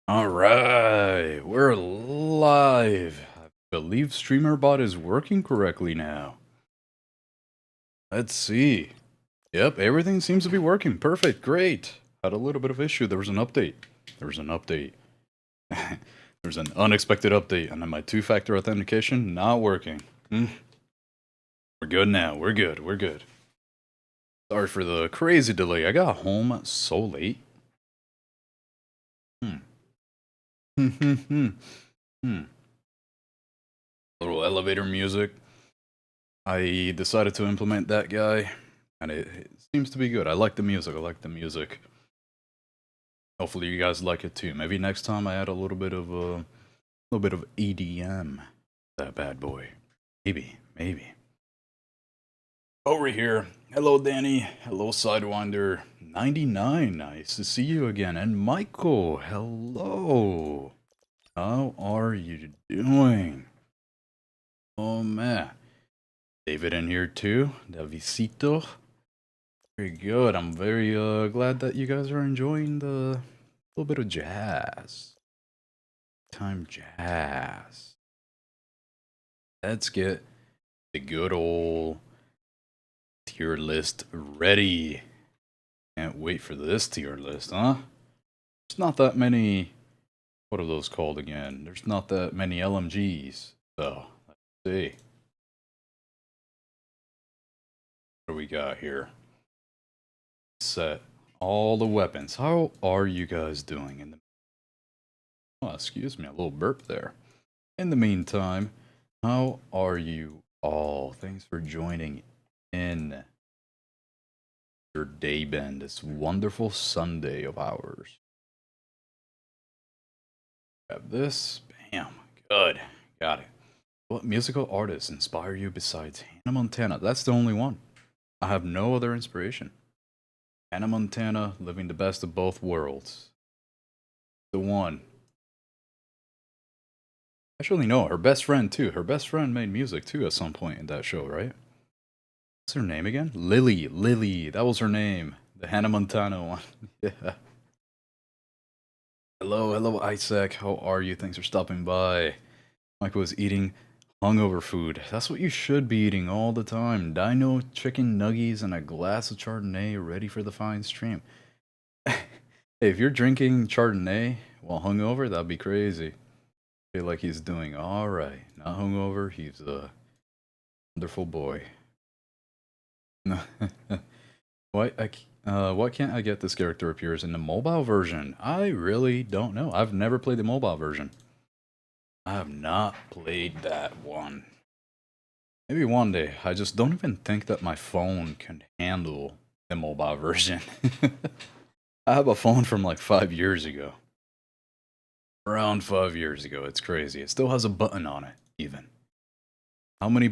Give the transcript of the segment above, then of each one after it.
Alright, we're live. I believe StreamerBot is working correctly now. Let's see. Yep, everything seems to be working. Perfect, great. Had a little bit of issue. There was an update. There was an update. There's an unexpected update, and then my two-factor authentication not working. We're good now. We're good. We're good. Sorry for the crazy delay. I got home so late. Little elevator music. I decided to implement that guy, and it seems to be good. I like the music. I like the music. Hopefully, you guys like it too. Maybe next time I add a little bit of EDM. That bad boy. Maybe. Over here. Hello, Danny. Hello, Sidewinder. 99. Nice to see you again. And Michael. Hello. How are you doing? Oh man. David in here too. Davisito. Very good. I'm very glad that you guys are enjoying the little bit of jazz. Time jazz. Let's get the good old tier list ready. Can't wait for this tier list, huh? There's not that many. What are those called again? There's not that many LMGs. So, let's see. What do we got here? Set all the weapons. How are you guys doing in the... Oh, excuse me, a little burp there. In the meantime, how are you all? Thanks for joining in your day, Ben, this wonderful Sunday of ours. Grab this. Bam. Good. Got it. What musical artists inspire you besides Hannah Montana? That's the only one. I have no other inspiration. Hannah Montana, living the best of both worlds. The one. Actually, no, her best friend, too. Her best friend made music, too, at some point in that show, right? What's her name again? Lily. Lily. That was her name. The Hannah Montana one. Yeah. Hello, Isaac. How are you? Thanks for stopping by. Michael was eating hungover food. That's what you should be eating all the time. Dino chicken nuggies and a glass of Chardonnay ready for the fine stream. Hey, if you're drinking Chardonnay while hungover, that'd be crazy. I feel like he's doing alright. Not hungover, he's a wonderful boy. Why can't I get this character appears in the mobile version? I really don't know. I've never played the mobile version. I have not played that one. Maybe one day. I just don't even think that my phone can handle the mobile version. I have a phone from like 5 years ago. Around 5 years ago. It's crazy. It still has a button on it, even. How many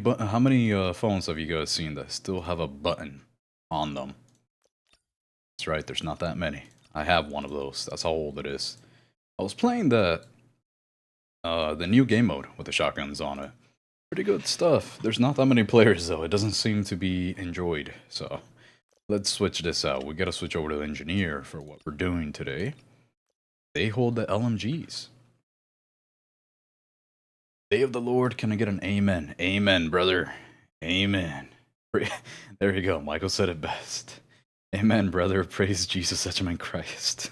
phones have you guys seen that still have a button on them? That's right, there's not that many. I have one of those. That's how old it is. I was playing the new game mode with the shotguns on it. Pretty good stuff. There's not that many players though. It doesn't seem to be enjoyed. So let's switch this out. We gotta switch over to engineer for what we're doing today. They hold the LMGs. Day of the Lord, can I get an amen? Amen, brother. Amen. There you go. Michael said it best. Amen, brother. Praise Jesus, such a man Christ.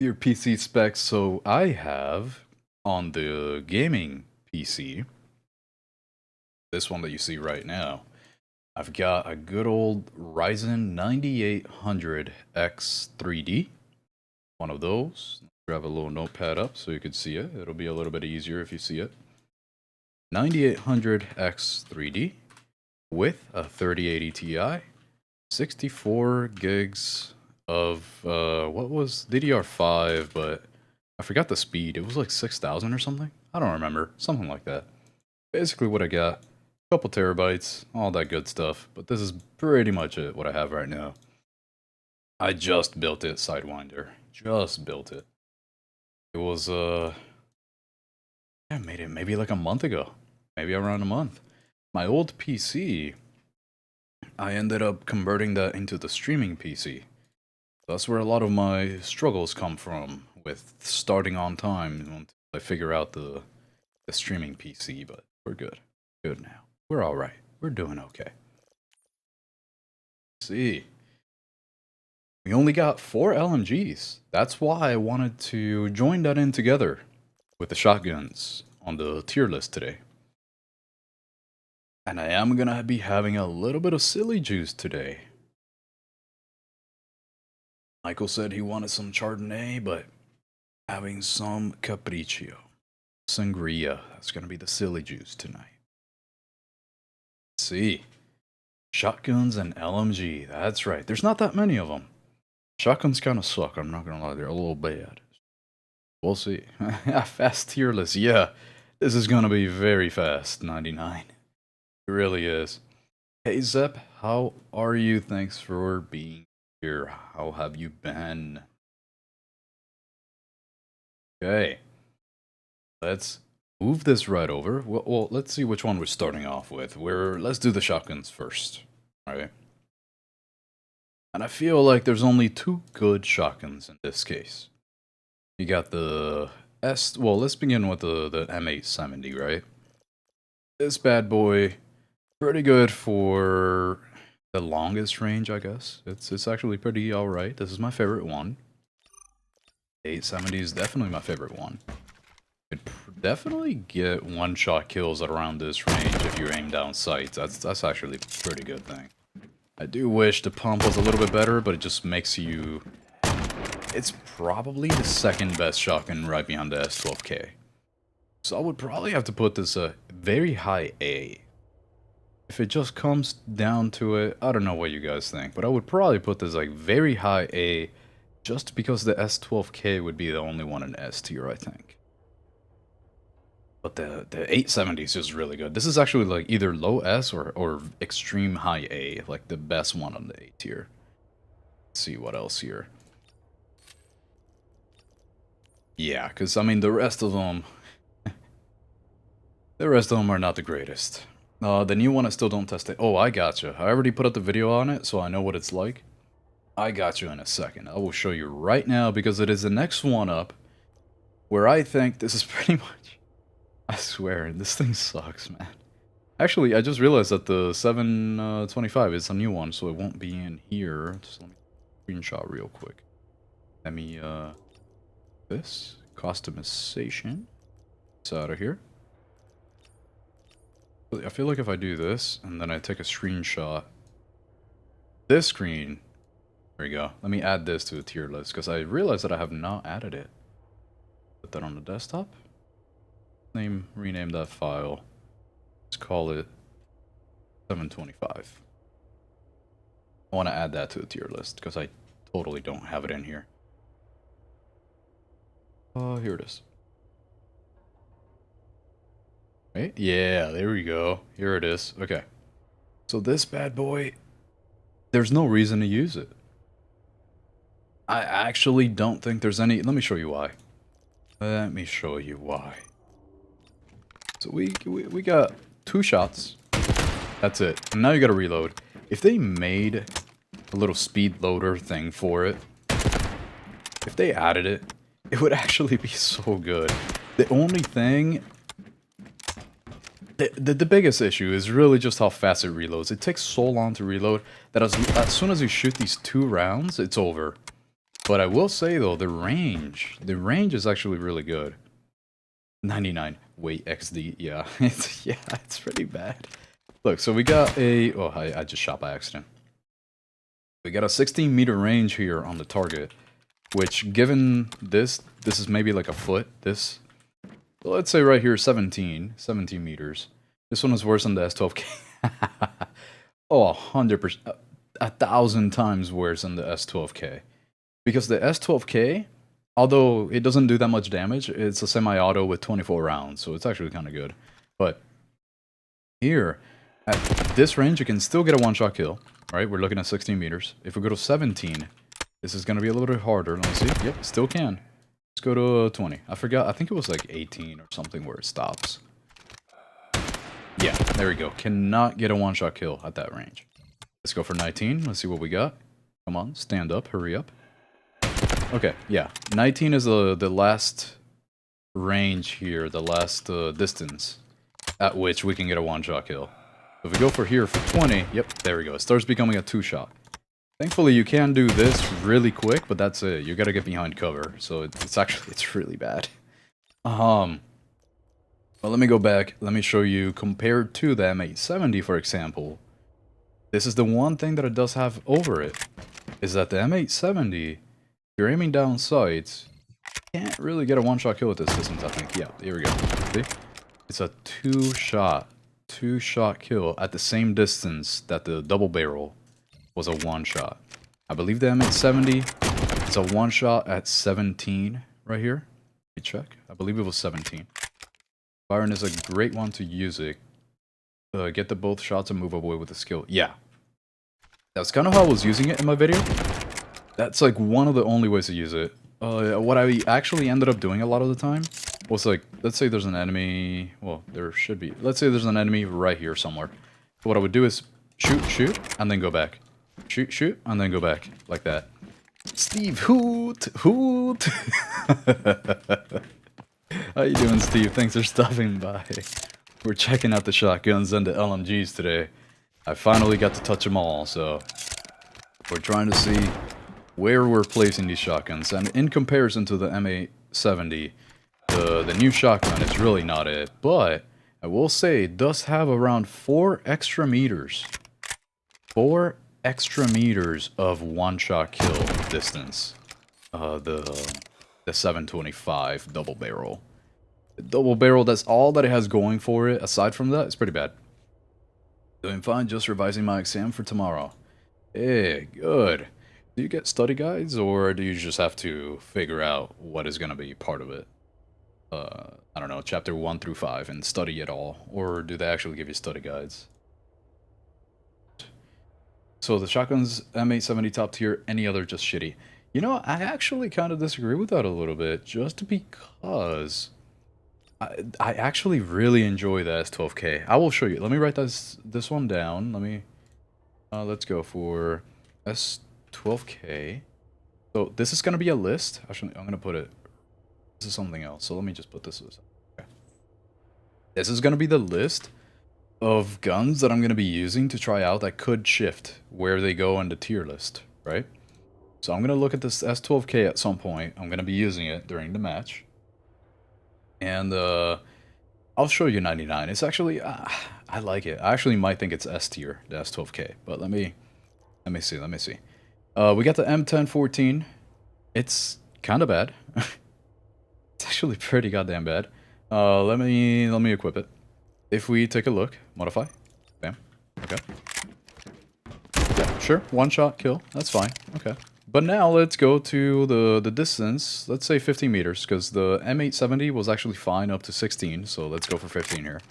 Your PC specs. So I have on the gaming PC, this one that you see right now, I've got a good old Ryzen 9800X 3D. One of those. Grab a little notepad up so you can see it. It'll be a little bit easier if you see it. 9800X 3D with a 3080 Ti, 64 gigs of what was DDR5, but I forgot the speed. It was like 6,000 or something. I don't remember. Something like that. Basically what I got. A couple terabytes, all that good stuff. But this is pretty much it, what I have right now. I just built it, Sidewinder. Just built it. It was I made it maybe like a month ago. Maybe around a month. My old PC, I ended up converting that into the streaming PC. That's where a lot of my struggles come from with starting on time until I figure out the streaming PC, but we're good. Good now. We're alright. We're doing okay. Let's see. We only got 4 LMGs. That's why I wanted to join that in together with the shotguns on the tier list today. And I am gonna be having a little bit of silly juice today. Michael said he wanted some Chardonnay, but having some Capriccio. Sangria. That's gonna be the silly juice tonight. Let's see. Shotguns and LMG. That's right. There's not that many of them. Shotguns kind of suck. I'm not gonna lie. They're a little bad. We'll see. Fast tier list. Yeah. This is gonna be very fast. 99. It really is. Hey Zep, how are you? Thanks for being here. How have you been? Okay. Let's move this right over. Well, let's see which one we're starting off with. Let's do the shotguns first. Alright. And I feel like there's only 2 good shotguns in this case. You got the well, let's begin with the M870, right? This bad boy, pretty good for the longest range, I guess. It's actually pretty alright. This is my favorite one. 870 is definitely my favorite one. Could definitely get one-shot kills at around this range if you aim down sights. That's actually a pretty good thing. I do wish the pump was a little bit better, but it just makes you... It's probably the second best shotgun right behind the S12K. So I would probably have to put this a very high A. If it just comes down to it, I don't know what you guys think, but I would probably put this like very high A just because the S12K would be the only one in S tier, I think. But the 870 is just really good. This is actually like either low S or extreme high A, like the best one on the A tier. Let's see what else here. Yeah, because I mean the rest of them... the rest of them are not the greatest. The new one I still don't test it. Oh, I gotcha. I already put up the video on it, so I know what it's like. I got you in a second. I will show you right now because it is the next one up where I think this is pretty much... I swear, this thing sucks, man. Actually, I just realized that the 725 is a new one, so it won't be in here. Just let me screenshot real quick. Let me, this. Customization. It's out of here. I feel like if I do this, and then I take a screenshot, this screen, there we go. Let me add this to a tier list, because I realized that I have not added it. Put that on the desktop. Rename that file. Let's call it 725. I want to add that to a tier list, because I totally don't have it in here. Here it is. Right? Yeah, there we go. Here it is. Okay. So this bad boy, there's no reason to use it. I actually don't think there's any... Let me show you why. Let me show you why. So we got 2 shots. That's it. And now you gotta reload. If they made a little speed loader thing for it, if they added it, it would actually be so good. The only thing... The biggest issue is really just how fast it reloads. It takes so long to reload that as soon as you shoot these 2 rounds, it's over. But I will say though, the range is actually really good. 99 weight XD, yeah, it's pretty bad. Look, so we got a... Oh, I just shot by accident. We got a 16-meter range here on the target, which given this is maybe like a foot. This, let's say right here, 17 meters. This one is worse than the S12K. Oh, 100%, 1,000 times worse than the S12K. Because the S12K, although it doesn't do that much damage, it's a semi-auto with 24 rounds, so it's actually kind of good. But here, at this range, you can still get a one-shot kill, right? We're looking at 16 meters. If we go to 17, this is going to be a little bit harder. Let me see. Yep, still can. Let's go to 20. I forgot. I think it was like 18 or something where it stops. Yeah, there we go. Cannot get a one-shot kill at that range. Let's go for 19. Let's see what we got. Come on, stand up. Hurry up. Okay, yeah. 19 is the last range here, the last distance at which we can get a one-shot kill. If we go for here for 20, yep, there we go. It starts becoming a two-shot. Thankfully, you can do this really quick, but that's it. You gotta get behind cover, so it's really bad. Well, let me go back. Let me show you, compared to the M870, for example. This is the one thing that it does have over it, is that the M870, if you're aiming down sights, you can't really get a one-shot kill at this distance, I think. Yeah, here we go. See? It's a two-shot kill at the same distance that the double barrel was a one-shot. I believe the M870 is a one-shot at 17 right here. Let me check. I believe it was 17. Byron is a great one to use it. Get the both shots and move away with the skill. Yeah. That's kind of how I was using it in my video. That's like one of the only ways to use it. What I actually ended up doing a lot of the time was like, let's say there's an enemy. Well, there should be. Let's say there's an enemy right here somewhere. What I would do is shoot, and then go back. Shoot, and then go back. Like that. Steve, hoot! How you doing, Steve? Thanks for stopping by. We're checking out the shotguns and the LMGs today. I finally got to touch them all, so we're trying to see where we're placing these shotguns. And in comparison to the M870, the new shotgun is really not it. But I will say it does have around 4 extra meters. 4 extra meters of one-shot kill distance. The 725 double barrel. The double barrel, that's all that it has going for it. Aside from that, it's pretty bad. Doing fine, just revising my exam for tomorrow. Hey, good. Do you get study guides, or do you just have to figure out what is going to be part of it? I don't know, chapter 1 through 5 and study it all, or do they actually give you study guides? So the shotgun's M870 top tier, any other just shitty. You know, I actually kind of disagree with that a little bit, just because I actually really enjoy the S12K. I will show you. Let me write this one down. Let's go for S12K. So this is going to be a list. Actually, I'm going to put it, this is something else. So let me just put this as, okay. This is going to be the list of guns that I'm going to be using to try out that could shift where they go in the tier list, right? So I'm going to look at this S12K at some point. I'm going to be using it during the match. And I'll show you 99. It's actually, I like it. I actually might think it's S tier, the S12K. But let me see. We got the M1014. It's kind of bad. It's actually pretty goddamn bad. Let me equip it. If we take a look, modify. Bam. Okay. Yeah, sure. One shot kill. That's fine. Okay. But now let's go to the distance. Let's say 15 meters, because the M870 was actually fine up to 16. So let's go for 15 here.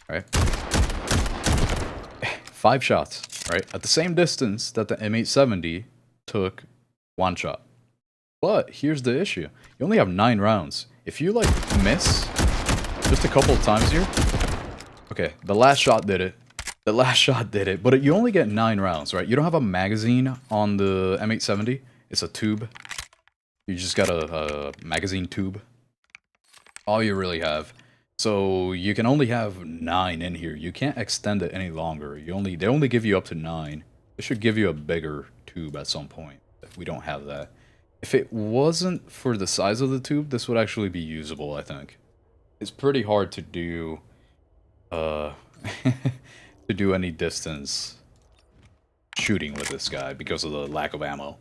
All right. 5 shots. Right. At the same distance that the M870 took one shot. But here's the issue. You only have 9 rounds. If you like miss just a couple of times here. Okay, the last shot did it. But you only get 9 rounds, right? You don't have a magazine on the M870. It's a tube. You just got a magazine tube. All you really have. So you can only have 9 in here. You can't extend it any longer. They only give you up to 9. They should give you a bigger tube at some point. If we don't have that. If it wasn't for the size of the tube, this would actually be usable, I think. It's pretty hard to do to do any distance shooting with this guy because of the lack of ammo.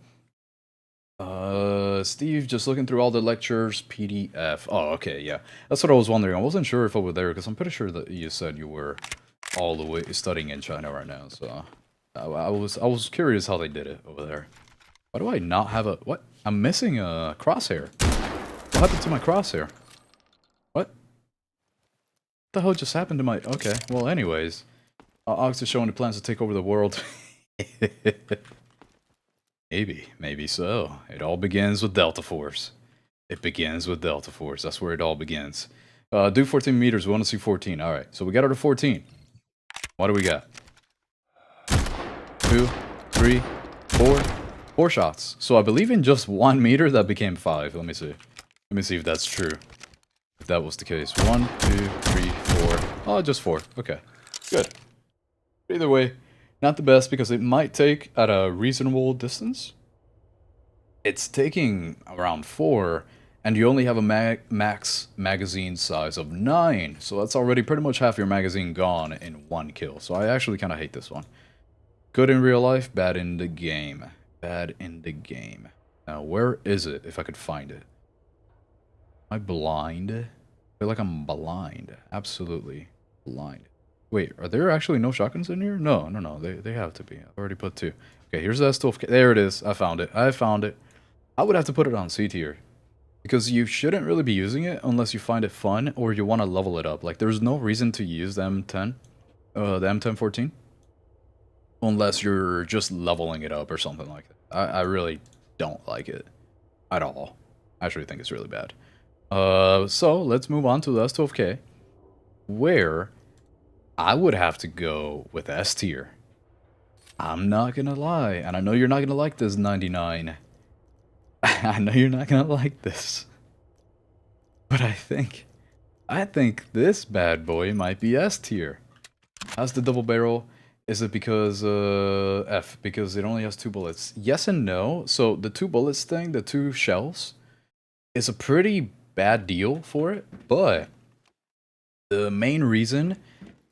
Steve, just looking through all the lectures, PDF. Oh, okay, yeah. That's what I was wondering. I wasn't sure if over there, because I'm pretty sure that you said you were all the way studying in China right now, so I was curious how they did it over there. Why do I not have a... What? I'm missing a crosshair. What happened to my crosshair? What? What the hell just happened to my... Okay, well, anyways. Ox is showing the plans to take over the world. Maybe so. It all begins with Delta Force. That's where it all begins. Do 14 meters. We want to see 14. Alright, so we got her to 14. What do we got? 2, 3, 4. 4 shots. So I believe in just 1 meter that became 5. Let me see. Let me see if that's true. If that was the case. 1, 2, 3, 4. Oh, just 4. Okay. Good. Either way, not the best because it might take at a reasonable distance. It's taking around 4, and you only have a max magazine size of 9. So that's already pretty much half your magazine gone in 1 kill. So I actually kind of hate this one. Good in real life, bad in the game. Bad in the game. Now, where is it, if I could find it? Am I blind? I feel like I'm blind. Absolutely blind. Wait, are there actually no shotguns in here? No. They have to be. I've already put 2. Okay, here's the S12. There it is. I found it. I would have to put it on C tier. Because you shouldn't really be using it unless you find it fun or you want to level it up. Like, there's no reason to use the M10. The M1014. Unless you're just leveling it up or something like that. I really don't like it. At all. I actually think it's really bad. So, let's move on to the S12K. Where I would have to go with S tier. I'm not gonna lie, and I know you're not gonna like this, 99. I know you're not gonna like this. But I think this bad boy might be S tier. How's the double barrel? Is it because, F, because it only has 2 bullets? Yes and no. So, the 2 bullets thing, the 2 shells, is a pretty bad deal for it, but the main reason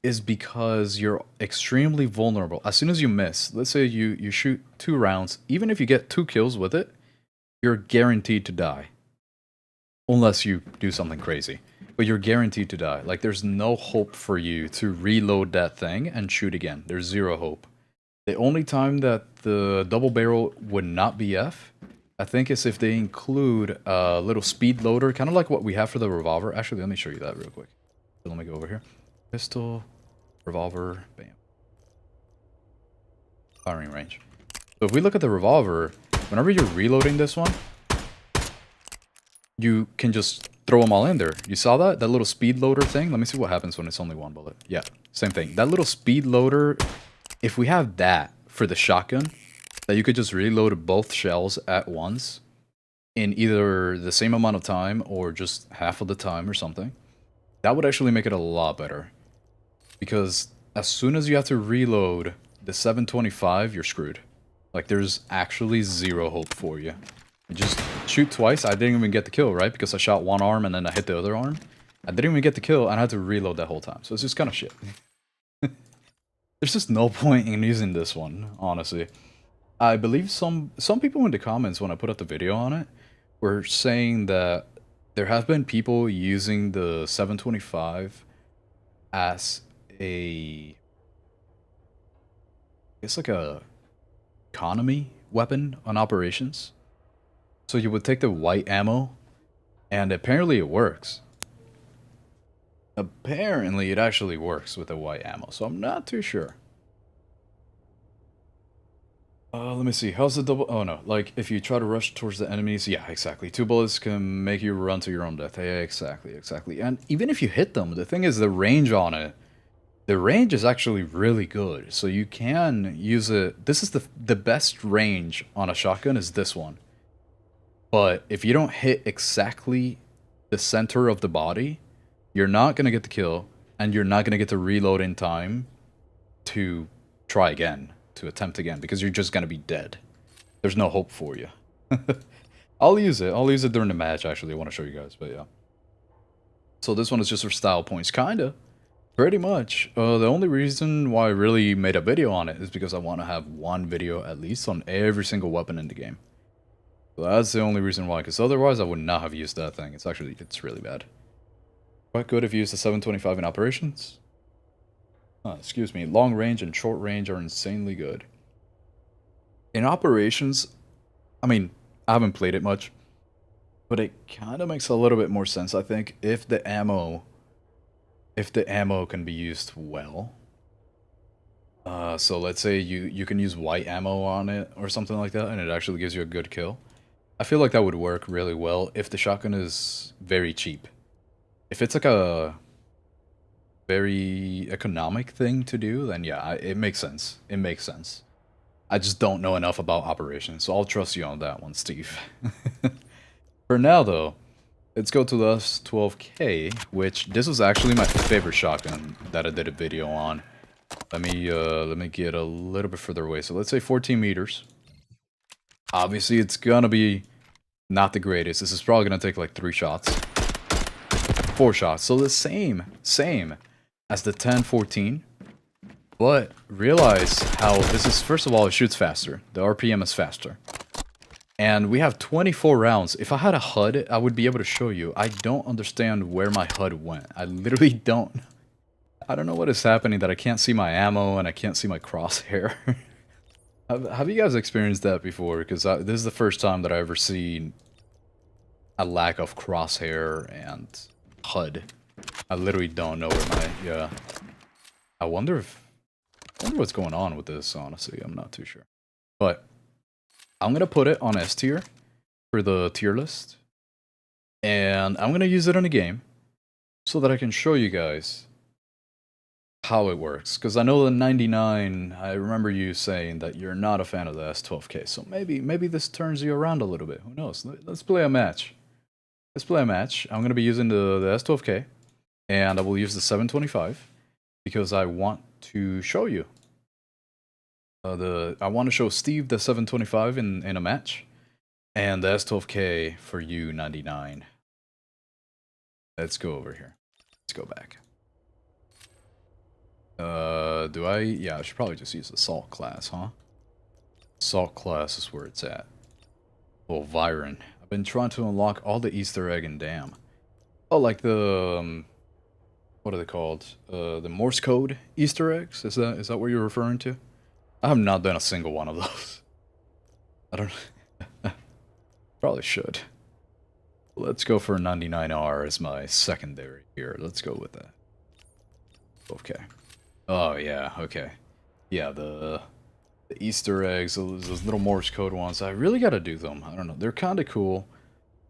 is because you're extremely vulnerable. As soon as you miss, let's say you shoot 2 rounds, even if you get 2 kills with it, you're guaranteed to die. Unless you do something crazy. But you're guaranteed to die. Like, there's no hope for you to reload that thing and shoot again. There's 0 hope. The only time that the double barrel would not be F, I think, is if they include a little speed loader, kind of like what we have for the revolver. Actually, let me show you that real quick. So let me go over here. Pistol, revolver, bam. Firing range. So if we look at the revolver, whenever you're reloading this one, you can just throw them all in there. You saw that? That little speed loader thing? Let me see what happens when it's only 1 bullet. Yeah, same thing. That little speed loader, if we have that for the shotgun, that you could just reload both shells at once in either the same amount of time or just half of the time or something, that would actually make it a lot better. Because as soon as you have to reload the 725, you're screwed. Like, there's actually 0 hope for you. You just shoot twice. I didn't even get the kill, right? Because I shot 1 arm and then I hit the other arm. I didn't even get the kill and I had to reload that whole time. So it's just kind of shit. There's just no point in using this one, honestly. I believe some people in the comments when I put up the video on it were saying that there have been people using the 725 as a... it's like a economy weapon on operations. So you would take the white ammo, and apparently it works. Apparently it actually works with the white ammo, so I'm not too sure. Let me see, how's the double... oh no, like, if you try to rush towards the enemies, yeah, exactly. 2 bullets can make you run to your own death. Yeah, exactly. And even if you hit them, the thing is the range on it, the range is actually really good. So you can use it... this is the best range on a shotgun is this one. But if you don't hit exactly the center of the body, you're not going to get the kill, and you're not going to get to reload in time to try again, to attempt again, because you're just going to be dead. There's no hope for you. I'll use it. I'll use it during the match, actually. I want to show you guys, but yeah. So this one is just for style points, kinda. Pretty much. The only reason why I really made a video on it is because I want to have one video at least on every single weapon in the game. So that's the only reason why, because otherwise I would not have used that thing. It's really bad. Quite good if you use the 725 in operations. Excuse me, long range and short range are insanely good. In operations, I mean, I haven't played it much, but it kind of makes a little bit more sense, I think, if the ammo can be used well. So let's say you can use white ammo on it or something like that, and it actually gives you a good kill. I feel like that would work really well if the shotgun is very cheap. If it's like a very economic thing to do, then yeah, it makes sense. It makes sense. I just don't know enough about operations, so I'll trust you on that one, Steve. For now, though, let's go to the S12K, which this was actually my favorite shotgun that I did a video on. Let me get a little bit further away. So let's say 14 meters. Obviously, it's gonna be not the greatest. This is probably gonna take like 3 shots, 4 shots. So the same as the 1014. But realize how this is. First of all, it shoots faster. The RPM is faster. And we have 24 rounds. If I had a HUD, I would be able to show you. I don't understand where my HUD went. I literally don't. I don't know what is happening that I can't see my ammo and I can't see my crosshair. Have you guys experienced that before? Because this is the first time that I ever seen a lack of crosshair and HUD. I literally don't know where my... Yeah. I wonder what's going on with this, honestly. I'm not too sure. But I'm going to put it on S tier for the tier list. And I'm going to use it in a game so that I can show you guys how it works. Because I know the 99, I remember you saying that you're not a fan of the S12K. So maybe this turns you around a little bit. Who knows? Let's play a match. Let's play a match. I'm going to be using the S12K. And I will use the 725. Because I want to show you. I want to show Steve the 725 in a match. And the S12K for you, 99. Let's go over here. Let's go back. Yeah, I should probably just use Assault class, huh? Assault class is where it's at. Oh, Viren. I've been trying to unlock all the Easter egg and damn. Oh, like the... what are they called? The Morse code Easter eggs? Is that what you're referring to? I have not done a single one of those. I don't... Probably should. Let's go for 99R as my secondary here. Let's go with that. Okay. Oh, yeah, okay. Yeah, the Easter eggs, those little Morse code ones, I really gotta do them. I don't know, they're kinda cool.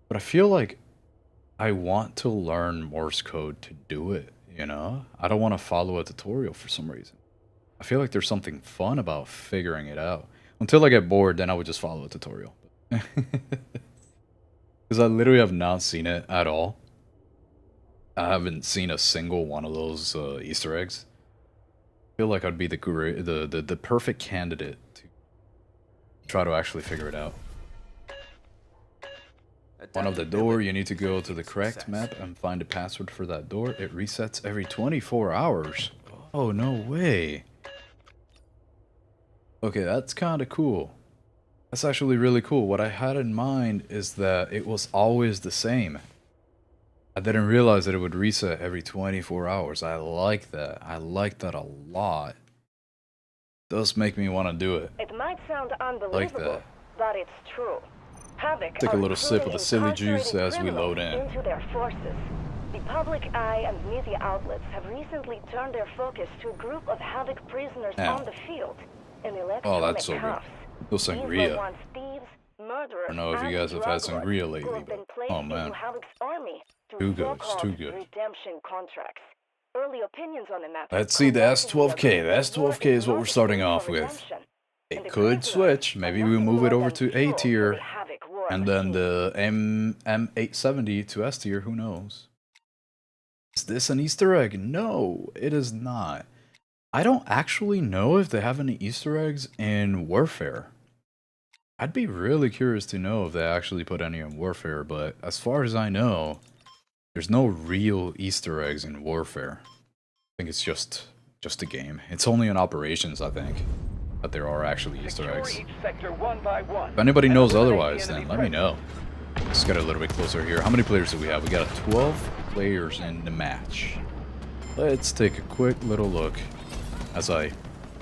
But I feel like I want to learn Morse code to do it, you know? I don't want to follow a tutorial for some reason. I feel like there's something fun about figuring it out. Until I get bored, then I would just follow a tutorial. Because I literally have not seen it at all. I haven't seen a single one of those Easter eggs. I feel like I'd be the perfect candidate to try to actually figure it out. One of the door, you need to go to the correct map and find a password for that door. It resets every 24 hours. Oh, no way. Okay, that's kind of cool. That's actually really cool. What I had in mind is that it was always the same. I didn't realize that it would reset every 24 hours. I like that. I like that a lot. It does make me want to do it. It might sound unbelievable, like that. but it's true. Havoc Take a little sip of the silly juice as we load in. Into their forces. The public eye and media outlets have recently turned their focus to a group of Havoc prisoners on the field in electronic that's so good. No sangria. I don't know if you guys have had sangria lately, but oh man. Too good, it's too good. Let's see the S12K. The S12K is what we're starting off with. It could switch. Maybe we move it over to A tier. And then the M870 to S tier, who knows? Is this an Easter egg? No, it is not. I don't actually know if they have any Easter eggs in Warfare. I'd be really curious to know if they actually put any in Warfare, but as far as I know, there's no real Easter eggs in Warfare. I think it's just a game. It's only in Operations, I think, that there are actually Easter eggs. If anybody knows otherwise, then let me know. Let's get a little bit closer here. How many players do we have? We got 12 players in the match. Let's take a quick little look as I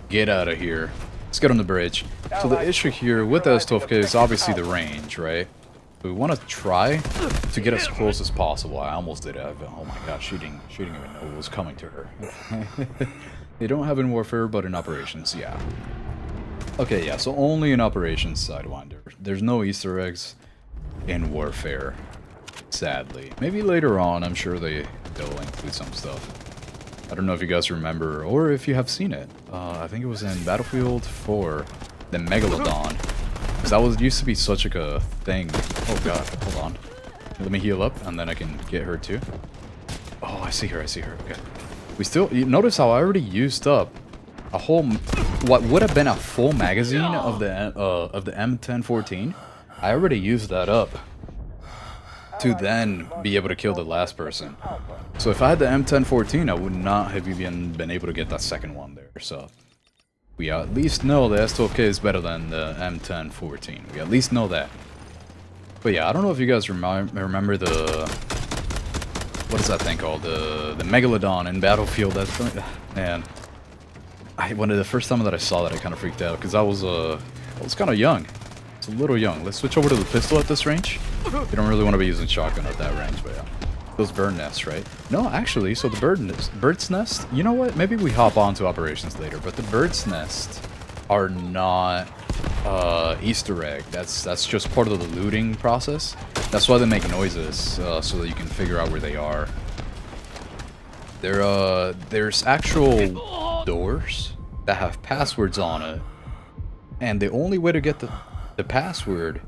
get out of here. Let's get on the bridge. So the issue here with the S12K is obviously the range, right? We want to try to get as close as possible. I almost did it. Oh my god, shooting even know what was coming to her. They don't have in Warfare, but in Operations, yeah. Okay, yeah, so only in Operations Sidewinder. There's no Easter eggs in Warfare, sadly. Maybe later on, I'm sure they'll include some stuff. I don't know if you guys remember, or if you have seen it. I think it was in Battlefield 4. the Megalodon. Because that was used to be such like a thing. Oh god, hold on. Let me heal up, and then I can get her too. Oh, I see her, I see her. Okay. We still... You notice how I already used up a whole... What would have been a full magazine of the M1014. I already used that up to then be able to kill the last person. So if I had the M1014, I would not have even been able to get that second one there. So we at least know the S12K is better than the M1014. We at least know that. But yeah, I don't know if you guys remember the... What is that thing called? The Megalodon in Battlefield. That's... Man. One of the first time that I saw that, I kind of freaked out. Because I was kind of young. It's a little young. Let's switch over to the pistol at this range. You don't really want to be using shotgun at that range, but yeah. Those bird nests, right? No, actually, so the bird's nest, you know what? Maybe we hop on to operations later, but the bird's nest are not Easter egg. That's just part of the looting process. That's why they make noises, so that you can figure out where they are. There's actual doors that have passwords on it, and the only way to get the password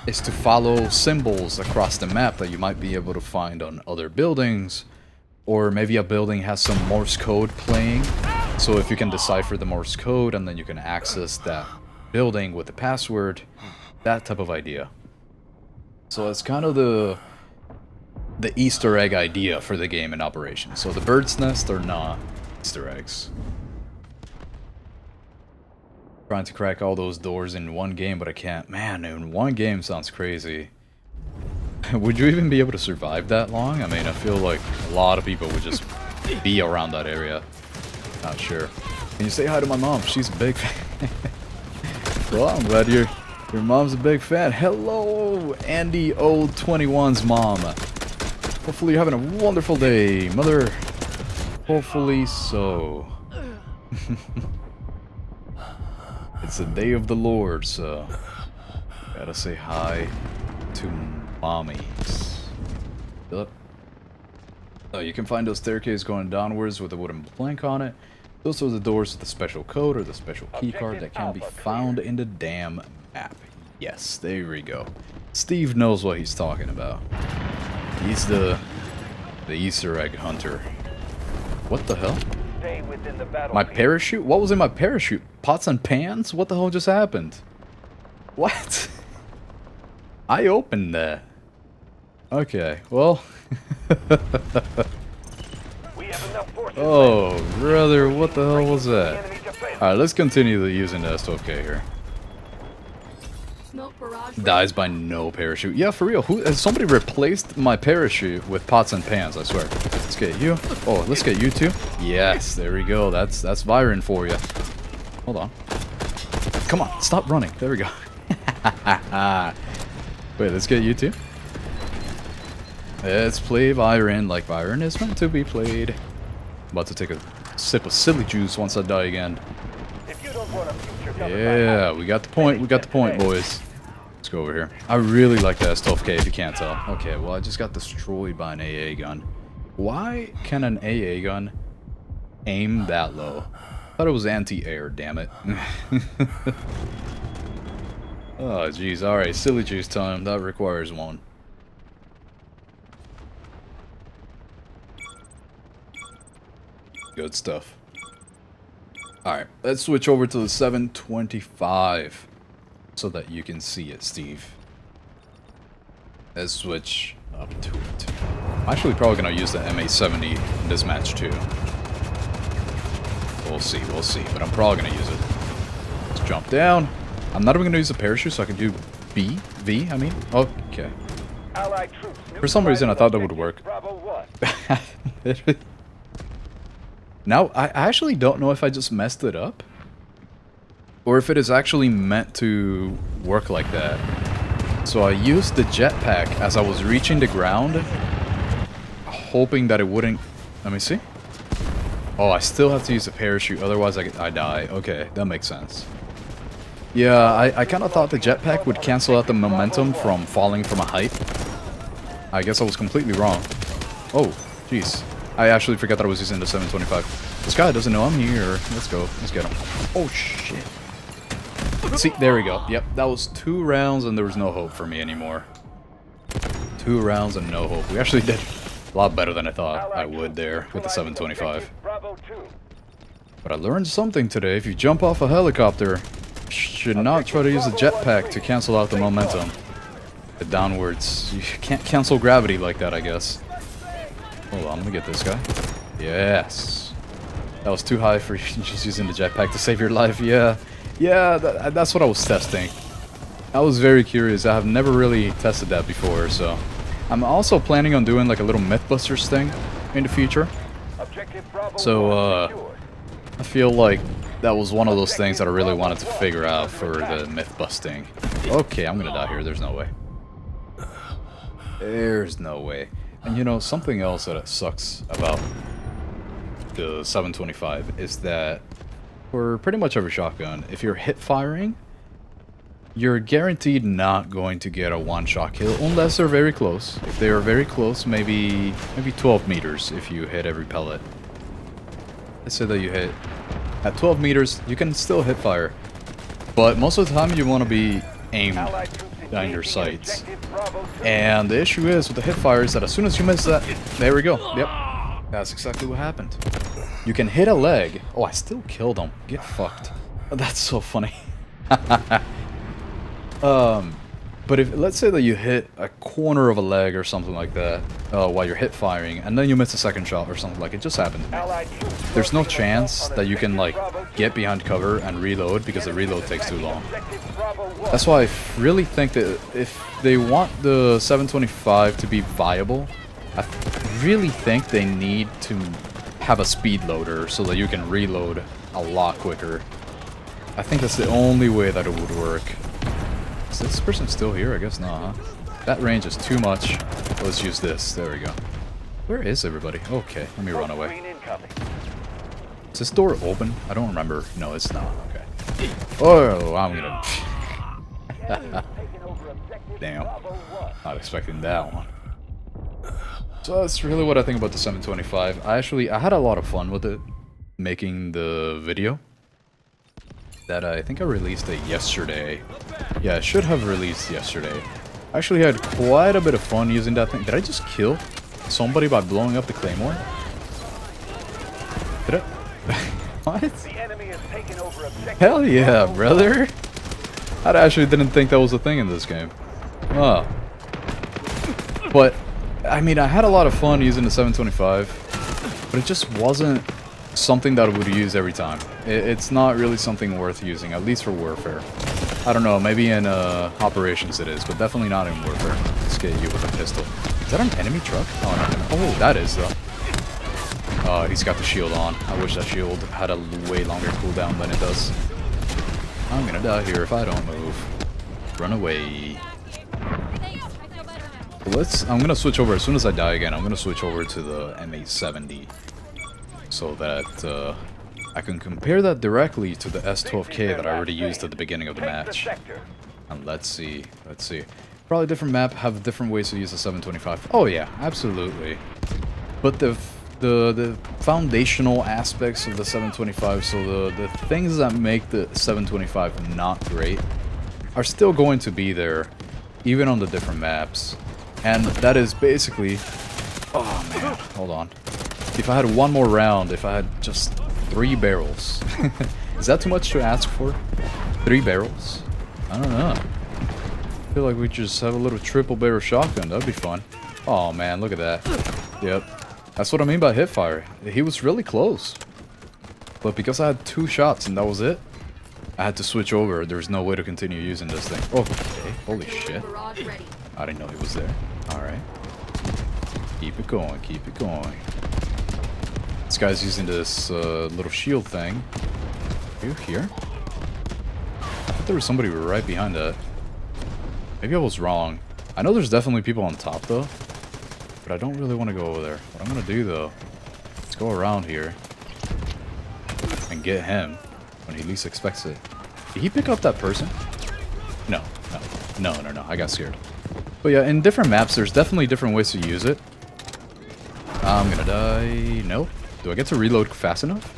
is to follow symbols across the map that you might be able to find on other buildings, or maybe a building has some Morse code playing, so if you can decipher the Morse code and then you can access that building with the password, that type of idea. So it's kind of the Easter egg idea for the game in operation. So the bird's nest are not Easter eggs. Trying to crack all those doors in one game, but I can't. Man, in one game sounds crazy. Would you even be able to survive that long? I mean, I feel like a lot of people would just be around that area. Not sure. Can you say hi to my mom? She's a big fan. Well, I'm glad your mom's a big fan. Hello, Andy O21's mom. Hopefully you're having a wonderful day, mother. Hopefully so. It's the day of the Lord, so gotta say hi to mommies. Up. Oh, you can find those staircases going downwards with a wooden plank on it. Those are the doors with the special code or the special keycard that can be found in the damn map. Yes, there we go. Steve knows what he's talking about. He's the Easter egg hunter. What the hell? My parachute? What was in my parachute? Pots and pans? What the hell just happened? What? I opened that. Okay, well. Oh, brother, what the hell was that? Alright, let's continue using the S12K here. Dies by no parachute. Yeah, for real. Has somebody replaced my parachute with pots and pans, I swear. Let's get you. Oh, let's get you too. Yes, there we go. That's Viren for you. Hold on. Come on, stop running. There we go. Wait, let's get you too. Let's play Viren like Viren is meant to be played. I'm about to take a sip of silly juice once I die again. Yeah, we got the point. We got the point, boys. Let's go over here. I really like the S12K if you can't tell. Okay, well, I just got destroyed by an AA gun. Why can an AA gun aim that low? I thought it was anti-air, damn it. Oh, jeez. Alright, silly juice time. That requires one. Good stuff. Alright, let's switch over to the 725 so that you can see it, Steve. Let's switch up to it. I'm actually probably going to use the MA70 in this match too. We'll see, but I'm probably going to use it. Let's jump down. I'm not even going to use a parachute, so I can do V, I mean. Okay. For some reason, I thought that would work. Now, I actually don't know if I just messed it up, or if it is actually meant to work like that. So I used the jetpack as I was reaching the ground, hoping that it wouldn't... Let me see. Oh, I still have to use a parachute, otherwise I die. Okay, that makes sense. Yeah, I kind of thought the jetpack would cancel out the momentum from falling from a height. I guess I was completely wrong. Oh, jeez. I actually forgot that I was using the 725. This guy doesn't know I'm here. Let's go. Let's get him. Oh, shit. See, there we go. Yep, that was 2 rounds and there was no hope for me anymore. 2 rounds and no hope. We actually did a lot better than I thought I would there with the 725. But I learned something today. If you jump off a helicopter, you should not try to use a jetpack to cancel out the momentum. The downwards. You can't cancel gravity like that, I guess. Hold on, let me get this guy. Yes. That was too high for just using the jetpack to save your life. Yeah. Yeah, that's what I was testing. I was very curious. I have never really tested that before, so... I'm also planning on doing like a little Mythbusters thing in the future. So, I feel like that was one of those things that I really wanted to figure out for the myth busting. Okay, I'm gonna die here. There's no way. There's no way. And you know, something else that sucks about the 725 is that for pretty much every shotgun, if you're hip firing, you're guaranteed not going to get a one-shot kill unless they're very close. If they are very close, maybe 12 meters if you hit every pellet. Let's say that you hit at 12 meters, you can still hip fire, but most of the time you want to be aimed on your sights. And the issue is with the hip fire is that as soon as you miss that, there we go. Yep, that's exactly what happened. You can hit a leg. Oh, I still killed him. Get fucked. That's so funny. But if let's say that you hit a corner of a leg or something like that while you're hip firing, and then you miss a second shot or something like it just happened. There's no chance that you can like get behind cover and reload because the reload takes too long. That's why I really think that if they want the 725 to be viable, I really think they need to have a speed loader so that you can reload a lot quicker. I think that's the only way that it would work. Is this person still here? I guess not, huh? That range is too much. Let's use this. There we go. Where is everybody? Okay, let me run away. Is this door open? I don't remember. No, it's not. Okay. Oh, I'm gonna... Damn. Not expecting that one. So that's really what I think about the 725. I had a lot of fun with it, making the video. That I think I released it yesterday. Yeah, I should have released yesterday. I actually had quite a bit of fun using that thing. Did I just kill somebody by blowing up the claymore? Did I? What? Hell yeah, brother! I actually didn't think that was a thing in this game. Oh. But, I mean, I had a lot of fun using the 725, but it just wasn't something that I would use every time. It's not really something worth using, at least for Warfare. I don't know, maybe in Operations it is, but definitely not in Warfare. Let's get you with a pistol. Is that an enemy truck? Oh, no. Oh, that is, though. Oh, he's got the shield on. I wish that shield had a way longer cooldown than it does. I'm gonna die here if I don't move. Run away. I'm gonna switch over, as soon as I die again, I'm gonna switch over to the M870. So that I can compare that directly to the S12K that I already used at the beginning of the match. And let's see. Probably different map, have different ways to use the 725. Oh yeah, absolutely. But the foundational aspects of the 725, so the things that make the 725 not great, are still going to be there, even on the different maps. And that is basically... Oh man, hold on. If I had one more round, if I had just 3 barrels. Is that too much to ask for? 3 barrels? I don't know. I feel like we just have a little triple barrel shotgun. That'd be fun. Oh man, look at that. Yep. That's what I mean by hip fire. He was really close. But because I had 2 shots and that was it, I had to switch over. There's no way to continue using this thing. Oh, okay. Holy shit. I didn't know he was there. Alright. Keep it going, keep it going. This guy's using this little shield thing. Are you here? I thought there was somebody right behind that. Maybe I was wrong. I know there's definitely people on top though. But I don't really want to go over there. What I'm going to do though, let's go around here. And get him when he least expects it. Did he pick up that person? No. I got scared. But yeah, in different maps, there's definitely different ways to use it. I'm gonna die. Nope. Do I get to reload fast enough?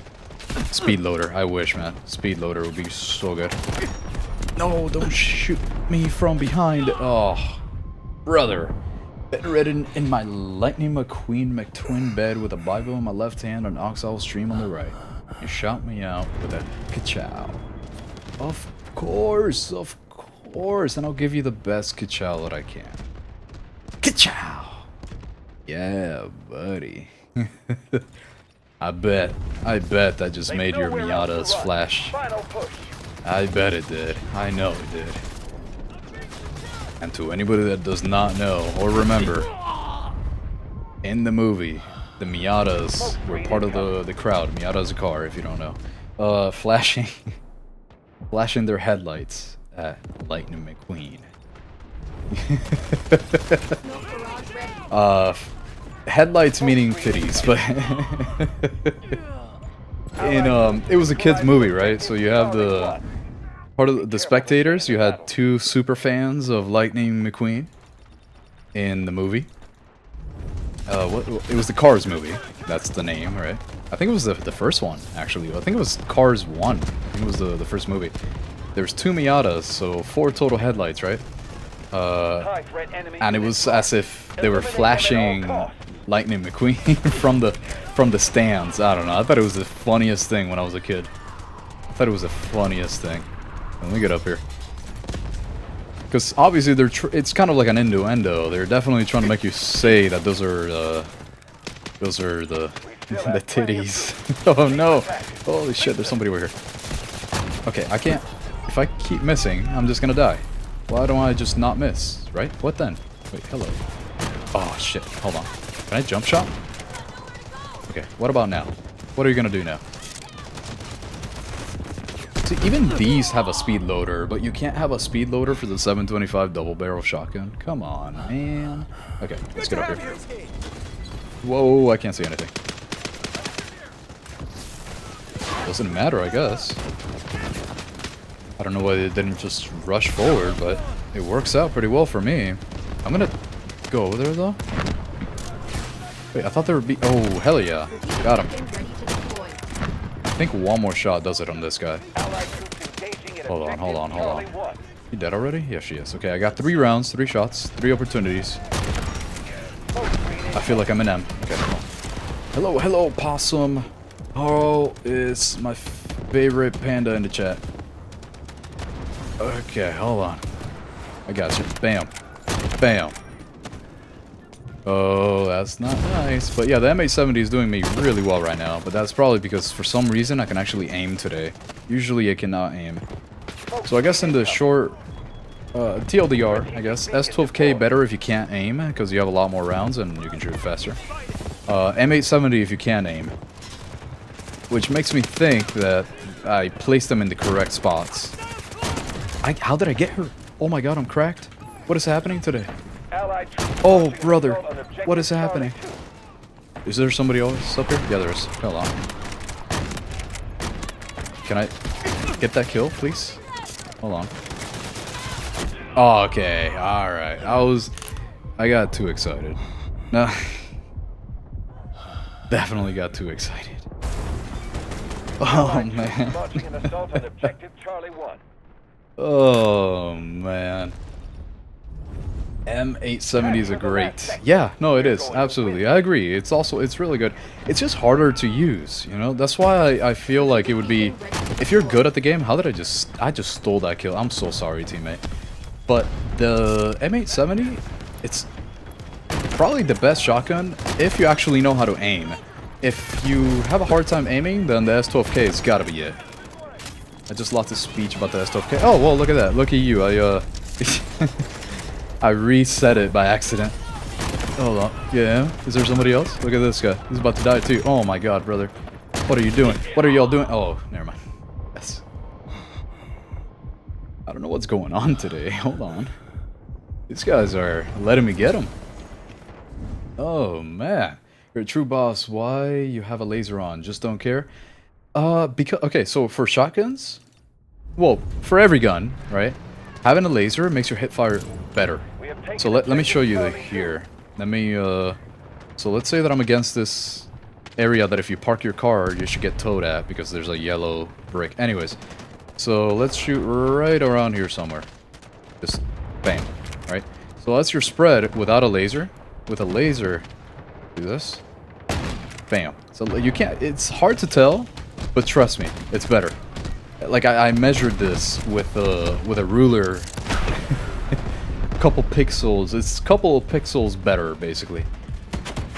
Speed loader. I wish, man. Speed loader would be so good. No, don't shoot me from behind. Oh, brother. Bedridden in my Lightning McQueen McTwin bed with a Bible in my left hand and an Oxal stream on the right. You shot me out with a ka-chow. Of course, and I'll give you the best ka-chow that I can. Ka-chow! Yeah, buddy. I bet that just made your Miatas flash. I bet it did. I know it did. And to anybody that does not know or remember, in the movie, the Miatas were part of the crowd. Miata's a car, if you don't know. Flashing their headlights at Lightning McQueen. Headlights meaning titties, but it was a kids movie, right? So you have the part of the spectators. You had two super fans of Lightning McQueen in the movie. It was the Cars movie. That's the name, right? I think it was the first one, actually. I think it was Cars 1. I think it was the first movie. There's two Miatas, so 4 total headlights, right? And it was as if they were flashing Lightning McQueen from the stands. I don't know. I thought it was the funniest thing when I was a kid. I thought it was the funniest thing. Let me get up here. Because obviously it's kind of like an innuendo. They're definitely trying to make you say that those are the titties. Oh no! Holy shit! There's somebody over here. Okay, I can't. If I keep missing, I'm just gonna die. Why don't I just not miss? Right? What then? Wait, hello. Oh shit! Hold on. Can I jump shot? Okay. What about now? What are you gonna do now? See, even these have a speed loader, but you can't have a speed loader for the 725 double barrel shotgun. Come on, man. Okay, let's get up here. Whoa, I can't see anything. Doesn't matter, I guess. I don't know why they didn't just rush forward, but it works out pretty well for me. I'm gonna go over there, though. Wait, I thought there would be... Oh, hell yeah. Got him. I think one more shot does it on this guy. Hold on. You dead already? Yes, she is. Okay, I got 3 rounds, 3 shots, 3 opportunities. I feel like I'm an M. Okay, come on. Hello, possum. Oh, is my favorite panda in the chat. Okay, hold on. I got you. Bam. Bam. Oh, that's not nice. But yeah, the M870 is doing me really well right now. But that's probably because for some reason I can actually aim today. Usually I cannot aim. So I guess in the short TLDR, I guess, S12K better if you can't aim, because you have a lot more rounds and you can shoot faster. M870 if you can aim. Which makes me think that I placed them in the correct spots. How did I get her? Oh my god, I'm cracked. What is happening today? Oh, brother. What is happening? Is there somebody else up here? Yeah, there is. Hold on. Can I get that kill, please? Hold on. Oh, okay. Alright. I got too excited. No. Definitely got too excited. Oh, man. Oh, man. M870s are great. Yeah, no, it is. Absolutely. I agree. It's really good. It's just harder to use, you know? That's why I feel like it would be... If you're good at the game, how did I just stole that kill. I'm so sorry, teammate. But the M870, it's probably the best shotgun if you actually know how to aim. If you have a hard time aiming, then the S12K has got to be it. I just lost a speech about the S12K. Oh, well, look at that. Look at you. I reset it by accident. Hold on. Yeah? Is there somebody else? Look at this guy. He's about to die too. Oh my god, brother. What are you doing? What are y'all doing? Oh, never mind. Yes. I don't know what's going on today. Hold on. These guys are letting me get them. Oh, man. You're a true boss. Why you have a laser on? Just don't care? Because... Okay, so for shotguns... Well, for every gun, right? Having a laser makes your hip fire better. So let me show you here. Let me, so let's say that I'm against this area that if you park your car, you should get towed at because there's a yellow brick. Anyways, So let's shoot right around here somewhere. Just bam, right? So that's your spread without a laser. With a laser, do this. Bam. So you can't, it's hard to tell, but trust me, it's better. Like I measured this with a ruler. Couple pixels. It's a couple of pixels better, basically.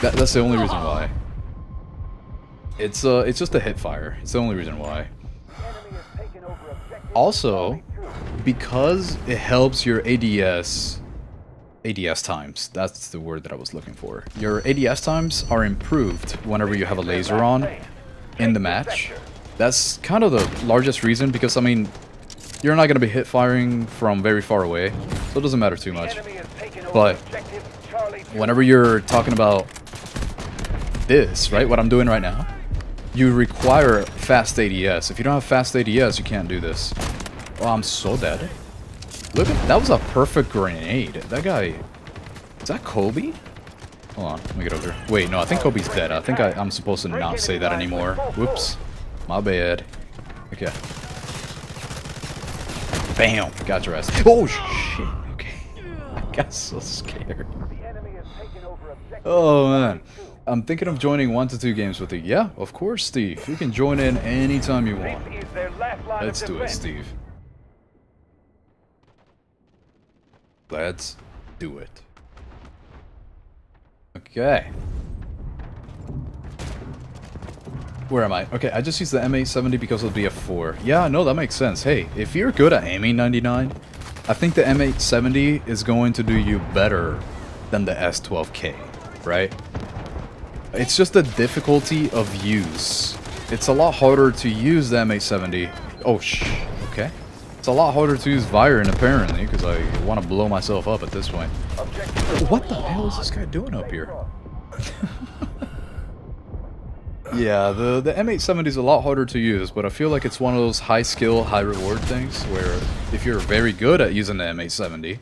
That's the only reason why. It's just a hip fire. It's the only reason why. Also, because it helps your ADS times. That's the word that I was looking for. Your ADS times are improved whenever you have a laser on in the match. That's kind of the largest reason, because I mean, you're not going to be hit firing from very far away, so it doesn't matter too much. But whenever you're talking about this, right, what I'm doing right now, you require fast ADS. If you don't have fast ADS, you can't do this. Oh, I'm so dead. Look at that, was a perfect grenade. That guy, is that Kobe? Hold on, let me get over here. Wait, no, I think Kobe's dead. I think I'm supposed to not say that anymore. Whoops, my bad. Okay. Bam, got your ass. Oh shit. Okay, I got so scared. Oh man. I'm thinking of joining 1 to 2 games with you. Yeah, of course, Steve. You can join in anytime you want. Let's do it, Steve. Let's do it. Okay. Where am I? Okay, I just used the M870 because of the BF4. Yeah, no, that makes sense. Hey, if you're good at aiming 99, I think the M870 is going to do you better than the S12K, right? It's just the difficulty of use. It's a lot harder to use the M870. Oh, okay. It's a lot harder to use Viren, apparently, because I want to blow myself up at this point. What the hell is this guy doing up here? Yeah, the M870 is a lot harder to use, but I feel like it's one of those high skill, high reward things, where if you're very good at using the M870,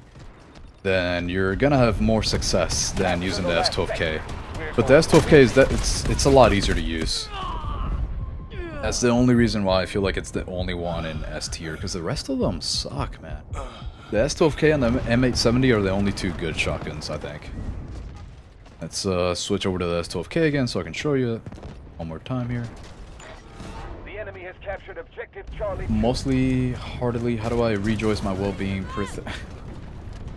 then you're gonna have more success than using the S12K. But the S12K is that it's a lot easier to use. That's the only reason why I feel like it's the only one in S tier, because the rest of them suck, man. The S12K and the M870 are the only two good shotguns, I think. Let's switch over to the S12K again so I can show you it one more time here. The enemy has captured objective Charlie. Mostly, heartily, how do I rejoice my well-being?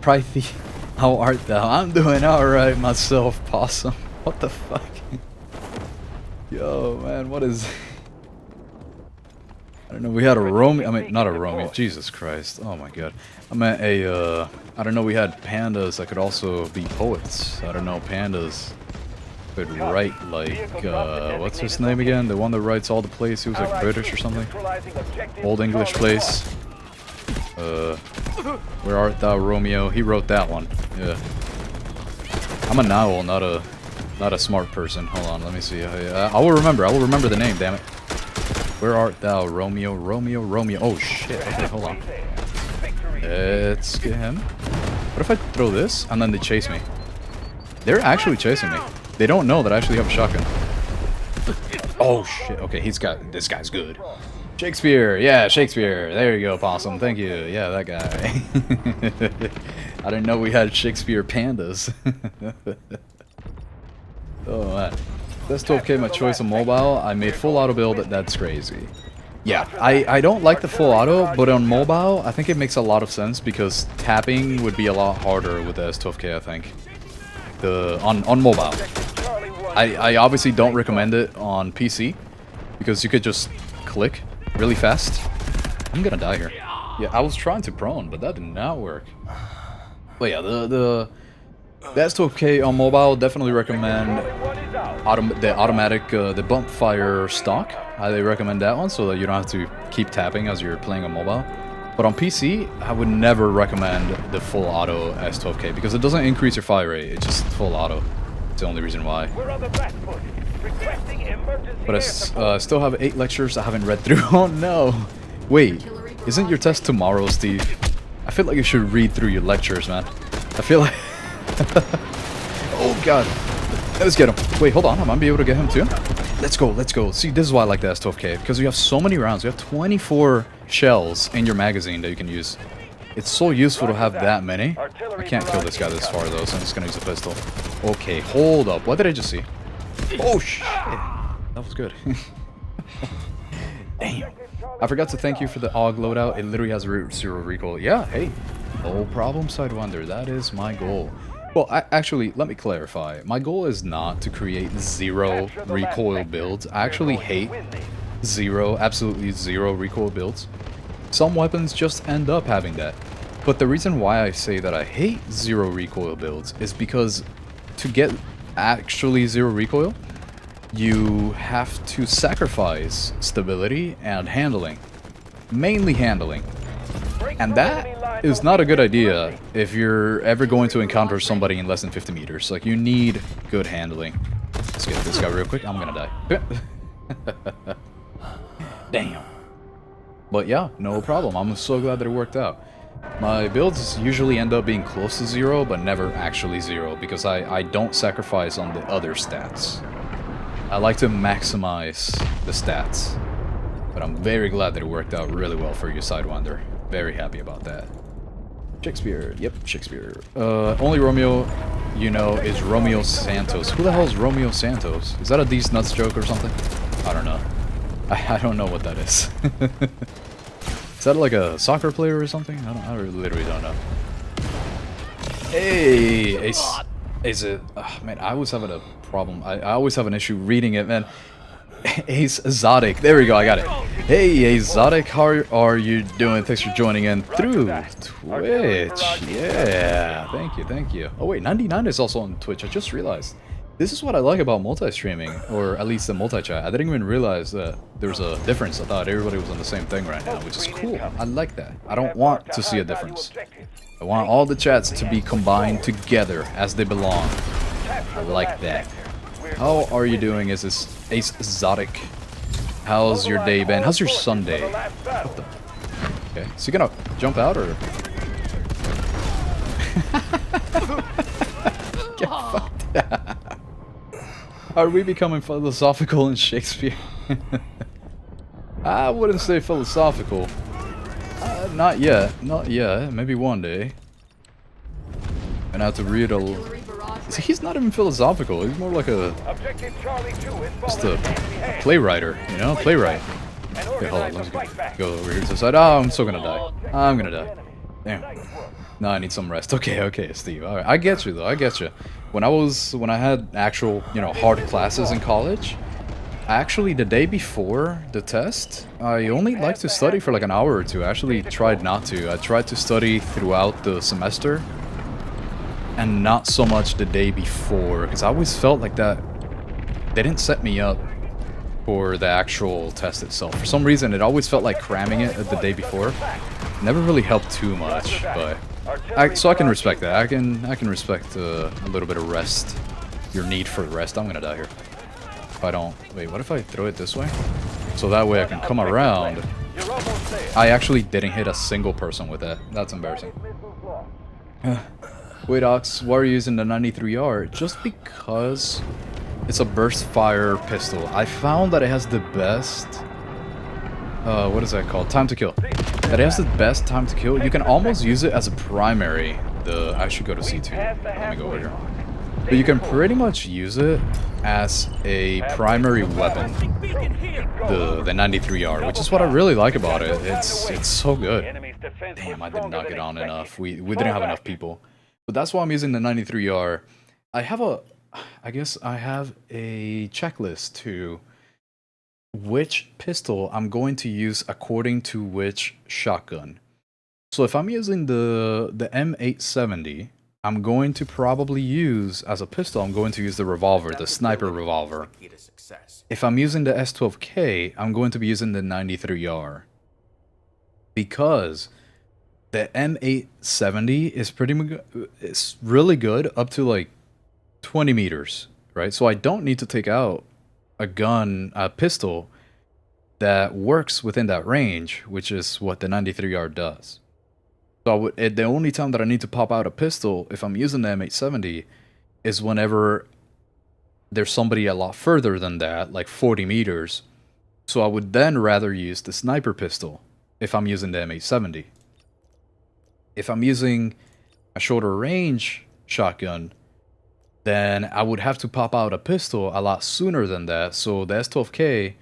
Prythe, how art thou? I'm doing alright myself, Possum. What the fuck? Yo, man, what is... I don't know, we had a Romeo, I mean, not a Romeo, Jesus Christ, oh my god. I meant a, I don't know, we had pandas that could also be poets. I don't know, pandas could write, like, what's his name again? The one that writes all the plays, he was like British or something? Old English plays. Where art thou, Romeo? He wrote that one, yeah. I'm an owl, not a smart person. Hold on, let me see. I will remember the name, damn it. Where art thou, Romeo, Romeo, Romeo? Oh shit, okay, hold on. Let's get him. What if I throw this and then they chase me? They're actually chasing me. They don't know that I actually have a shotgun. Oh shit, okay, this guy's good. Shakespeare, yeah, Shakespeare. There you go, Possum, thank you. Yeah, that guy. I didn't know we had Shakespeare pandas. Oh man. That's 12K, my choice of mobile. I made full auto build, that's crazy. Yeah, I don't like the full auto, but on mobile, I think it makes a lot of sense because tapping would be a lot harder with the S12K, I think. On mobile. I obviously don't recommend it on PC because you could just click really fast. I'm gonna die here. Yeah, I was trying to prone, but that did not work. But yeah, the S12K on mobile, definitely recommend the automatic, the bump fire stock. I highly recommend that one so that you don't have to keep tapping as you're playing on mobile. But on PC, I would never recommend the full auto S12K because it doesn't increase your fire rate, it's just full auto. It's the only reason why. But I still have 8 lectures I haven't read through. Oh no! Wait, isn't your test tomorrow, Steve? I feel like you should read through your lectures, man. I feel like... Oh god. Let's get him. Wait, hold on. I might be able to get him too. Let's go, let's go. See, this is why I like the S12K, because you have so many rounds. You have 24 shells in your magazine that you can use. It's so useful to have that many. I can't kill this guy this far, though, so I'm just gonna use a pistol. Okay, hold up. What did I just see? Oh, shit. That was good. Damn. I forgot to thank you for the AUG loadout. It literally has 0 recoil. Yeah, hey. No problem, Sidewinder. That is my goal. Well, actually, let me clarify. My goal is not to create 0 recoil builds. I actually hate absolutely 0 recoil builds. Some weapons just end up having that. But the reason why I say that I hate 0 recoil builds is because to get actually 0 recoil, you have to sacrifice stability and handling. Mainly handling. And that is not a good idea if you're ever going to encounter somebody in less than 50 meters. Like, you need good handling. Let's get this guy real quick. I'm gonna die. Damn. But yeah, no problem. I'm so glad that it worked out. My builds usually end up being close to 0, but never actually 0, because I don't sacrifice on the other stats. I like to maximize the stats. But I'm very glad that it worked out really well for you, Sidewinder. Very happy about that. Shakespeare. Yep, Shakespeare. Only Romeo you know is Romeo Santos. Who the hell is Romeo Santos? Is that a These Nuts joke or something? I don't know. I don't know what that is. Is that like a soccer player or something? I literally don't know. Hey, is it? Man, I always having a problem. I always have an issue reading it, man. Ace Exotic. There we go, I got it. Hey, Exotic, how are you doing? Thanks for joining in through Twitch. Yeah, thank you, thank you. Oh wait, 99 is also on Twitch. I just realized. This is what I like about multi-streaming, or at least the multi-chat. I didn't even realize that there was a difference. I thought everybody was on the same thing right now, which is cool. I like that. I don't want to see a difference. I want all the chats to be combined together as they belong. I like that. How are you doing? Is this Ace Exotic? How's your day been? How's your Sunday? What the? Okay, is he gonna jump out or? Get fucked. Are we becoming philosophical in Shakespeare? I wouldn't say philosophical. Not yet. Not yet. Maybe one day. And I have to read a... He's not even philosophical. He's more like a... just a playwright, you know? Playwright. Okay, hold on. Let's go over here to the side. Oh, I'm still gonna die. I'm gonna die. Damn. No, I need some rest. Okay, okay, Steve. All right, I get you though. I get you. When I had actual, you know, hard classes in college, actually the day before the test, I only liked to study for like an hour or two. I actually tried not to. I tried to study throughout the semester, and not so much the day before, because I always felt like that they didn't set me up for the actual test itself. For some reason, it always felt like cramming it the day before. Never really helped too much, but so I can respect that. I can respect a little bit of rest. Your need for rest. I'm gonna die here. If I don't... Wait, what if I throw it this way? So that way I can come around. I actually didn't hit a single person with that. That's embarrassing. Wait, Ox, why are you using the 93R? Just because it's a burst fire pistol. I found that it has the best... what is that called? Time to kill. That it has the best time to kill. You can almost use it as a primary. I should go to C2. Let me go over here. But you can pretty much use it as a primary weapon. The 93R, which is what I really like about it. It's so good. Damn, I did not get on enough. We didn't have enough people. But that's why I'm using the 93R. I guess I have a checklist to which pistol I'm going to use according to which shotgun. So if I'm using the M870, I'm going to probably use, as a pistol, I'm going to use the revolver, the sniper revolver. If I'm using the S12K, I'm going to be using the 93R. Because the M870 is it's really good up to like 20 meters, right? So I don't need to take out a pistol that works within that range, which is what the 93R does. So the only time that I need to pop out a pistol if I'm using the M870 is whenever there's somebody a lot further than that, like 40 meters. So I would then rather use the sniper pistol if I'm using the M870. If I'm using a shorter range shotgun, then I would have to pop out a pistol a lot sooner than that. So the S12K,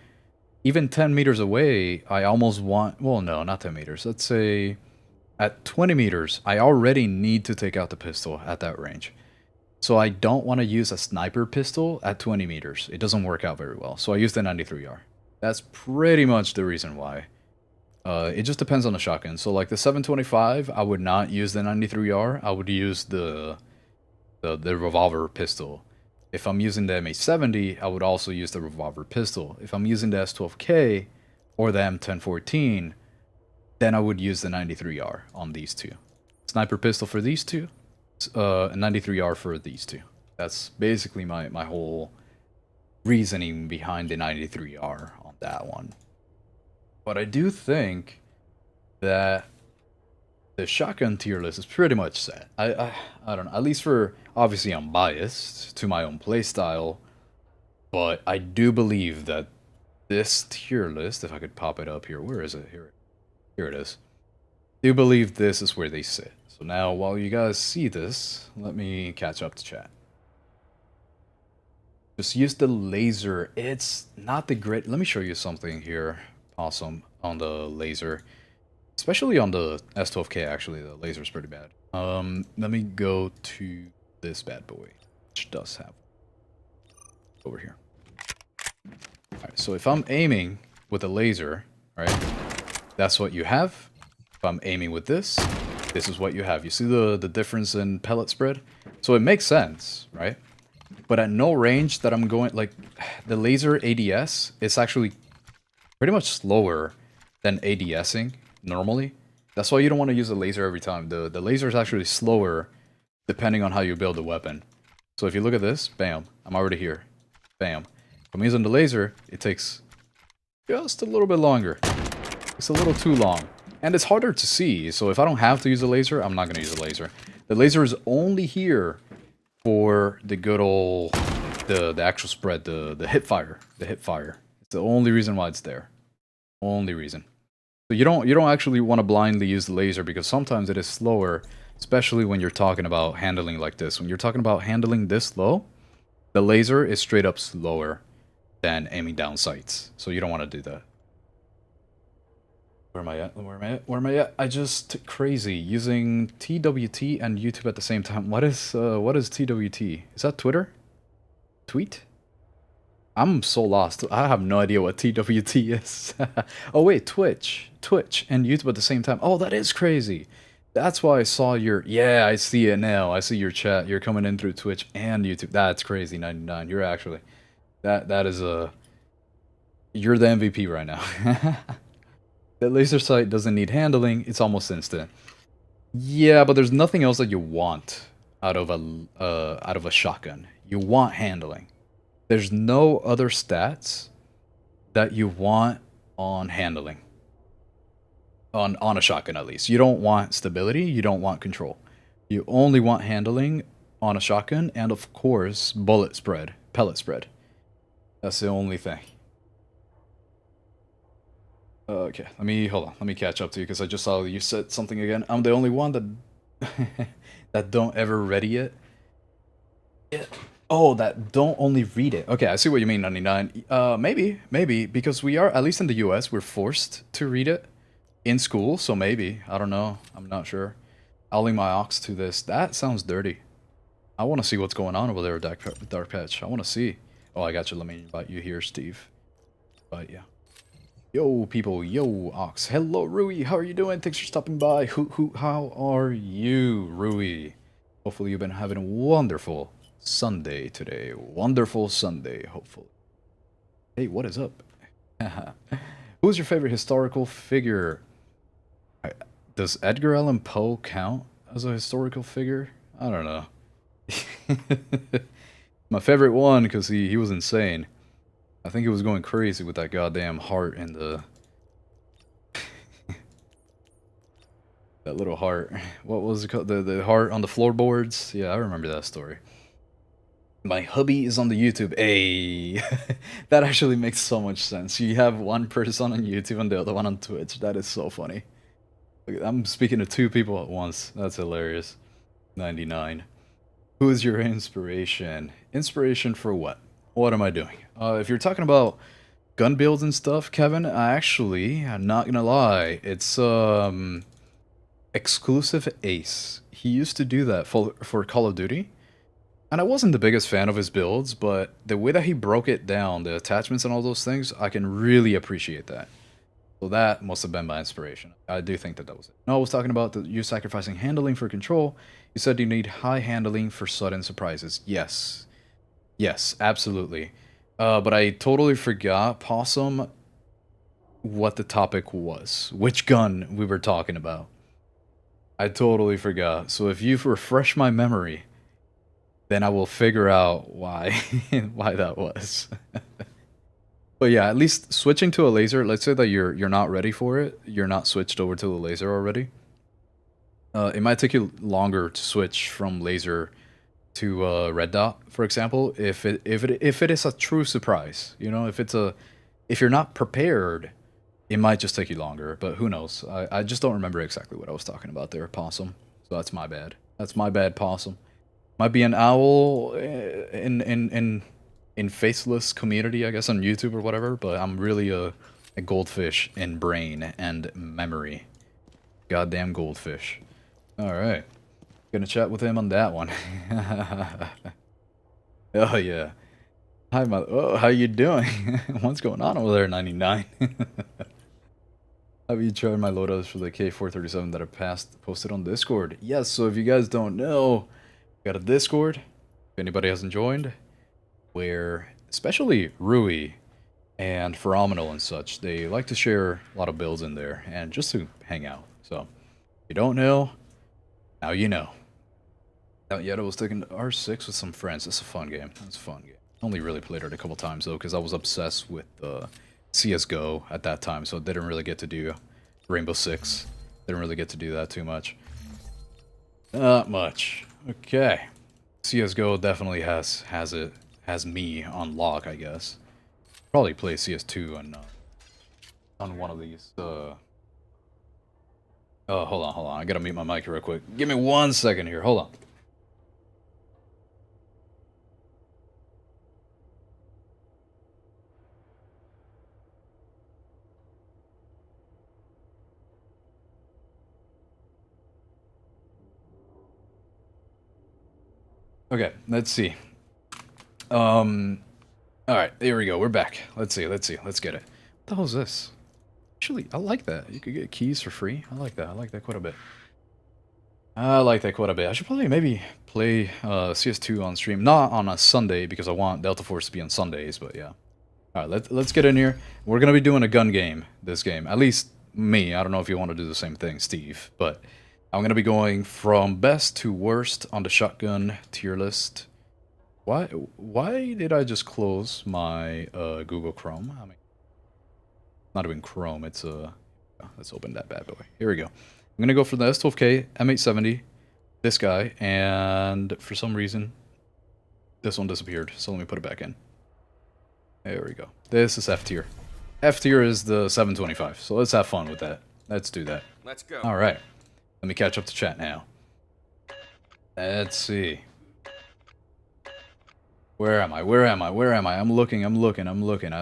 even 10 meters away, I almost want, well, no, not 10 meters. Let's say at 20 meters, I already need to take out the pistol at that range. So I don't want to use a sniper pistol at 20 meters. It doesn't work out very well. So I use the 93R. That's pretty much the reason why. It just depends on the shotgun. So like the 725, I would not use the 93R. I would use the revolver pistol. If I'm using the M870, I would also use the revolver pistol. If I'm using the S12K or the M1014, then I would use the 93R on these two. Sniper pistol for these two, 93R for these two. That's basically my whole reasoning behind the 93R on that one. But I do think that the shotgun tier list is pretty much set. I don't know. At least for, obviously I'm biased to my own playstyle, but I do believe that this tier list, if I could pop it up here, where is it? Here it is. I do believe this is where they sit. So now, while you guys see this, let me catch up to chat. Just use the laser. It's not the great. Let me show you something here. Awesome on the laser. Especially on the S12K, actually, the laser is pretty bad. Let me go to this bad boy, which does have over here. Alright, so if I'm aiming with a laser, right, that's what you have. If I'm aiming with this, this is what you have. You see the difference in pellet spread? So it makes sense, right? But at no range that I'm going, like, the laser ADS is actually pretty much slower than ADSing normally. That's why you don't want to use a laser every time. The laser is actually slower depending on how you build the weapon. So if you look at this, bam, I'm already here. Bam. If I'm using the laser, it takes just a little bit longer. It's a little too long. And it's harder to see, so if I don't have to use a laser, I'm not going to use a laser. The laser is only here for the good old, the actual spread, the hip fire. The hip fire. It's the only reason why it's there. Only reason. So you don't actually want to blindly use the laser because sometimes it is slower, especially when you're talking about handling like this. When you're talking about handling this low, the laser is straight up slower than aiming down sights. So you don't want to do that. Where am I at? Where am I at? Where am I at? I just crazy using TWT and YouTube at the same time. What is TWT? Is that Twitter? Tweet? I'm so lost. I have no idea what TWT is. Oh wait, Twitch and YouTube at the same time. Oh, that is crazy. That's why I saw your, yeah, I see it now. I see your chat. You're coming in through Twitch and YouTube. That's crazy, 99. You're actually, that is a, you're the MVP right now. The laser sight doesn't need handling. It's almost instant. Yeah, but there's nothing else that you want out of a shotgun. You want handling. There's no other stats that you want on handling. On a shotgun, at least. You don't want stability. You don't want control. You only want handling on a shotgun, and of course, bullet spread, pellet spread. That's the only thing. Okay, hold on. Let me catch up to you because I just saw you said something again. I'm the only one that that don't ever ready it. Yeah. Oh, that don't only read it. Okay, I see what you mean, 99. Maybe, because we are, at least in the US, we're forced to read it in school, so maybe. I don't know. I'm not sure. I'll link my aux to this. That sounds dirty. I want to see what's going on over there, Dark Patch. I want to see. Oh, I got you. Let me invite you here, Steve. But yeah. Yo, people. Yo, Ox. Hello, Rui. How are you doing? Thanks for stopping by. How are you, Rui? Hopefully you've been having a wonderful Sunday today. Wonderful Sunday, hopefully. Hey, what is up? Who's your favorite historical figure? Does Edgar Allan Poe count as a historical figure? I don't know. My favorite one, because he was insane. I think he was going crazy with that goddamn heart and the... that little heart. What was it called? The heart on the floorboards? Yeah, I remember that story. My hubby is on the YouTube. Hey, that actually makes so much sense. You have one person on YouTube and the other one on Twitch. That is so funny. I'm speaking to two people at once. That's hilarious. 99. Who is your inspiration? Inspiration for what? What am I doing? If you're talking about gun builds and stuff, Kevin, I'm not gonna lie, it's Exclusive Ace. He used to do that for Call of Duty. And I wasn't the biggest fan of his builds, but the way that he broke it down, the attachments and all those things, I can really appreciate that. So that must have been my inspiration. I do think that was it. No, I was talking about you sacrificing handling for control. You said you need high handling for sudden surprises. Yes. Yes, absolutely. But I totally forgot, Possum, what the topic was. Which gun we were talking about. I totally forgot. So if you refresh my memory, then I will figure out why why that was. But yeah, at least switching to a laser, let's say that you're not ready for it, you're not switched over to the laser already. It might take you longer to switch from laser to red dot, for example, if it is a true surprise. You know, if you're not prepared, it might just take you longer, but who knows? I just don't remember exactly what I was talking about there, Possum. So that's my bad. That's my bad, Possum. Might be an owl in faceless community, I guess, on YouTube or whatever, but I'm really a goldfish in brain and memory. Goddamn goldfish. Alright. Gonna chat with him on that one. Oh yeah. Hi, oh, how you doing? What's going on over there, 99? Have you tried my loadouts for the K437 that I posted on Discord? Yes, so if you guys don't know, got a Discord, if anybody hasn't joined, where especially Rui and Phenomenal and such, they like to share a lot of builds in there and just to hang out. So if you don't know, now you know. Not yet, I was taking R6 with some friends. It's a fun game. It's a fun game. Only really played it a couple times though, because I was obsessed with CSGO at that time, so I didn't really get to do Rainbow Six. Didn't really get to do that too much. Not much. Okay. CSGO definitely has me on lock, I guess. Probably play CS2 on one of these. Oh, hold on. I gotta mute my mic real quick. Give me 1 second here. Hold on. Okay, let's see. Alright, here we go. We're back. Let's see. Let's get it. What the hell is this? Actually, I like that. You could get keys for free. I like that. I like that quite a bit. I should probably maybe play CS2 on stream. Not on a Sunday, because I want Delta Force to be on Sundays, but yeah. Alright, let's get in here. We're gonna be doing a gun game this game. At least me. I don't know if you want to do the same thing, Steve, but I'm gonna be going from best to worst on the shotgun tier list. Why did I just close my Google Chrome? I mean, not even Chrome. It's let's open that bad boy. Here we go. I'm gonna go for the S12K M870. This guy, and for some reason, this one disappeared. So let me put it back in. There we go. This is F tier. F tier is the 725. So let's have fun with that. Let's do that. Let's go. All right. Let me catch up to chat now. Let's see. Where am I? I'm looking. I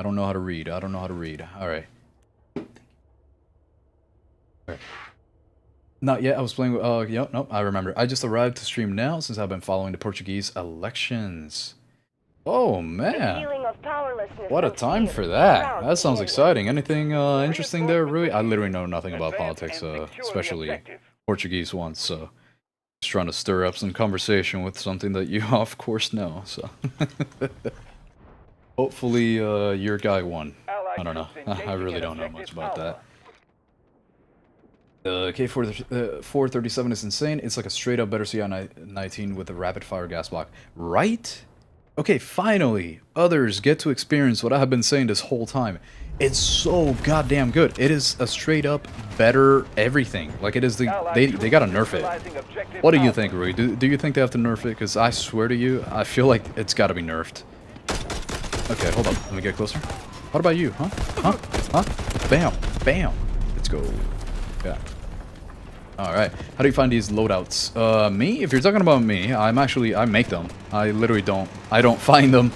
don't know how to read. Alright. Not yet. I was playing with... yep, nope, I remember. I just arrived to stream now since I've been following the Portuguese elections. Oh, man. What a time for that. That sounds exciting. Anything interesting there, Rui? I literally know nothing about politics, especially Portuguese ones, so... Just trying to stir up some conversation with something that you, of course, know, so... Hopefully, your guy won. I don't know. I really don't know much about that. The K437 is insane. It's like a straight-up better CI-19 with a rapid-fire gas block. Right? Okay, finally, others get to experience what I have been saying this whole time. It's so goddamn good. It is a straight up better everything. Like it is the they gotta nerf it. What do you think, Rui? Do you think they have to nerf it? Because I swear to you, I feel like it's gotta be nerfed. Okay, hold up. Let me get closer. What about you? Huh? Huh? Huh? Bam. Bam. Let's go. Yeah. Alright. How do you find these loadouts? Me? If you're talking about me, I make them. I literally don't find them.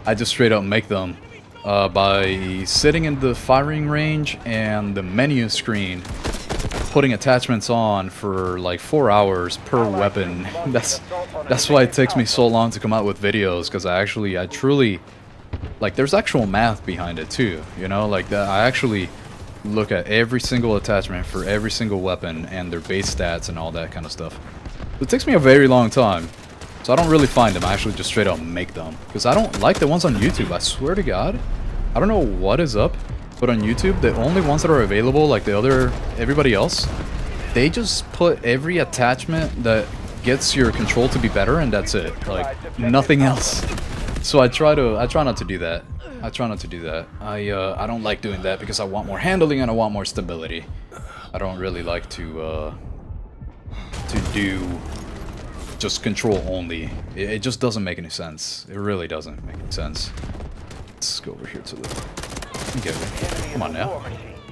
I just straight up make them. By sitting in the firing range and the menu screen, putting attachments on for like 4 hours per weapon. That's why it takes me so long to come out with videos, because I truly, like, there's actual math behind it too, you know, like that. I actually look at every single attachment for every single weapon and their base stats and all that kind of stuff. It takes me a very long time, so I don't really find them. I actually just straight up make them, because I don't like the ones on YouTube. I swear to God, I don't know what is up, but on YouTube, the only ones that are available, like everybody else, they just put every attachment that gets your control to be better, and that's it. Like nothing else. So I try not to do that. I don't like doing that because I want more handling and I want more stability. I don't really like to do just control only. It just doesn't make any sense. It really doesn't make any sense. Let's go over here to the... Okay, come on now.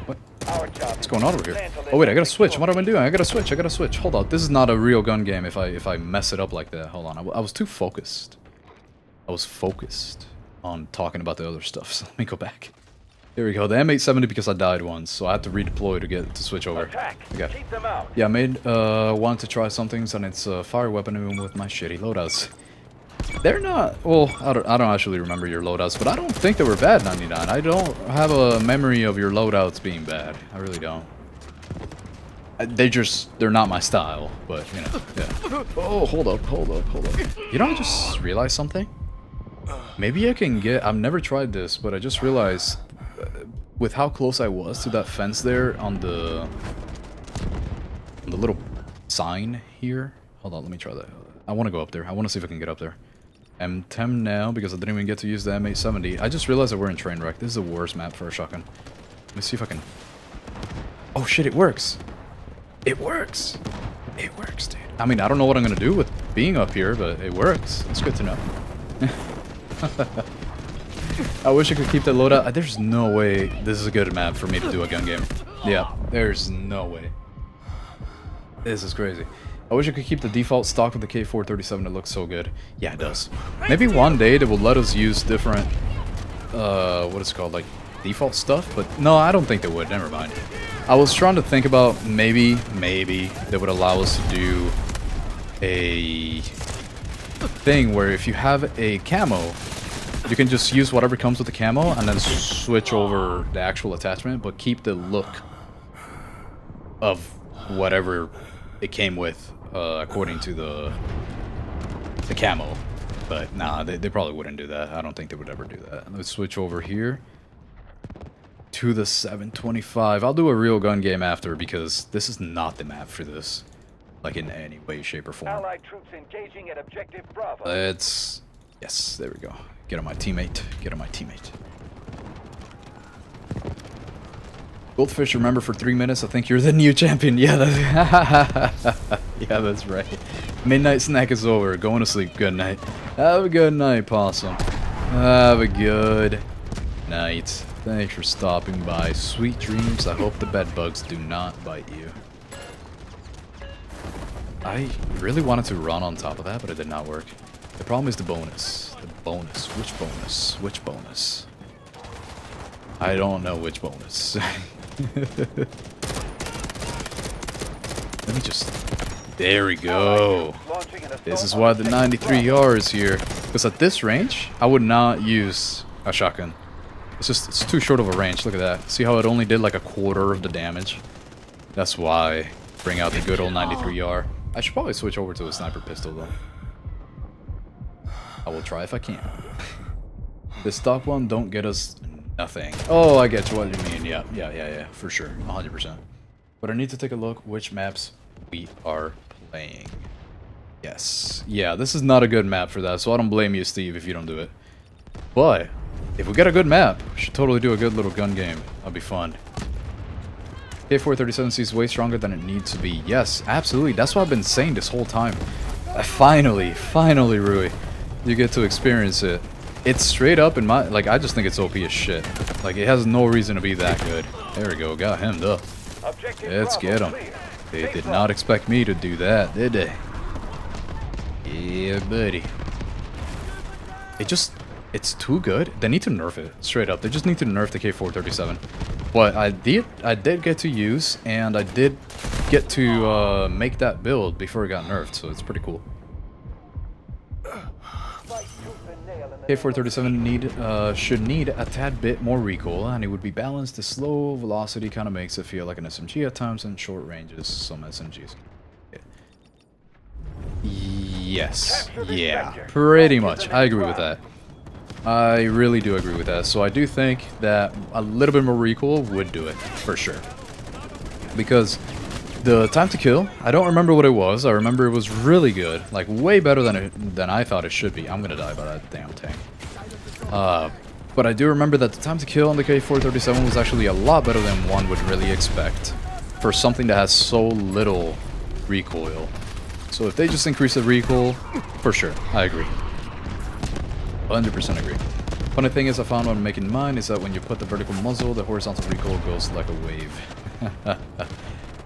What? What's going on over here? Oh wait, I gotta switch. What am I doing? I gotta switch. Hold on. This is not a real gun game if I mess it up like that. Hold on. I was too focused. I was focused on talking about the other stuff, so let me go back. There we go, the M870, because I died once, so I had to redeploy to switch over. Okay. Yeah, I wanted to try some things, and it's a fire weapon with my shitty loadouts. They're not, well, I don't actually remember your loadouts, but I don't think they were bad, 99. I don't have a memory of your loadouts being bad. I really don't. They're not my style, but, you know, yeah. Oh, hold up. You know, I just realized something? Maybe I can get... I've never tried this, but I just realized with how close I was to that fence there on the little sign here. Hold on, let me try that. I want to go up there. I want to see if I can get up there. I'm tempted now because I didn't even get to use the M870. I just realized that we're in Trainwreck. This is the worst map for a shotgun. Let me see if I can... Oh shit, it works! It works! It works, dude. I mean, I don't know what I'm going to do with being up here, but it works. It's good to know. I wish I could keep that loadout. There's no way this is a good map for me to do a gun game. Yeah, there's no way. This is crazy. I wish I could keep the default stock with the K437. It looks so good. Yeah, it does. Maybe one day they will let us use different, what is it called, like default stuff. But no, I don't think they would. Never mind. I was trying to think about maybe they would allow us to do a thing where if you have a camo, you can just use whatever comes with the camo and then switch over the actual attachment, but keep the look of whatever it came with according to the camo. But nah, they probably wouldn't do that. I don't think they would ever do that. Let's switch over here to the 725. I'll do a real gun game after, because this is not the map for this, like in any way, shape, or form. Allied troops engaging at objective Bravo. Let's... Yes, there we go. Get on my teammate. Get on my teammate. Goldfish, remember, for 3 minutes, I think you're the new champion. Yeah, yeah, that's right. Midnight snack is over. Going to sleep. Good night. Have a good night, Possum. Have a good night. Thanks for stopping by. Sweet dreams. I hope the bed bugs do not bite you. I really wanted to run on top of that, but it did not work. The problem is the bonus. The bonus. Which bonus? Which bonus? I don't know which bonus. Let me just... There we go. This is why the 93R is here. Because at this range, I would not use a shotgun. It's too short of a range. Look at that. See how it only did like a quarter of the damage? That's why. Bring out the good old 93R. I should probably switch over to a sniper pistol though. I will try if I can. The stock one don't get us nothing. Oh, I get what you mean. Yeah, for sure. 100%. But I need to take a look which maps we are playing. Yes. Yeah, this is not a good map for that, so I don't blame you, Steve, if you don't do it. But, if we get a good map, we should totally do a good little gun game. That'll be fun. K437C is way stronger than it needs to be. Yes, absolutely. That's what I've been saying this whole time. Finally, Rui, you get to experience it. It's straight up in my... Like, I just think it's OP as shit. Like, it has no reason to be that good. There we go, got him, duh. Let's get him. They did not expect me to do that, did they? Yeah, buddy. It's too good. They need to nerf it, straight up. They just need to nerf the K437. But I did get to use, and I did get to make that build before it got nerfed, so it's pretty cool. K437 should need a tad bit more recoil, and it would be balanced. The slow velocity kind of makes it feel like an SMG at times, and short ranges, some SMGs. Yes, yeah, pretty much. I agree with that. I really do agree with that. So I do think that a little bit more recoil would do it, for sure. Because the time to kill, I don't remember what it was. I remember it was really good, like way better than I thought it should be. I'm gonna die by that damn tank. But I do remember that the time to kill on the K437 was actually a lot better than one would really expect for something that has so little recoil. So if they just increase the recoil, for sure, I agree. 100% agree. Funny thing is I found when making mine is that when you put the vertical muzzle, the horizontal recoil goes like a wave.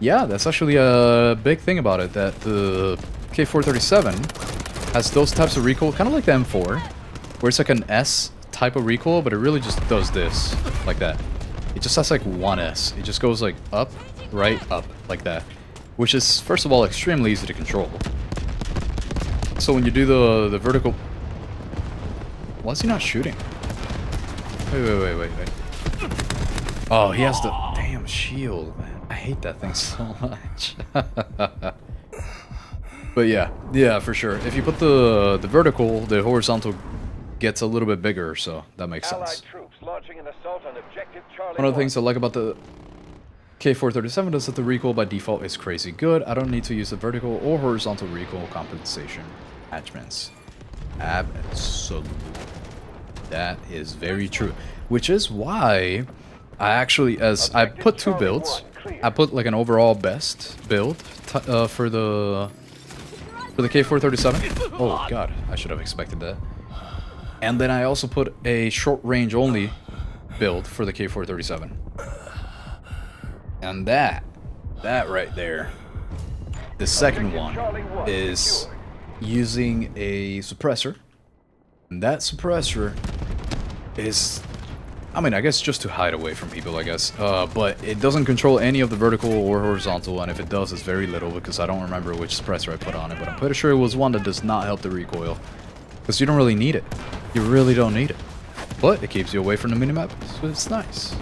Yeah, that's actually a big thing about it, that the K437 has those types of recoil, kind of like the M4, where it's like an S type of recoil, but it really just does this, like that. It just has like one S. It just goes like up, right, up, like that. Which is, first of all, extremely easy to control. So when you do the vertical... Why is he not shooting? Wait. Oh, he has the damn shield, man. I hate that thing so much. But yeah, for sure. If you put the vertical, the horizontal gets a little bit bigger, so that makes sense. One of the things I like about the K437 is that the recoil by default is crazy good. I don't need to use the vertical or horizontal recoil compensation attachments. Absolutely. That is very true. Which is why I actually, as I put two builds, I put like an overall best build for the K437. Oh god, I should have expected that. And then I also put a short range only build for the K437. And that right there, the second one is using a suppressor. And that suppressor is, I mean, I guess just to hide away from people, I guess. But it doesn't control any of the vertical or horizontal, and if it does, it's very little because I don't remember which suppressor I put on it. But I'm pretty sure it was one that does not help the recoil. Because you don't really need it. You really don't need it. But it keeps you away from the minimap, so it's nice.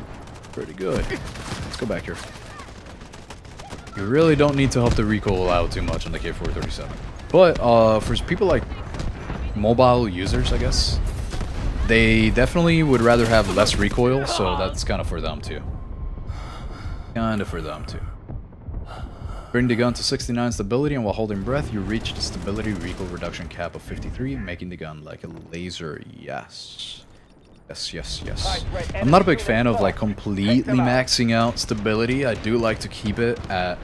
Pretty good. Let's go back here. You really don't need to help the recoil out too much on the K437. But for people like mobile users, I guess, they definitely would rather have less recoil, so that's kind of for them too. Bring the gun to 69 stability, and while holding breath, you reach the stability recoil reduction cap of 53, making the gun like a laser. Yes. Yes. I'm not a big fan of like completely maxing out stability. I do like to keep it at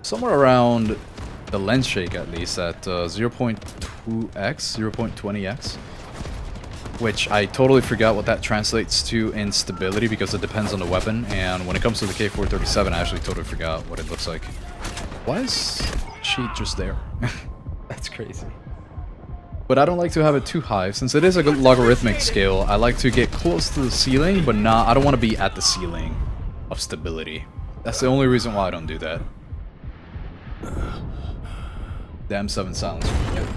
somewhere around the lens shake, at least at 0.2x, 0.20x. Which I totally forgot what that translates to in stability because it depends on the weapon. And when it comes to the K437, I actually totally forgot what it looks like. Why is she just there? That's crazy. But I don't like to have it too high. Since it is a good logarithmic scale, I like to get close to the ceiling, but I don't want to be at the ceiling of stability. That's the only reason why I don't do that. The M7 silencer.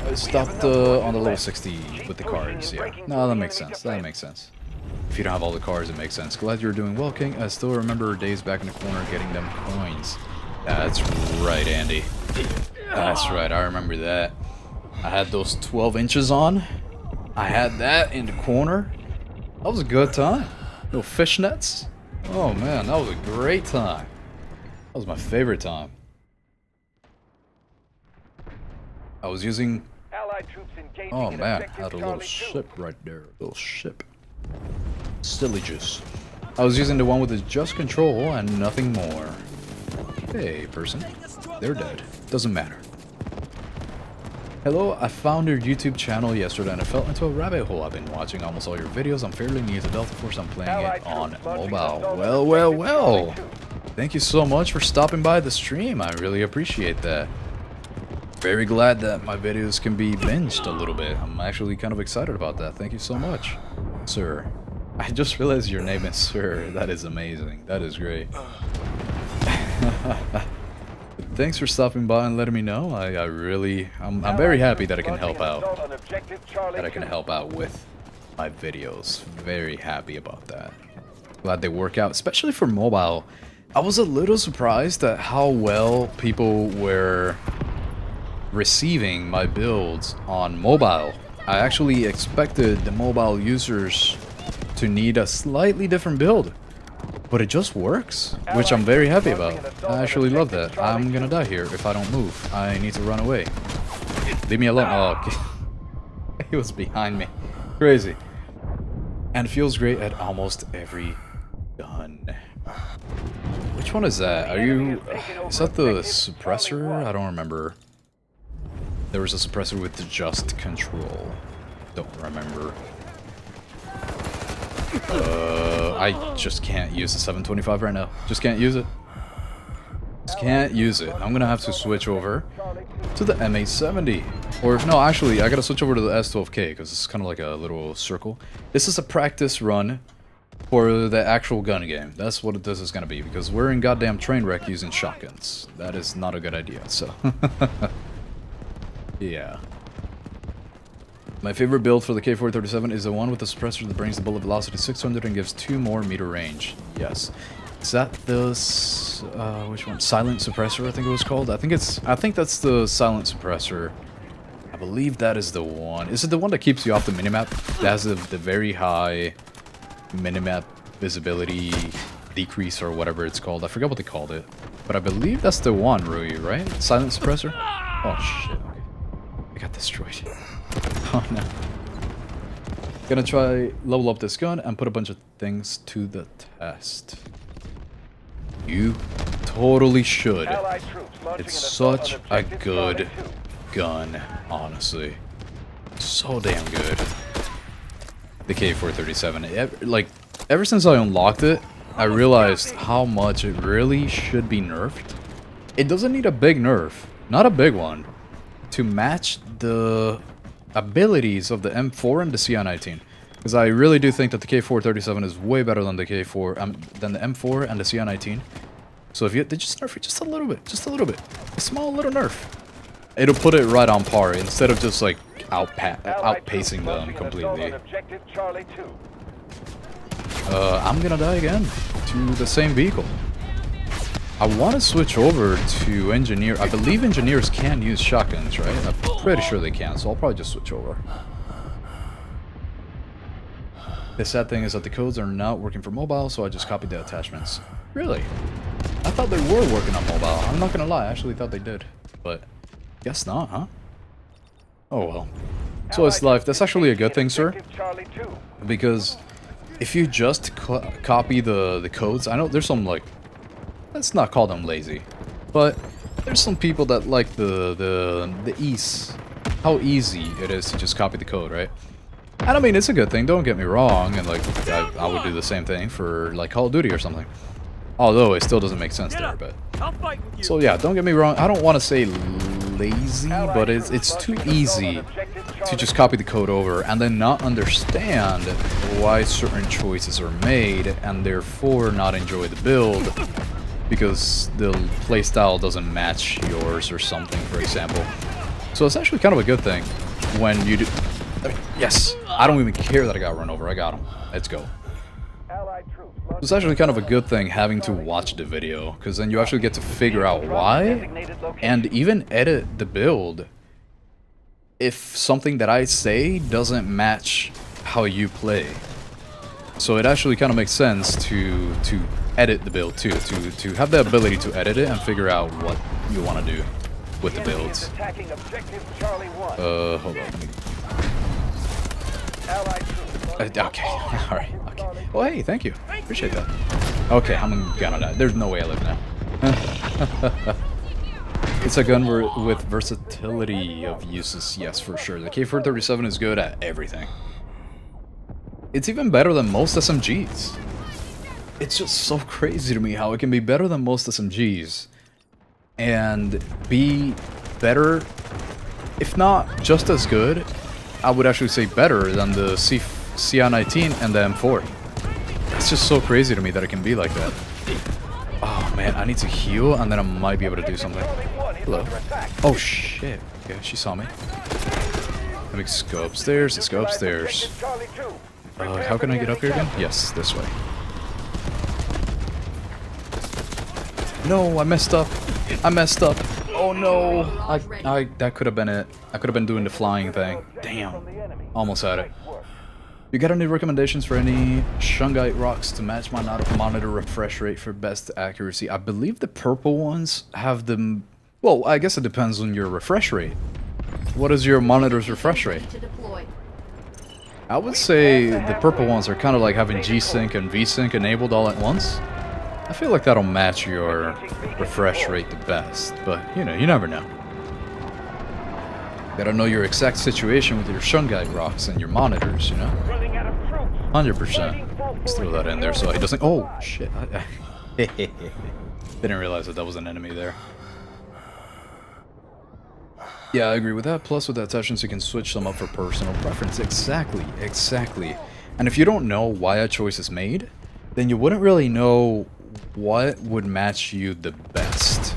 I stopped on the level 60 with the cards, yeah. No, that makes sense. If you don't have all the cards, it makes sense. Glad you're doing well, King. I still remember days back in the corner getting them coins. That's right, Andy. That's right, I remember that. I had those 12 inches on. I had that in the corner. That was a good time. Little fishnets. Oh man, that was a great time. That was my favorite time. I was using... Allied troops engaging Oh in man, objective had a little Charlie 2. ship right there. Little ship. Silly juice. I was using the one with the just control and nothing more. Hey, person. They're dead. Doesn't matter. Hello, I found your YouTube channel yesterday and I fell into a rabbit hole. I've been watching almost all your videos. I'm fairly new to Delta Force. I'm playing it on mobile. Well. Thank you so much for stopping by the stream. I really appreciate that. Very glad that my videos can be binged a little bit. I'm actually kind of excited about that. Thank you so much, sir. I just realized your name is Sir. That is amazing. That is great. Thanks for stopping by and letting me know. I'm very happy that I can help out. That I can help out with my videos. Very happy about that. Glad they work out, especially for mobile. I was a little surprised at how well people were receiving my builds on mobile. I actually expected the mobile users to need a slightly different build, but it just works, which I'm very happy about. I actually love that. I'm gonna die here if I don't move. I need to run away. Leave me alone. Oh, okay. He was behind me. Crazy. And feels great at almost every gun. Which one is that? Is that the suppressor? I don't remember. There was a suppressor with the just control. Don't remember. I just can't use the 725 right now. Just can't use it. Just can't use it. I'm gonna have to switch over to the M870. Or, no, actually, I gotta switch over to the S12K because it's kind of like a little circle. This is a practice run for the actual gun game. That's what this is gonna be, because we're in goddamn train wreck using shotguns. That is not a good idea, so... Yeah. My favorite build for the K437 is the one with the suppressor that brings the bullet velocity to 600 and gives 2 more meter range. Yes. Is that the... which one? Silent suppressor, I think it was called? I think that's the silent suppressor. I believe that is the one. Is it the one that keeps you off the minimap? That has the very high minimap visibility decrease or whatever it's called. I forgot what they called it. But I believe that's the one, Rui, right? Silent suppressor? Oh, shit. Okay. I got destroyed. Oh, no. Gonna try level up this gun and put a bunch of things to the test. You totally should. It's such a good gun, honestly. So damn good. The K437. Like, ever since I unlocked it, I realized how much it really should be nerfed. It doesn't need a big nerf, not a big one, to match the abilities of the M4 and the CI-19. Because I really do think that the K437 is way better than the than the M4 and the CI-19. So if they just nerf it just a little bit, a small little nerf, it'll put it right on par instead of just like outpacing them completely. I'm gonna die again to the same vehicle. I want to switch over to engineer. I believe engineers can use shotguns, right? I'm pretty sure they can, so I'll probably just switch over. The sad thing is that the codes are not working for mobile, so I just copied the attachments. Really? I thought they were working on mobile. I'm not gonna lie, I actually thought they did. But, guess not, huh? Oh well. So it's life. That's actually a good thing, sir. Because if you just copy the codes, I know there's some, like, let's not call them lazy, but there's some people that like the ease, how easy it is to just copy the code, right? And I mean, it's a good thing, don't get me wrong, and like, I would do the same thing for like Call of Duty or something. Although it still doesn't make sense there, but... So yeah, don't get me wrong, I don't want to say lazy, but it's too easy to just copy the code over and then not understand why certain choices are made and therefore not enjoy the build because the playstyle doesn't match yours or something, for example. So it's actually kind of a good thing when you do... I mean, yes, I don't even care that I got run over, I got him. Let's go. It's actually kind of a good thing having to watch the video, because then you actually get to figure out why, and even edit the build if something that I say doesn't match how you play. So it actually kind of makes sense to edit the build too, to have the ability to edit it and figure out what you want to do. with the builds. Attacking objective Charlie 1. Hold on. Let me... Allied troops. Okay, alright, okay. Well, hey, thank you. Appreciate that. Okay, I'm gonna die. There's no way I live now. It's a gun with versatility of uses, yes, for sure. The K437 is good at everything. It's even better than most SMGs. It's just so crazy to me how it can be better than most SMGs and be better, if not just as good, I would actually say better than the CI-19 and the M4. It's just so crazy to me that it can be like that. Oh man, I need to heal and then I might be able to do something. Hello. Oh shit. Okay, she saw me. Let me just go upstairs, let's go upstairs. How can I get up here again? Yes, this way. No, I messed up. I messed up. Oh no. That could have been it. I could have been doing the flying thing. Damn. Almost had it. You got any recommendations for any shungite rocks to match my monitor refresh rate for best accuracy? I believe the purple ones have them. Well, I guess it depends on your refresh rate. What is your monitor's refresh rate? I would say the purple ones are kind of like having G-Sync and V-Sync enabled all at once. I feel like that'll match your refresh rate the best, but you know, you never know. Gotta know your exact situation with your shungite rocks and your monitors, you know? 100%. Let's throw that in there so he doesn't. Oh shit! Didn't realize that was an enemy there. Yeah, I agree with that. Plus, with attachments, you can switch them up for personal preference. Exactly, exactly. And if you don't know why a choice is made, then you wouldn't really know what would match you the best.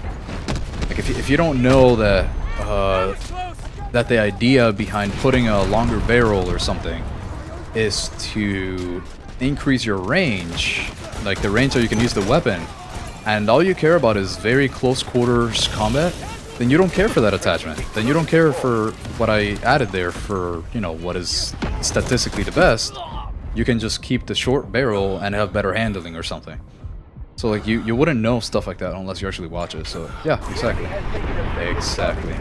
Like, if you don't know that that the idea behind putting a longer barrel or something is to increase your range, like the range that you can use the weapon, and all you care about is very close quarters combat, then you don't care for that attachment. Then you don't care for what I added there for, you know, what is statistically the best. You can just keep the short barrel and have better handling or something. So like you wouldn't know stuff like that unless you actually watch it. So yeah, exactly. Exactly.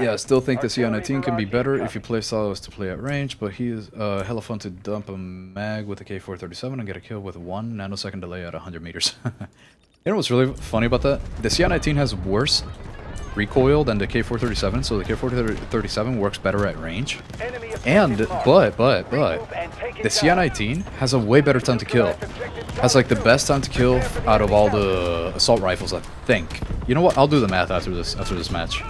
Yeah, I still think the CI-19 can be better if you play Silas to play at range, but he is hella fun to dump a mag with the K437 and get a kill with 1 nanosecond delay at 100 meters. You know what's really funny about that? The CI-19 has worse recoil than the K437, so the K437 works better at range. And, but, the CI-19 has a way better time to kill. Has like the best time to kill out of all the assault rifles, I think. You know what? I'll do the math after this match.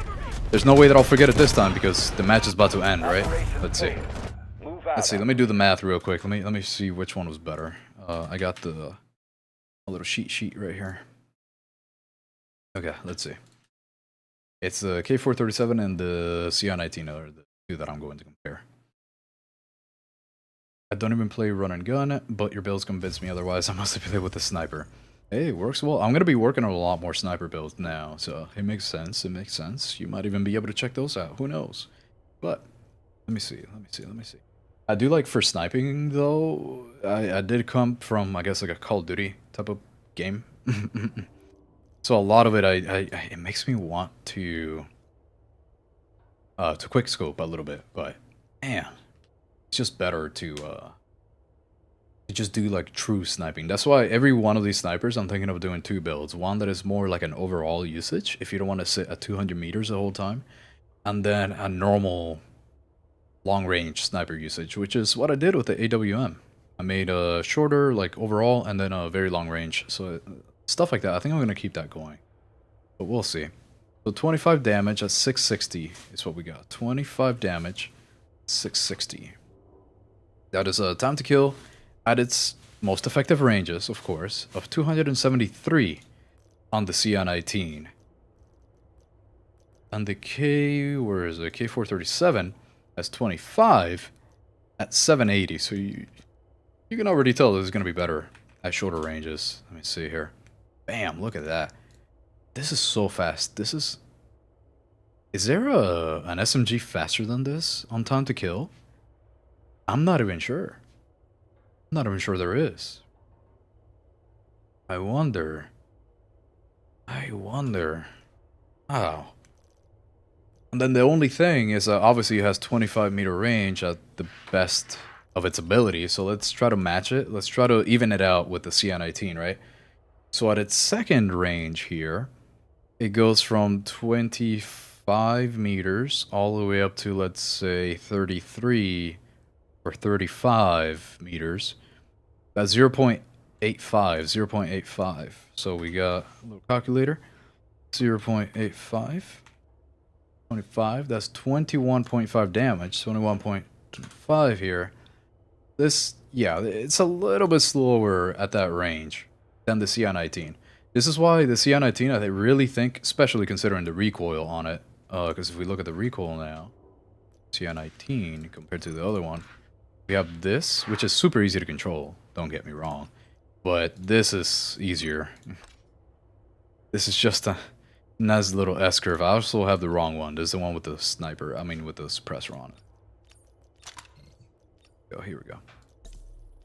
There's no way that I'll forget it this time because the match is about to end, right? Let's see. Let me do the math real quick. Let me see which one was better. I got the a little sheet right here. Okay, let's see. It's the K437 and the CI-19 are the two that I'm going to compare. I don't even play run and gun, but your builds convince me otherwise. I mostly play with the sniper. Hey, it works well. I'm going to be working on a lot more sniper builds now, so it makes sense. It makes sense. You might even be able to check those out. Who knows? But let me see. I do like for sniping though. I did come from, I guess, like a Call of Duty type of game. So a lot of it, it makes me want to quick scope a little bit, but man, it's just better to just do like true sniping. That's why every one of these snipers, I'm thinking of doing 2 builds. One that is more like an overall usage, if you don't want to sit at 200 meters the whole time, and then a normal long-range sniper usage, which is what I did with the AWM. I made a shorter, like overall, and then a very long range. So stuff like that. I think I'm going to keep that going. But we'll see. So 25 damage at 660 is what we got. 25 damage, 660. That is a time to kill at its most effective ranges, of course, of 273 on the CI-19. And the K437 has 25 at 780. So you can already tell this is going to be better at shorter ranges. Let me see here. Bam, look at that. This is so fast. Is there an SMG faster than this on time to kill? I'm not even sure. I'm not even sure there is. I wonder. Wow. And then the only thing is obviously it has 25-meter range at the best of its ability, so let's try to match it. Let's try to even it out with the CI-19, right? So at its second range here, it goes from 25 meters all the way up to, let's say, 33 or 35 meters. That's 0.85, 0.85. So we got a little calculator. 0.85. 25, that's 21.5 damage, 21.5 here. This, yeah, it's a little bit slower at that range than the CI-19. This is why the CI-19, I really think, especially considering the recoil on it, because if we look at the recoil now, CI-19 compared to the other one, we have this, which is super easy to control, don't get me wrong, but this is easier. This is just a nice little S-curve. I also have the wrong one. This is the one with the sniper, I mean with the suppressor on it. Oh, here we go.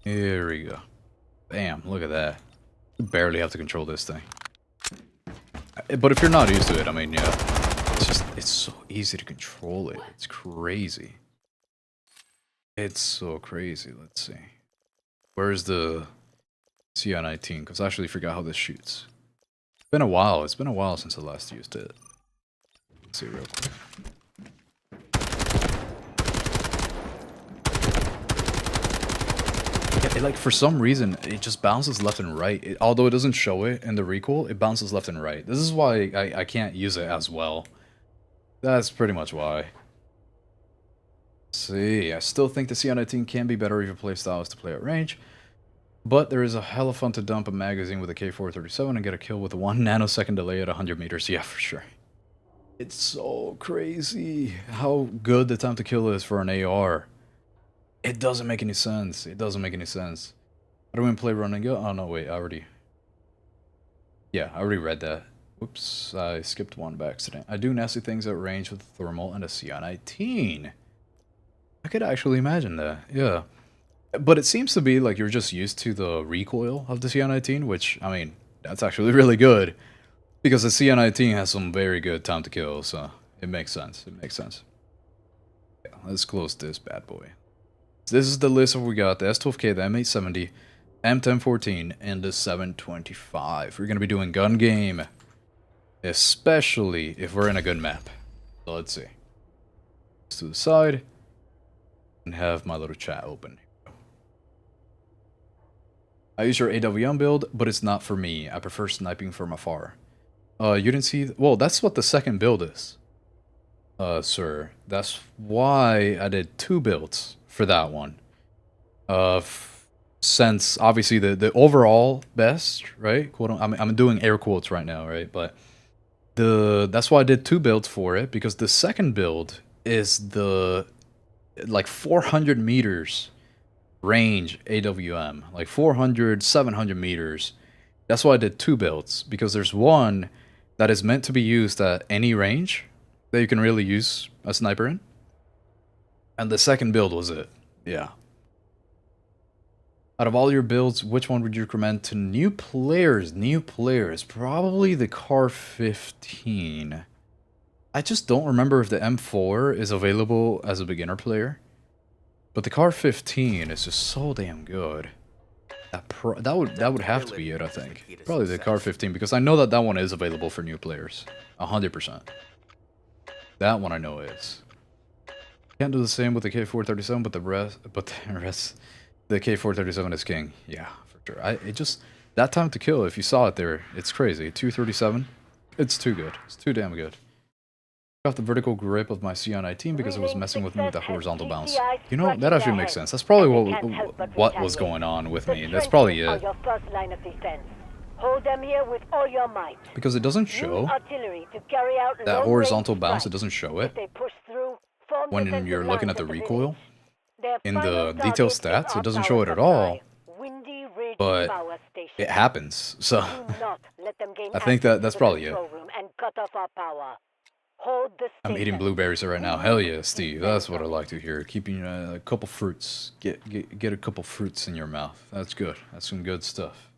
Here we go. Bam, look at that. You barely have to control this thing. But if you're not used to it, I mean, yeah. It's so easy to control it. It's crazy. It's so crazy. Let's see. Where's the CI-19? Because I actually forgot how this shoots. It's been a while. It's been a while since I last used it. Let's see real quick. Yeah, like for some reason, it just bounces left and right. Although it doesn't show it in the recoil, it bounces left and right. This is why I can't use it as well. That's pretty much why. Let's see, I still think the CI-19 can be better if your playstyle is to play at range. But there is a hell of fun to dump a magazine with a K437 and get a kill with a 1 nanosecond delay at 100 meters. Yeah, for sure. It's so crazy how good the time to kill is for an AR. It doesn't make any sense. It doesn't make any sense. How do we play run and gun? Oh, no, wait, I already read that. Oops, I skipped one by accident. I do nasty things at range with the thermal and a CI-19. I could actually imagine that, yeah. But it seems to be like you're just used to the recoil of the CI-19, which, I mean, that's actually really good. Because the CI-19 has some very good time to kill, so it makes sense. It makes sense. Yeah, let's close this bad boy. This is the list of what we got. The S12K, the M870, M1014, and the 725. We're going to be doing gun game. Especially if we're in a good map. So let's see. Let's to the side. And have my little chat open. I use your AWM build, but it's not for me. I prefer sniping from afar. You didn't see... Well, that's what the second build is. Sir. That's why I did 2 builds for that one. Since, obviously, the overall best, right? Quote, I'm doing air quotes right now, right? But that's why I did 2 builds for it, because the second build is the... like 400 meters range AWM, like 400, 700 meters. That's why I did 2 builds, because there's one that is meant to be used at any range that you can really use a sniper in. And the second build was it. Yeah. Out of all your builds, which one would you recommend to new players? New players, probably the Car 15. I just don't remember if the M4 is available as a beginner player. But the Car 15 is just so damn good. That would have to be it, I think. Probably the Car 15, because I know that one is available for new players. 100%. That one I know is. Can't do the same with the K437, but the K437 is king. Yeah, for sure. That time to kill, if you saw it there, it's crazy. 237, it's too good. It's too damn good. Off the vertical grip of my CI-19 because it was messing with me with that horizontal bounce. You know, that actually makes sense. That's probably what was going on with me. That's probably it. Hold them here with all your might. Because it doesn't show that horizontal bounce. It doesn't show it when you're looking at the recoil. In the detail stats, it doesn't show it at all. But it happens. So I think that's probably it. I'm eating blueberries right now. Hell yeah, Steve. That's what I like to hear. Keeping a couple fruits. Get a couple fruits in your mouth. That's good. That's some good stuff.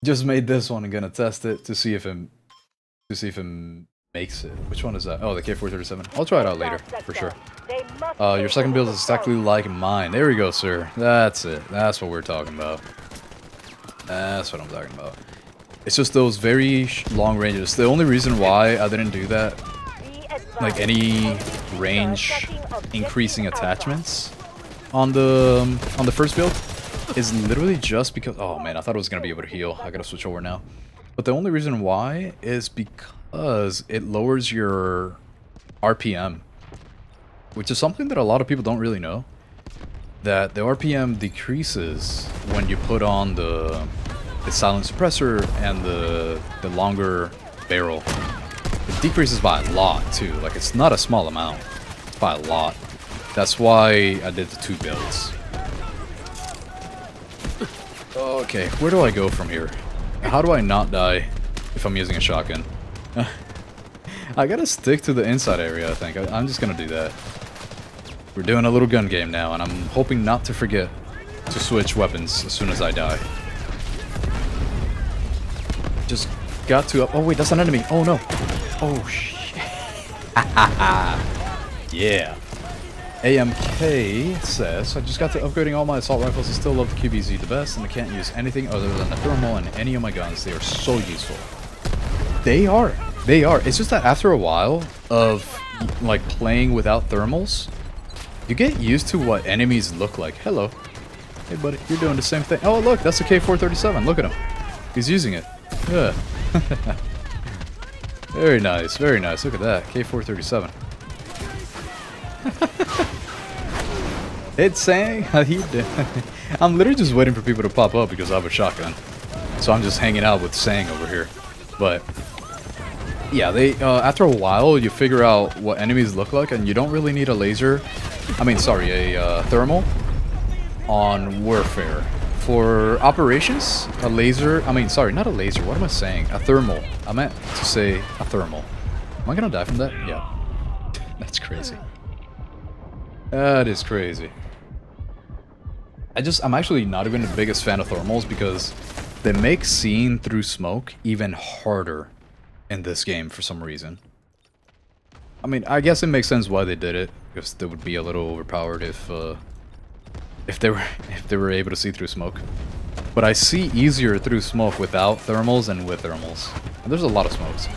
Just made this one and gonna test it to see if it makes it. Which one is that? Oh, the K437. I'll try it out later for sure. Your second build is exactly like mine. There we go, sir. That's it. That's what we're talking about. That's what I'm talking about. It's just those very long ranges. The only reason why I didn't do that, like any range increasing attachments on the first build, is literally just because, oh man, I thought I was gonna be able to heal. I gotta switch over now. But the only reason why is because it lowers your RPM, which is something that a lot of people don't really know. That the RPM decreases when you put on the silent suppressor and the longer barrel. It decreases by a lot too. Like, it's not a small amount. It's by a lot. That's why I did the 2 builds. Okay, where do I go from here? How do I not die if I'm using a shotgun? I gotta stick to the inside area, I think. I'm just gonna do that. We're doing a little gun game now, and I'm hoping not to forget to switch weapons as soon as I die. Just got to... Oh, wait, that's an enemy. Oh, no. Oh, shit. Yeah. AMK says, I just got to upgrading all my assault rifles and still love the QBZ the best, and I can't use anything other than the thermal in any of my guns. They are so useful. They are. They are. It's just that after a while of, like, playing without thermals, you get used to what enemies look like. Hello. Hey, buddy. You're doing the same thing. Oh, look. That's the K437. Look at him. He's using it. Yeah. Very nice. Very nice. Look at that. K437. It's saying how you doing? I'm literally just waiting for people to pop up because I have a shotgun. So I'm just hanging out with Sang over here. But yeah, they after a while you figure out what enemies look like, and you don't really need a laser. I mean, sorry, a thermal on warfare. For operations, a laser. I mean, sorry, not a laser. What am I saying? A thermal. I meant to say a thermal. Am I gonna die from that? Yeah. That's crazy. That is crazy. I'm actually not even the biggest fan of thermals because they make seeing through smoke even harder in this game for some reason. I mean, I guess it makes sense why they did it, because they would be a little overpowered if they were able to see through smoke. But I see easier through smoke without thermals and with thermals. And there's a lot of smokes.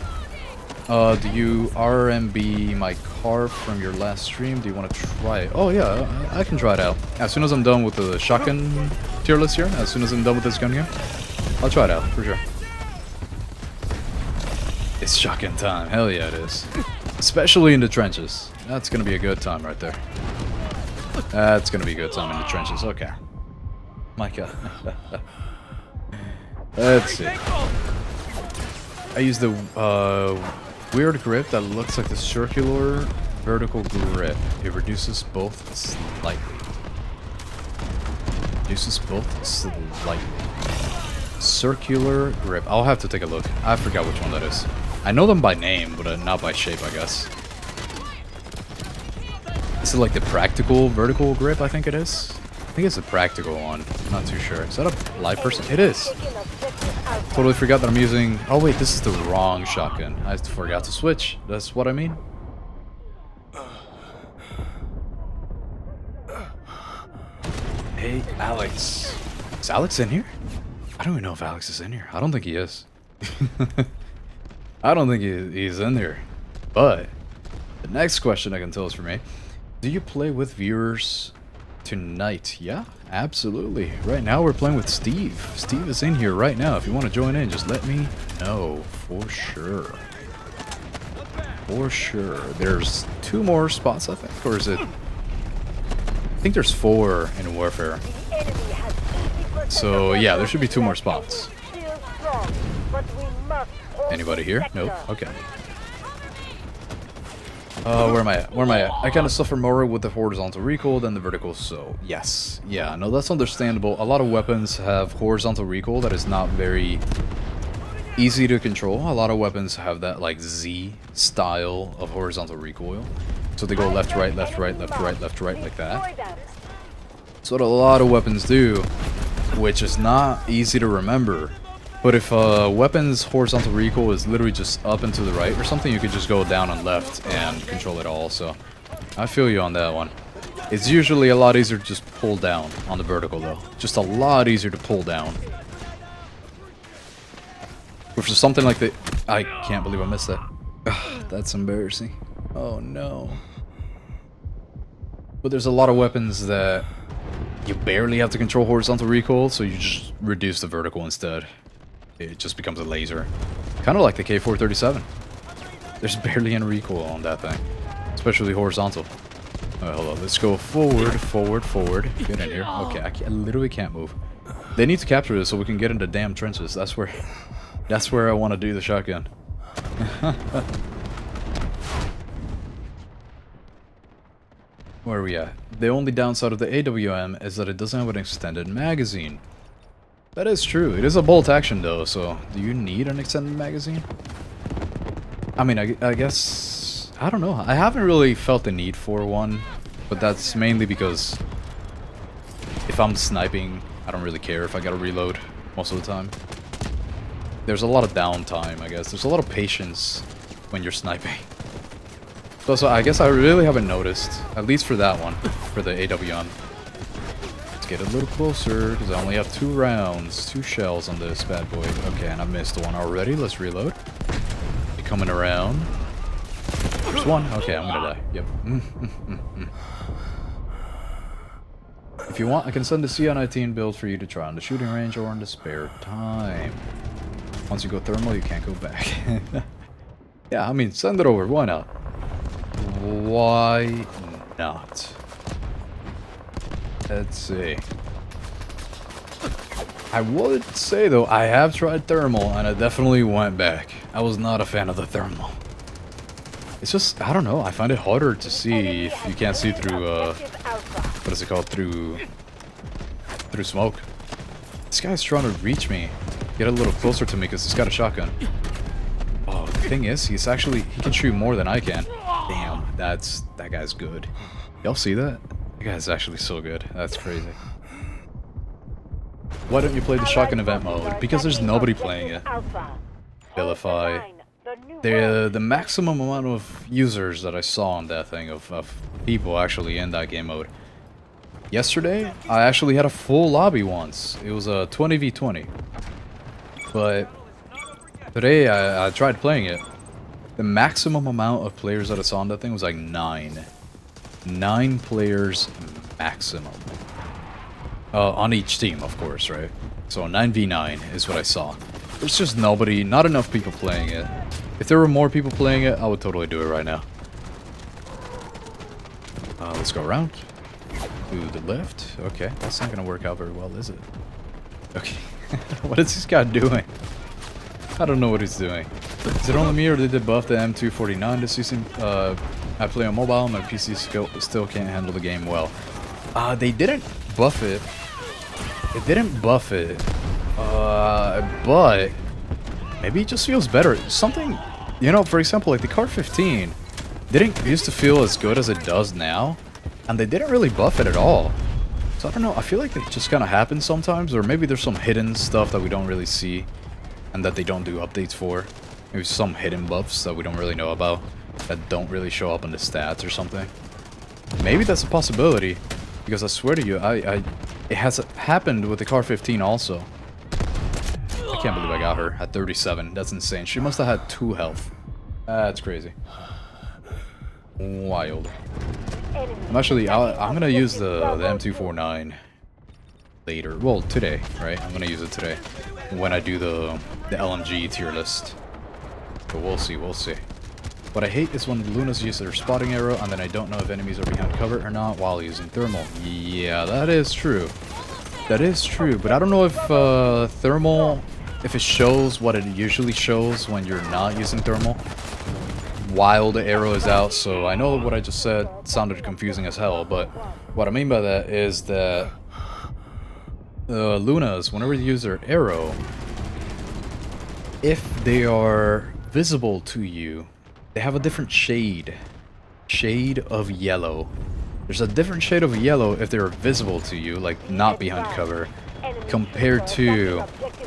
Do you RMB my car from your last stream? Do you want to try it? Oh yeah, I can try it out. As soon as I'm done with the shotgun tier list here, as soon as I'm done with this gun game, I'll try it out, for sure. It's shotgun time. Hell yeah, it is. Especially in the trenches. That's gonna be a good time right there. That's gonna be a good time in the trenches. Okay. My god. Let's see. I use the weird grip that looks like the circular vertical grip. It reduces both slightly. Reduces both slightly. Circular grip. I'll have to take a look. I forgot which one that is. I know them by name, but not by shape, I guess. Is it like the practical vertical grip, I think it is? I think it's a practical one. I'm not too sure. Is that a live person? It is. Totally forgot that I'm using... Oh wait, this is the wrong shotgun. I forgot to switch. That's what I mean. Hey, Alex. Is Alex in here? I don't even know if Alex is in here. I don't think he is. I don't think he's in here. But the next question I can tell is for me. Do you play with viewers tonight? Yeah, absolutely. Right now we're playing with Steve. Steve is in here right now. If you want to join in, just let me know. For sure. For sure. There's 2 more spots, I think. Or is it... I think there's 4 in Warfare. So, yeah, there should be 2 more spots. Anybody here? Nope. Okay. Where am I at? Where am I at? I kind of suffer more with the horizontal recoil than the vertical, so yes. Yeah, no, that's understandable. A lot of weapons have horizontal recoil that is not very easy to control. A lot of weapons have that, like, Z style of horizontal recoil. So they go left, right, left, right, left, right, left, right, like that. That's what a lot of weapons do, which is not easy to remember But if weapons horizontal recoil is literally just up and to the right or something, you could just go down and left and control it all. So I feel you on that one. It's usually a lot easier to just pull down on the vertical though. Just a lot easier to pull down. But for something like the... I can't believe I missed that. Ugh, that's embarrassing. Oh no. But there's a lot of weapons that you barely have to control horizontal recoil, so you just reduce the vertical instead. It just becomes a laser. Kind of like the K437. There's barely any recoil on that thing. Especially horizontal. Alright, hold on. Let's go forward, forward, forward. Get in here. Okay, I literally can't move. They need to capture this so we can get into damn trenches. That's where I want to do the shotgun. Where are we at? The only downside of the AWM is that it doesn't have an extended magazine. That is true. It is a bolt action though, so do you need an extended magazine? I mean, I guess... I don't know. I haven't really felt the need for one, but that's mainly because if I'm sniping, I don't really care if I gotta reload most of the time. There's a lot of downtime, I guess. There's a lot of patience when you're sniping. So I guess I really haven't noticed, at least for that one, for the AWM. Let's get a little closer, because I only have 2 rounds, 2 shells on this bad boy. Okay, and I missed one already. Let's reload. You're coming around. There's one. Okay, I'm gonna die. Yep. If you want, I can send the CR19 build for you to try on the shooting range or in the spare time. Once you go thermal, you can't go back. Yeah, I mean, send it over. Why not? Why not? Let's see. I would say, though, I have tried thermal, and I definitely went back. I was not a fan of the thermal. It's just, I don't know, I find it harder to see if you can't see through, what is it called? Through smoke. This guy's trying to reach me. Get a little closer to me, because he's got a shotgun. Oh, the thing is, he can shoot more than I can. Damn, that guy's good. Y'all see that? That guy's actually so good. That's crazy. Why don't you play the shotgun event mode? Because there's nobody playing it. Vilify. The maximum amount of users that I saw on that thing, of people actually in that game mode. Yesterday, I actually had a full lobby once. It was a 20v20. But today, I tried playing it. The maximum amount of players that I saw on that thing was like 9. 9 players maximum. On each team, of course, right? So 9v9 is what I saw. There's just nobody, not enough people playing it. If there were more people playing it, I would totally do it right now. Let's go around. To the left. Okay, that's not gonna work out very well, is it? Okay. What is this guy doing? I don't know what he's doing. Is it only me, or did they buff the M249 this season? I play on mobile, my PC still can't handle the game well. They didn't buff it. It didn't buff it. But maybe it just feels better. Something, you know, for example, like the Car 15 didn't used to feel as good as it does now, and they didn't really buff it at all. So I don't know, I feel like it just kind of happens sometimes, or maybe there's some hidden stuff that we don't really see and that they don't do updates for. Maybe some hidden buffs that we don't really know about that don't really show up in the stats or something. Maybe that's a possibility, because I swear to you, it has happened with the Car 15 also. I can't believe I got her at 37. That's insane. She must have had 2 health. That's crazy. Wild. I'm gonna use the M249 later. Well, today, right? I'm gonna use it today when I do the LMG tier list. But we'll see, we'll see. What I hate is when the Lunas use their spotting arrow, and then I don't know if enemies are behind cover or not while using thermal. Yeah, that is true. That is true, but I don't know if thermal, if it shows what it usually shows when you're not using thermal while the arrow is out. So I know what I just said sounded confusing as hell, but what I mean by that is that the Lunas, whenever they use their arrow, if they are visible to you, they have a different shade of yellow. There's a different shade of yellow if they're visible to you, like not behind cover, compared to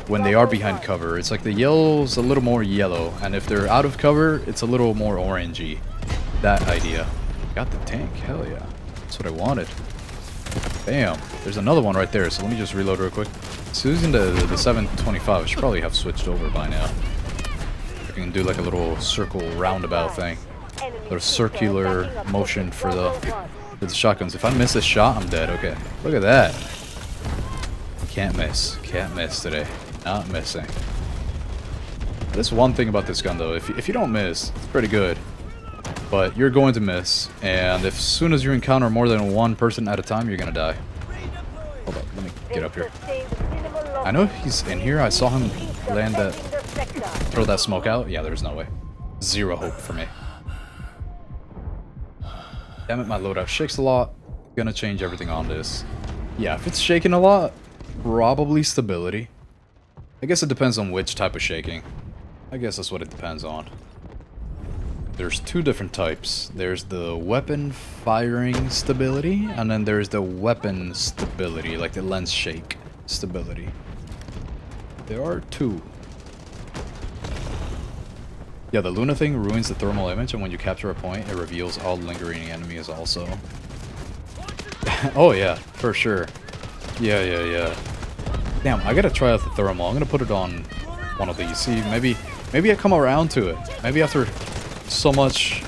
when they are behind cover. It's like the yellow's a little more yellow, and if they're out of cover, it's a little more orangey. That idea. Got the tank, hell yeah. That's what I wanted. Bam. There's another one right there, so let me just reload real quick. So using the 725, I should probably have switched over by now. I can do like a little circle roundabout thing. A little circular motion for the shotguns. If I miss a shot, I'm dead. Okay, look at that. Can't miss. Can't miss today. Not missing. There's one thing about this gun though. If you don't miss, it's pretty good. But you're going to miss, and as soon as you encounter more than one person at a time, you're gonna die. Hold up, let me get up here. I know he's in here. I saw him land that, throw that smoke out. Yeah, there's no way. Zero hope for me. Damn it, my loadout shakes a lot. Gonna change everything on this. Yeah, if it's shaking a lot, probably stability. I guess it depends on which type of shaking. I guess that's what it depends on. There's two different types. There's the weapon firing stability, and then there's the weapon stability, like the lens shake stability. There are two. Yeah, the Luna thing ruins the thermal image, and when you capture a point, it reveals all lingering enemies also. Oh yeah, for sure. Yeah. Damn, I gotta try out the thermal. I'm gonna put it on one of these. See, maybe I come around to it. Maybe after so much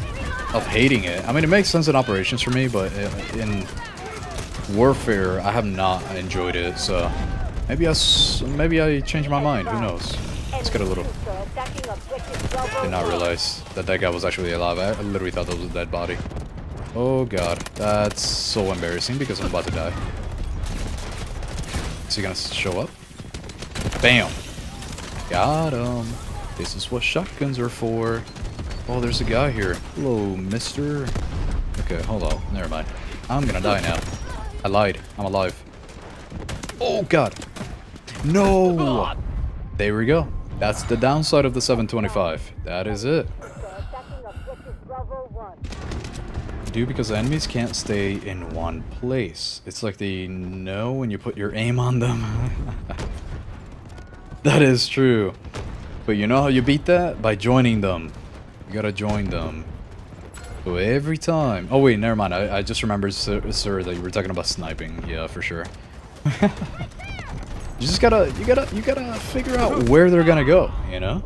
of hating it. I mean, it makes sense in operations for me, but in warfare, I have not enjoyed it. So maybe I changed my mind. Who knows? Let's get a little. Did not realize that guy was actually alive. I literally thought that was a dead body. Oh god, that's so embarrassing because I'm about to die. Is he gonna show up? Bam! Got him. This is what shotguns are for. Oh, there's a guy here. Hello, mister. Okay, hold on. Never mind. I'm gonna die now. I lied. I'm alive. Oh, God. No! There we go. That's the downside of the 725. That is it. Dude, because the enemies can't stay in one place. It's like they know when you put your aim on them. That is true. But you know how you beat that? By joining them. You gotta join them. So every time... Oh wait, never mind. I just remembered, sir, that you were talking about sniping. Yeah, for sure. You just gotta... You gotta figure out where they're gonna go, you know?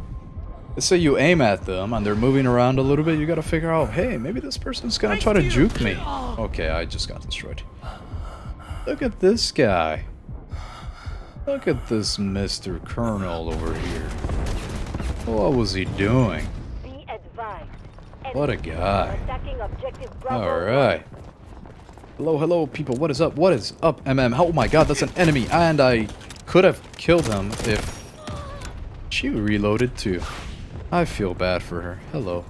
Let's say you aim at them and they're moving around a little bit. You gotta figure out, hey, maybe this person's gonna try to juke me. Okay, I just got destroyed. Look at this guy. Look at this Mr. Colonel over here. What was he doing? What a guy. Alright. Hello, people. What is up? What is up, MM? Oh my god, that's an enemy. And I could have killed him if she reloaded too. I feel bad for her. Hello.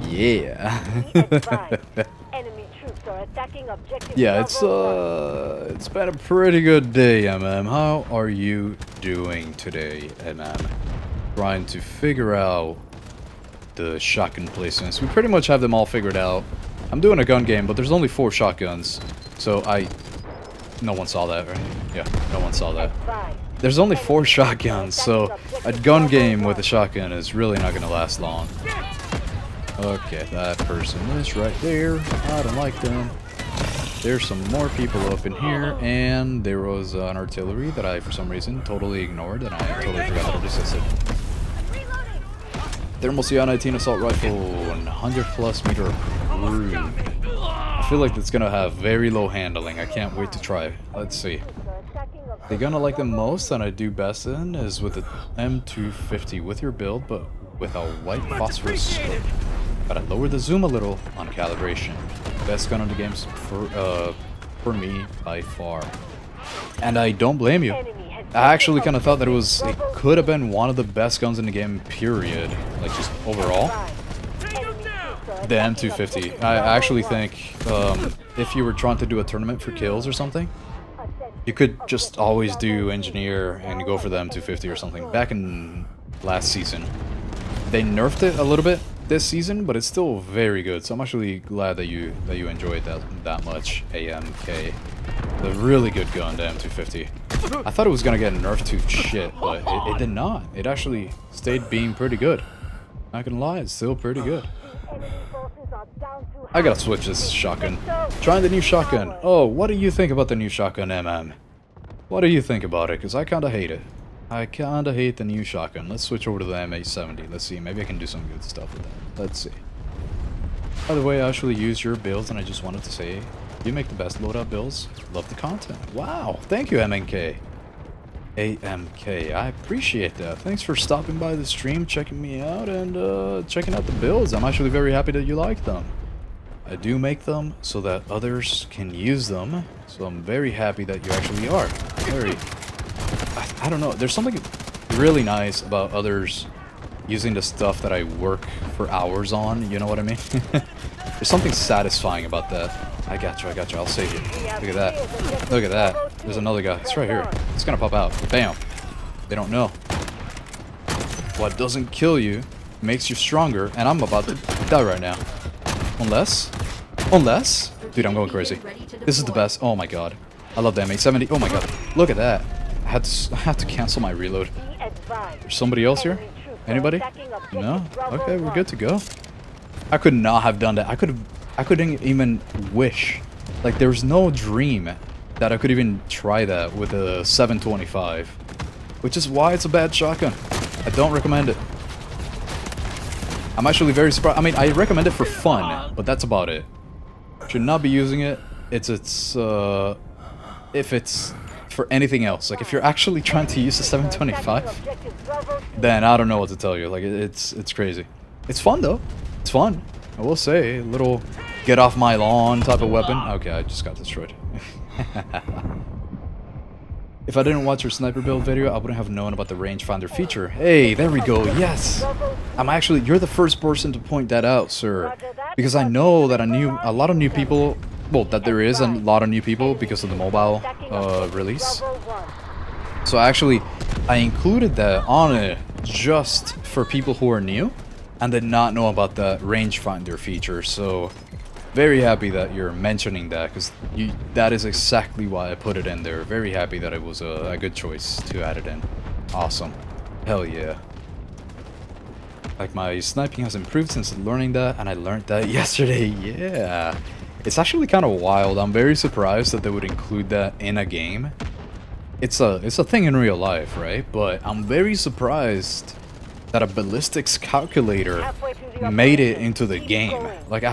Yeah. Yeah, it's been a pretty good day, MM. How are you doing today, MM? Trying to figure out the shotgun placements. We pretty much have them all figured out. I'm doing a gun game, but there's only 4 shotguns. So no one saw that, right? Yeah, no one saw that. There's only 4 shotguns, so a gun game with a shotgun is really not going to last long. Okay, that person is right there. I don't like them. There's some more people up in here, and there was an artillery that I, for some reason, totally ignored, and I totally forgot that it existed. Thermal CI-19 assault rifle, 100+ meter approved. I feel like it's gonna have very low handling. I can't wait to try. Let's see. The gun I like the most and I do best in is with the M250 with your build, but with a white phosphorus scope. Gotta lower the zoom a little on calibration. Best gun in the game for me by far. And I don't blame you. I actually kind of thought that it could have been one of the best guns in the game, period. Like, just overall. The M250. I actually think if you were trying to do a tournament for kills or something, you could just always do engineer and go for the M250 or something. Back in last season, they nerfed it a little bit this season, but it's still very good. So I'm actually glad that you enjoyed that much. AMK. The really good gun, the M250. I thought it was gonna get nerfed to shit, but it did not. It actually stayed being pretty good. Not gonna lie, it's still pretty good. I gotta switch this shotgun. Trying the new shotgun. Oh, what do you think about the new shotgun, MM? What do you think about it? Because I kinda hate it. I kinda hate the new shotgun. Let's switch over to the M870. Let's see, maybe I can do some good stuff with that. Let's see. By the way, I actually use your builds, and I just wanted to say, you make the best loadout builds. Love the content. Wow, thank you, MNK. AMK, I appreciate that. Thanks for stopping by the stream, checking me out, and checking out the builds. I'm actually very happy that you like them. I do make them so that others can use them, so I'm very happy that you actually are. I don't know, there's something really nice about others using the stuff that I work for hours on, you know what I mean? There's something satisfying about that. I got you, I'll save you. Look at that. Look at that. There's another guy. It's right here. It's gonna pop out. Bam. They don't know. What doesn't kill you makes you stronger, and I'm about to die right now. Unless? Dude, I'm going crazy. This is the best. Oh my god. I love the M870. Oh my god. Look at that. I had to cancel my reload. There's somebody else here? Anybody? No? Okay, we're good to go. I could not have done that. I couldn't even wish. Like, there's no dream that I could even try that with a 725. Which is why it's a bad shotgun. I don't recommend it. I'm actually very surprised. I mean, I recommend it for fun, but that's about it. Should not be using it. If it's for anything else. Like, if you're actually trying to use a 725, then I don't know what to tell you. Like, it's crazy. It's fun, though. It's fun. I will say, a little get off my lawn type of weapon. Okay, I just got destroyed. If I didn't watch your sniper build video, I wouldn't have known about the rangefinder feature. Hey, there we go. Yes. You're the first person to point that out, sir. Because I know that a lot of new people, well, that there is a lot of new people because of the mobile release. So I included that on it just for people who are new and did not know about the rangefinder feature. So very happy that you're mentioning that, because that is exactly why I put it in there. Very happy that it was a good choice to add it in. Awesome. Hell yeah. Like, my sniping has improved since learning that, and I learned that yesterday. Yeah. It's actually kind of wild. I'm very surprised that they would include that in a game. It's a thing in real life, right? But I'm very surprised that a ballistics calculator made it into the game. Like, I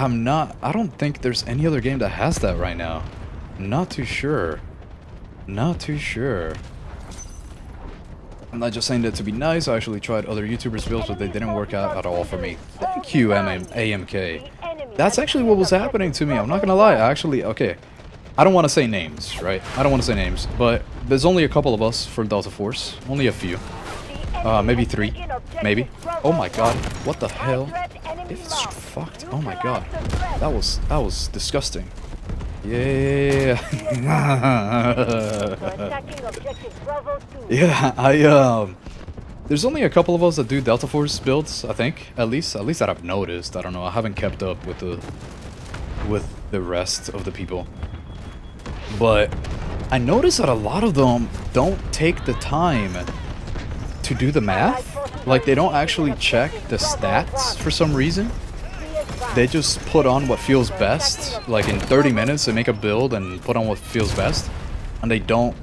don't think there's any other game that has that right now. Not too sure. Not too sure. I'm not just saying that to be nice. I actually tried other YouTubers' builds, but they didn't work out at all for me. Thank you, AMK. That's actually what was happening to me. I'm not gonna lie. Okay. I don't want to say names, right? I don't want to say names, but there's only a couple of us for Delta Force. Only a few. Maybe 3. Maybe. Oh my god. What the hell? It's fucked. Oh my god. That was disgusting. Yeah. Yeah, there's only a couple of us that do Delta Force builds, I think. At least that I've noticed. I don't know. I haven't kept up with the rest of the people. But I noticed that a lot of them don't take the time to do the math. Like, they don't actually check the stats for some reason. They just put on what feels best. Like, in 30 minutes they make a build and put on what feels best, and they don't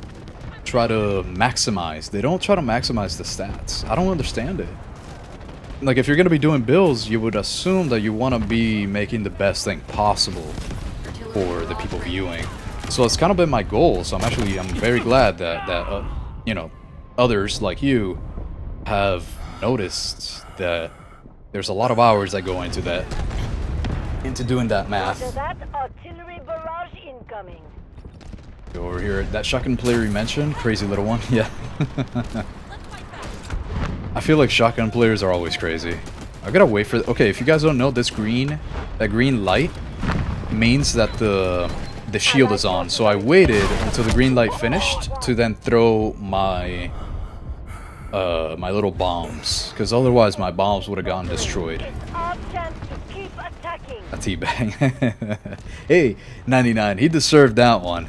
try to maximize. They don't try to maximize the stats. I don't understand it. Like, if you're gonna be doing builds, you would assume that you want to be making the best thing possible for the people viewing. So it's kind of been my goal. So I'm very glad that you know, others like you have noticed that there's a lot of hours that go into doing that math. Go over here. That shotgun player you mentioned, crazy little one. Yeah. I feel like shotgun players are always crazy. I gotta wait for. Okay, if you guys don't know, that green light means that the shield is on. So I waited until the green light finished to then throw my my little bombs, because otherwise my bombs would have gotten destroyed. A teabag. Hey, 99, he deserved that one.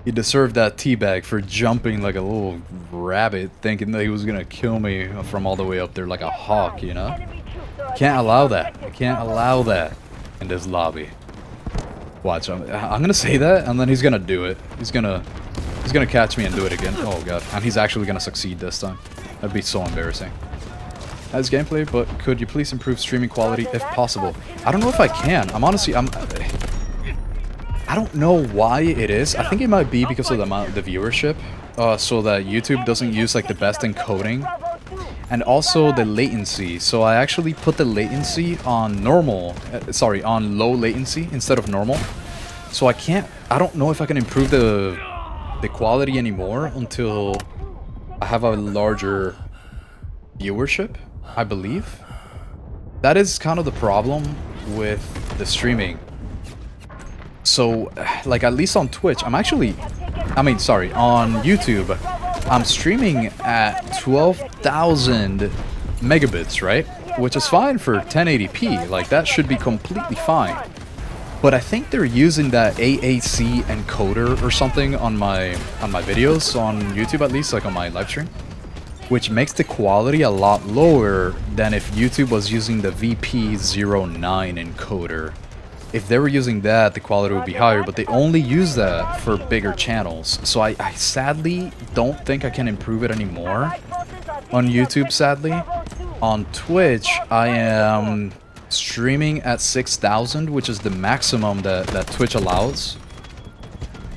He deserved that teabag for jumping like a little rabbit, thinking that he was gonna kill me from all the way up there like a hawk, you know? Can't allow that. I can't allow that in this lobby. Watch, I'm gonna say that, and then he's gonna do it. He's gonna catch me and do it again. Oh god, and he's actually gonna succeed this time. That'd be so embarrassing. That's gameplay, but could you please improve streaming quality if possible? I don't know if I can. I don't know why it is. I think it might be because of the amount of the viewership, so that YouTube doesn't use like the best encoding, and also the latency. So I actually put the latency on normal, on low latency instead of normal. So I don't know if I can improve the quality anymore until I have a larger viewership, I believe. That is kind of the problem with the streaming. So, like, at least on Twitch, on YouTube, I'm streaming at 12,000 megabits, right? Which is fine for 1080p, like, that should be completely fine. But I think they're using that AAC encoder or something on my videos, on YouTube at least, like on my live stream, which makes the quality a lot lower than if YouTube was using the VP09 encoder. If they were using that, the quality would be higher, but they only use that for bigger channels. So I sadly don't think I can improve it anymore on YouTube, sadly. On Twitch, I am streaming at 6,000, which is the maximum that Twitch allows.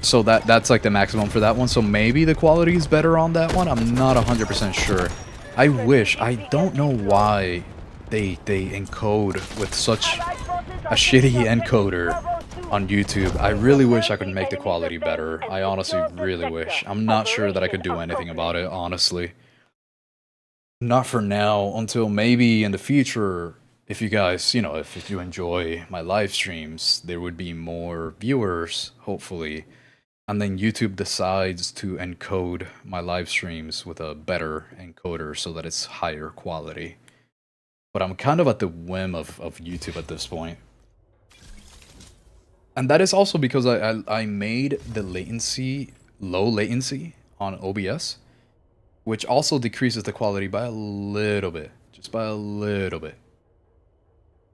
So that's like the maximum for that one. So maybe the quality is better on that one. I'm not 100% sure. I don't know why they encode with such a shitty encoder on YouTube. I really wish I could make the quality better. I honestly really wish. I'm not sure that I could do anything about it, honestly. Not for now, until maybe in the future, if you guys, you know, if you enjoy my live streams, there would be more viewers, hopefully. And then YouTube decides to encode my live streams with a better encoder so that it's higher quality. But I'm kind of at the whim of YouTube at this point. And that is also because I made the latency, low latency on OBS, which also decreases the quality by a little bit. Just by a little bit.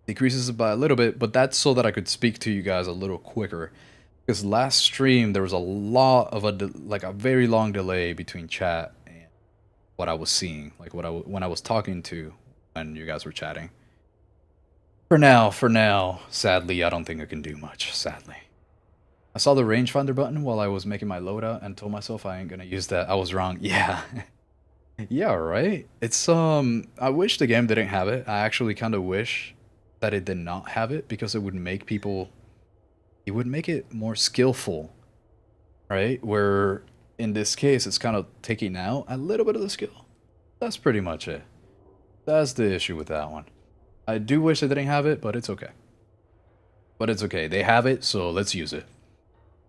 Decreases it by a little bit, but that's so that I could speak to you guys a little quicker. Because last stream, there was a lot of a very long delay between chat and what I was seeing. Like when I was talking to when you guys were chatting. For now, sadly, I don't think I can do much, sadly. I saw the rangefinder button while I was making my loadout and told myself I ain't gonna use that. I was wrong. Yeah. Yeah, right? It's, I wish the game didn't have it. I actually kind of wish that it did not have it, because it would make people... It would make it more skillful, right? Where, in this case, it's kind of taking out a little bit of the skill. That's pretty much it. That's the issue with that one. I do wish they didn't have it, but it's okay. But it's okay. They have it, so let's use it.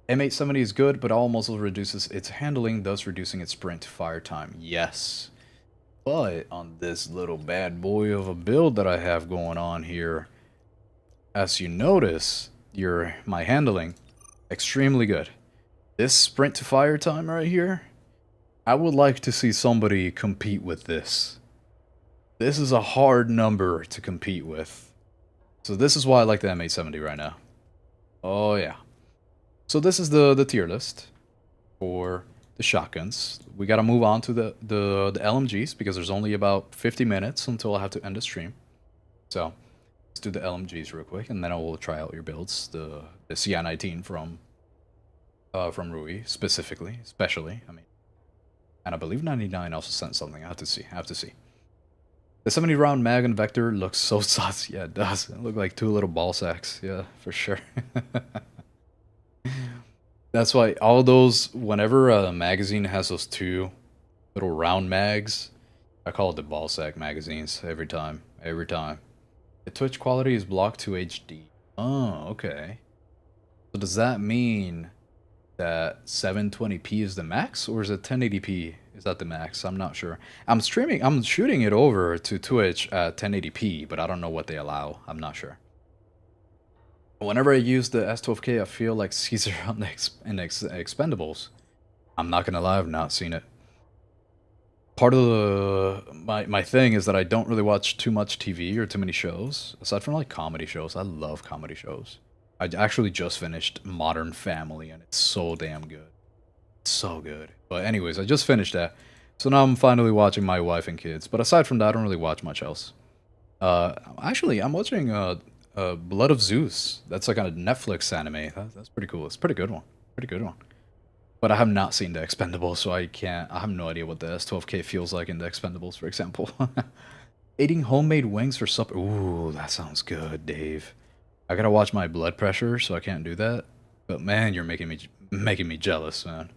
M870 is good, but almost reduces its handling, thus reducing its sprint fire time. Yes. But on this little bad boy of a build that I have going on here, as you notice, my handling, extremely good. This sprint to fire time right here, I would like to see somebody compete with this. This is a hard number to compete with. So this is why I like the M870 right now. Oh yeah. So this is the tier list for the shotguns. We gotta move on to the LMGs, because there's only about 50 minutes until I have to end the stream. So let's do the LMGs real quick, and then I will try out your builds. The CI-19 from Rui especially. I mean, and I believe 99 also sent something. I have to see. The 70 round mag and vector looks so sus. Yeah, it does. It look like two little ball sacks. Yeah, for sure. That's why all those, whenever a magazine has those two little round mags, I call it the ball sack magazines every time. Every time. The Twitch quality is blocked to HD. Oh, okay. So does that mean that 720p is the max, or is it 1080p? Is that the max? I'm not sure. I'm shooting it over to Twitch at 1080p, but I don't know what they allow. I'm not sure. Whenever I use the S12K, I feel like Caesar on the Expendables. I'm not gonna lie, I've not seen it. Part of my thing is that I don't really watch too much TV or too many shows, aside from like comedy shows. I love comedy shows. I actually just finished Modern Family, and it's so damn good. It's so good. But anyways, I just finished that, so now I'm finally watching My Wife and Kids. But aside from that, I don't really watch much else. Actually, I'm watching Blood of Zeus. That's like a Netflix anime. That's pretty cool. It's a pretty good one. Pretty good one. But I have not seen the Expendables, so I have no idea what the S12K feels like in the Expendables, for example. Eating homemade wings for supper. Ooh, that sounds good, Dave. I gotta watch my blood pressure, so I can't do that. But man, you're making me jealous, man.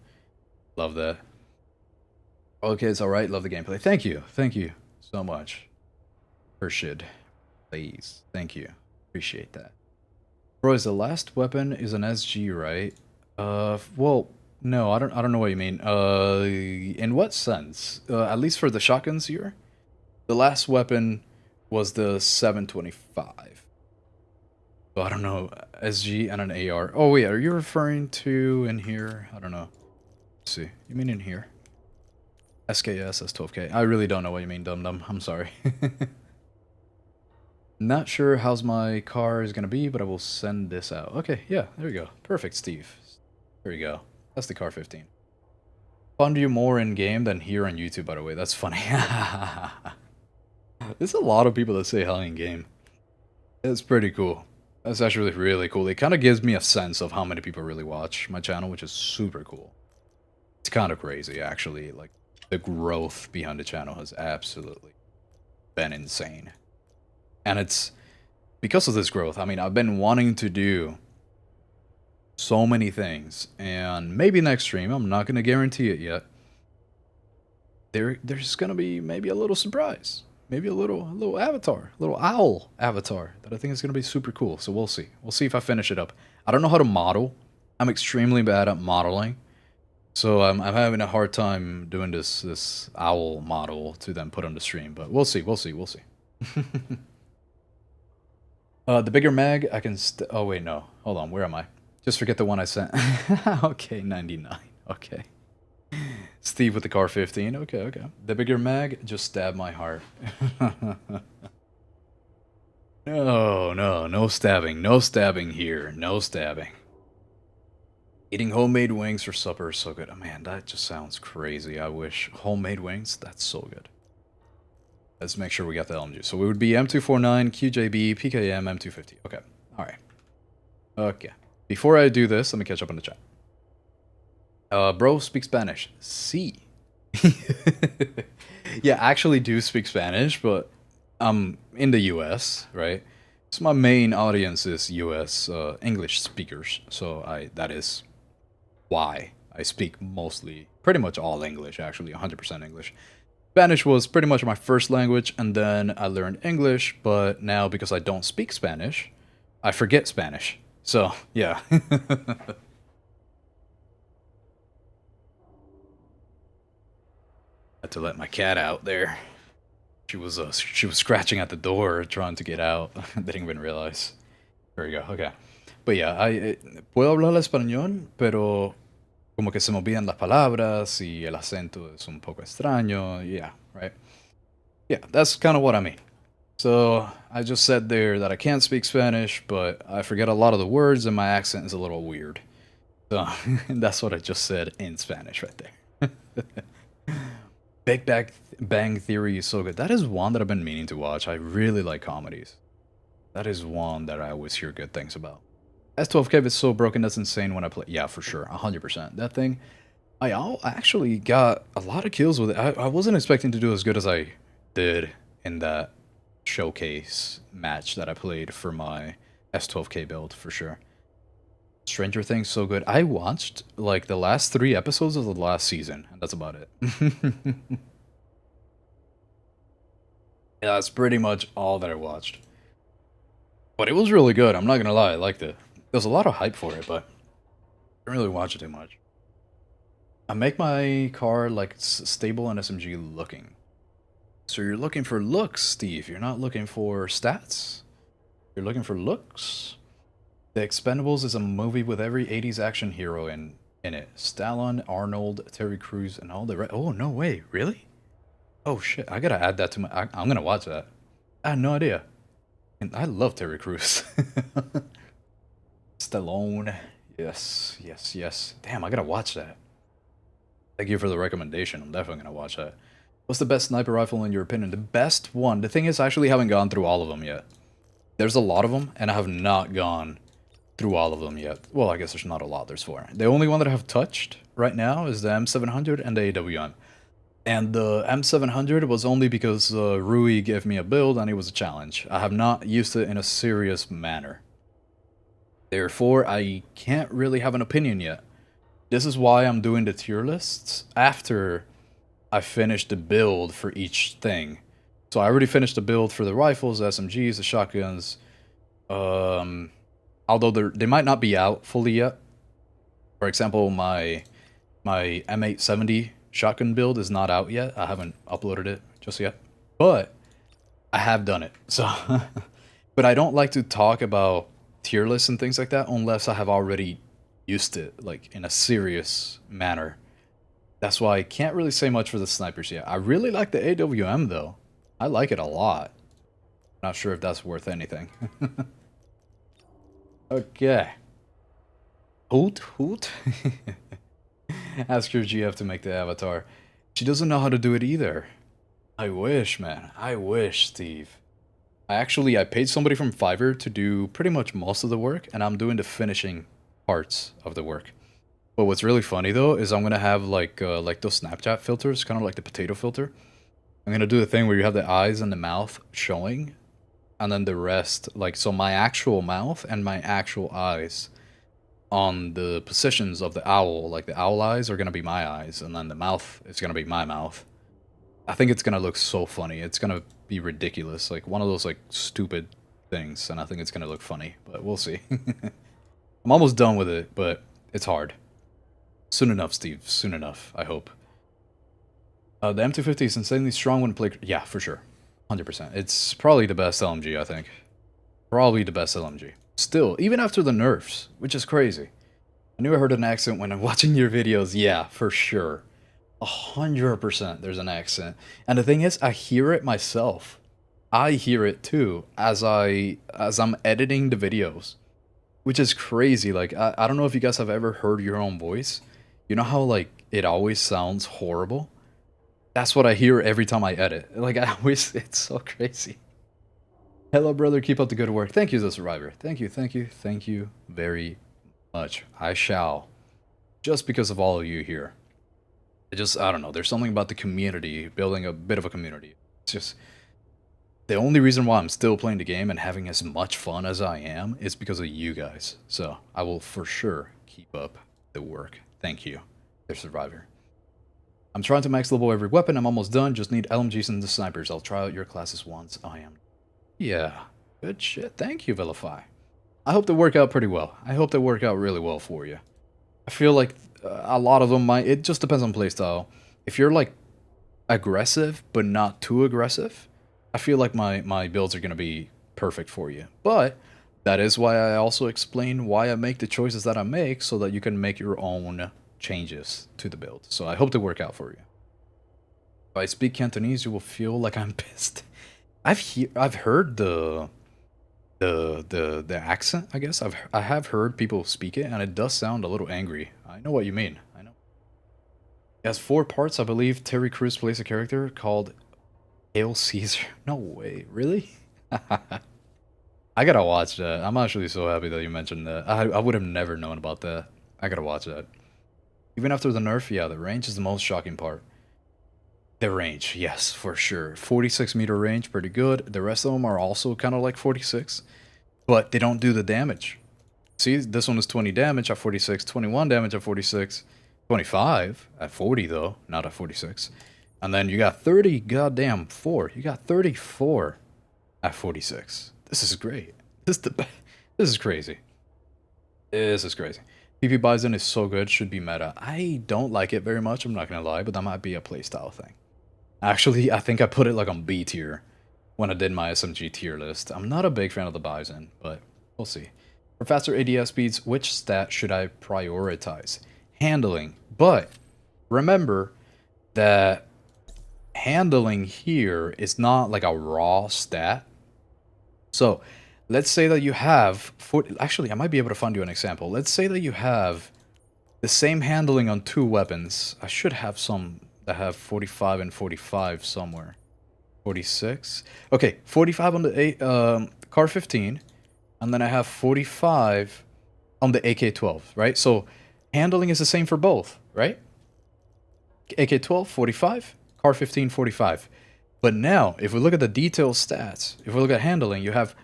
Love that. Okay, it's alright. Love the gameplay. Thank you. Thank you so much. Pershid. Please. Thank you. Appreciate that. Bro, is the last weapon is an SG, right? Well, no, I don't know what you mean. In what sense? At least for the shotguns here, the last weapon was the 725. So I don't know, SG and an AR. Oh wait, are you referring to in here? I don't know. Let's see. You mean in here? SKS, S12K. I really don't know what you mean, dum-dum. I'm sorry. Not sure how's my car is gonna be, but I will send this out. Okay, yeah, there we go. Perfect, Steve. There we go. That's the car 15. Fund you more in game than here on YouTube, by the way. That's funny. There's a lot of people that say hi in game. It's pretty cool. That's actually really cool. It kind of gives me a sense of how many people really watch my channel, which is super cool. It's kind of crazy, actually. Like, the growth behind the channel has absolutely been insane. And it's because of this growth. I mean, I've been wanting to do so many things, and maybe next stream, I'm not going to guarantee it yet, there's going to be maybe a little surprise. Maybe a little avatar, a little owl avatar that I think is going to be super cool. So we'll see. We'll see if I finish it up. I don't know how to model. I'm extremely bad at modeling. So I'm having a hard time doing this owl model to then put on the stream. But we'll see. We'll see. We'll see. The bigger mag, I can... oh, wait, no. Hold on. Where am I? Just forget the one I sent. Okay, 99. Okay. Steve with the car 15. Okay, okay. The bigger mag, just stab my heart. No stabbing. No stabbing here. No stabbing. Eating homemade wings for supper is so good. Oh, man, that just sounds crazy. I wish. Homemade wings? That's so good. Let's make sure we got the LMG. So it would be M249, QJB, PKM, M250. Okay. Alright. Okay. Before I do this, let me catch up on the chat. Bro, speak Spanish. Sí. Yeah, I actually do speak Spanish, but I'm in the US, right? So my main audience is US English speakers. So that is why I speak pretty much all English, actually, 100% English. Spanish was pretty much my first language, and then I learned English, but now because I don't speak Spanish, I forget Spanish. So, yeah. Had to let my cat out there. She was scratching at the door trying to get out. Didn't even realize. There we go. Okay. But yeah, puedo hablar español, pero como que se me olvidan las palabras y el acento es un poco extraño. Yeah, right? Yeah, that's kind of what I mean. So I just said there that I can't speak Spanish, but I forget a lot of the words and my accent is a little weird. So that's what I just said in Spanish right there. Big Bang Theory is so good. That is one that I've been meaning to watch. I really like comedies. That is one that I always hear good things about. S12K is so broken, that's insane when I play. Yeah, for sure, 100%. That thing, I actually got a lot of kills with it. I wasn't expecting to do as good as I did in that showcase match that I played for my S12K build, for sure. Stranger Things, so good. I watched, like, the last 3 episodes of the last season, and that's about it. Yeah, that's pretty much all that I watched. But it was really good, I'm not gonna lie, I liked it. There's a lot of hype for it, but I didn't really watch it too much. I make my car, like, stable and SMG looking. So you're looking for looks, Steve. You're not looking for stats? You're looking for looks? The Expendables is a movie with every 80s action hero in it. Stallone, Arnold, Terry Crews, and all the rest. Oh, no way. Really? Oh, shit. I gotta add that to my... I'm gonna watch that. I had no idea. And I love Terry Crews. Stallone. Yes, yes, yes. Damn, I gotta watch that. Thank you for the recommendation. I'm definitely gonna watch that. What's the best sniper rifle in your opinion? The best one. The thing is, I actually haven't gone through all of them yet. There's a lot of them, and I have not gone through all of them yet. Well, I guess there's not a lot. There's 4. The only one that I have touched right now is the M700 and the AWM. And the M700 was only because Rui gave me a build and it was a challenge. I have not used it in a serious manner. Therefore, I can't really have an opinion yet. This is why I'm doing the tier lists after I finish the build for each thing. So I already finished the build for the rifles, the SMGs, the shotguns. Although they might not be out fully yet. For example, my M870 shotgun build is not out yet. I haven't uploaded it just yet. But I have done it. So but I don't like to talk about tier lists and things like that unless I have already used it, like, in a serious manner. That's why I can't really say much for the snipers yet. I really like the AWM, though. I like it a lot. Not sure if that's worth anything. Okay. Hoot, hoot. Ask your GF to make the avatar. She doesn't know how to do it either. I wish, man. I wish, Steve. I paid somebody from Fiverr to do pretty much most of the work, and I'm doing the finishing parts of the work. But what's really funny, though, is I'm gonna have like those Snapchat filters, kind of like the potato filter. I'm gonna do the thing where you have the eyes and the mouth showing, and then the rest, like, so my actual mouth and my actual eyes on the positions of the owl, like the owl eyes are gonna be my eyes, and then the mouth is gonna be my mouth. I think it's gonna look so funny. It's gonna be ridiculous, like one of those like stupid things, and I think it's gonna look funny, but we'll see. I'm almost done with it, but it's hard. Soon enough, Steve. Soon enough, I hope. The M250 is insanely strong when played. Yeah, for sure. 100%. It's probably the best LMG, I think. Probably the best LMG. Still, even after the nerfs, which is crazy. I knew I heard an accent when I'm watching your videos. Yeah, for sure. 100% there's an accent. And the thing is, I hear it myself. I hear it too as I'm editing the videos. Which is crazy. Like, I don't know if you guys have ever heard your own voice. You know how, like, it always sounds horrible? That's what I hear every time I edit. Like, I always, it's so crazy. Hello, brother. Keep up the good work. Thank you, The Survivor. Thank you, thank you, thank you very much. I shall. Just because of all of you here. I don't know. There's something about the community, building a bit of a community. It's just, the only reason why I'm still playing the game and having as much fun as I am is because of you guys. So, I will for sure keep up the work. Thank you, The Survivor. I'm trying to max level every weapon. I'm almost done. Just need LMGs and the snipers. I'll try out your classes once I am. Yeah, good shit. Thank you, Vilify. I hope they work out pretty well. I hope they work out really well for you. I feel like a lot of them might. It just depends on playstyle. If you're like aggressive but not too aggressive, I feel like my builds are gonna be perfect for you. But that is why I also explain why I make the choices that I make, so that you can make your own changes to the build. So I hope they work out for you. If I speak Cantonese, you will feel like I'm pissed. I've heard the accent, I guess. I have heard people speak it, and it does sound a little angry. I know what you mean. I know. It has 4 parts. I believe Terry Crews plays a character called Hail Caesar. No way, really? I gotta watch that. I'm actually so happy that you mentioned that. I would have never known about that. I gotta watch that. Even after the nerf, yeah, the range is the most shocking part. The range, yes, for sure. 46 meter range, pretty good. The rest of them are also kind of like 46, but they don't do the damage. See, this one is 20 damage at 46, 21 damage at 46, 25 at 40 though, not at 46. And then you got 30 goddamn 4. You got 34 at 46. This is great. This is crazy. This is crazy. PP Bison is so good, should be meta. I don't like it very much, I'm not gonna lie, but that might be a playstyle thing. Actually, I think I put it like on B tier when I did my SMG tier list. I'm not a big fan of the Bison, but we'll see. For faster ADS speeds, which stat should I prioritize? Handling. But remember that handling here is not like a raw stat. So let's say that you have, actually I might be able to find you an example. Let's say that you have the same handling on 2 weapons. I should have some that have 45 and 45 somewhere. 46. Okay, 45 on the Car 15, and then I have 45 on the AK-12, right? So handling is the same for both, right? AK-12, 45, Car 15, 45. But now, if we look at the detailed stats, if we look at handling, you have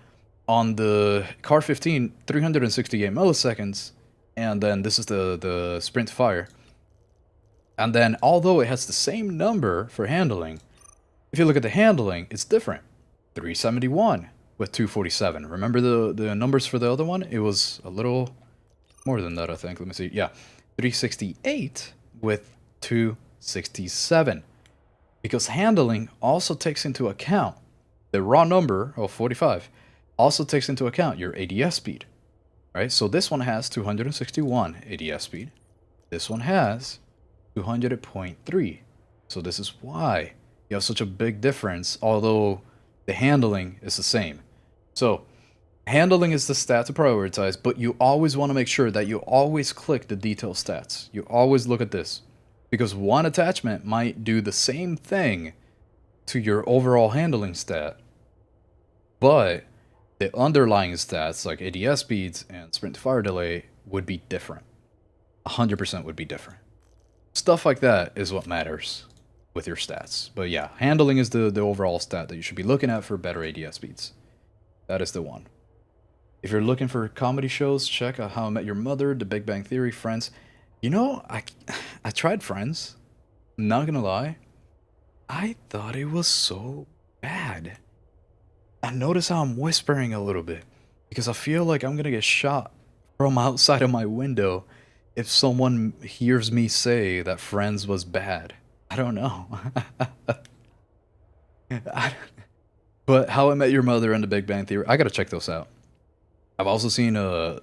on the Car 15, 368 milliseconds, and then this is the sprint fire. And then, although it has the same number for handling, if you look at the handling, it's different. 371 with 247. Remember the numbers for the other one? It was a little more than that, I think. Let me see. Yeah, 368 with 267. Because handling also takes into account the raw number of 45, also takes into account your ADS speed, right? So this one has 261 ADS speed. This one has 200.3. So this is why you have such a big difference, although the handling is the same. So handling is the stat to prioritize, but you always want to make sure that you always click the detail stats. You always look at this. Because one attachment might do the same thing to your overall handling stat, but the underlying stats like ADS speeds and sprint to fire delay would be different. 100% would be different. Stuff like that is what matters with your stats. But yeah, handling is the overall stat that you should be looking at for better ADS speeds. That is the one. If you're looking for comedy shows, check out How I Met Your Mother, The Big Bang Theory, Friends. You know, I tried Friends. I'm not gonna lie. I thought it was so bad. I notice how I'm whispering a little bit. Because I feel like I'm gonna get shot from outside of my window if someone hears me say that Friends was bad. I don't know. But How I Met Your Mother and The Big Bang Theory, I gotta check those out. I've also seen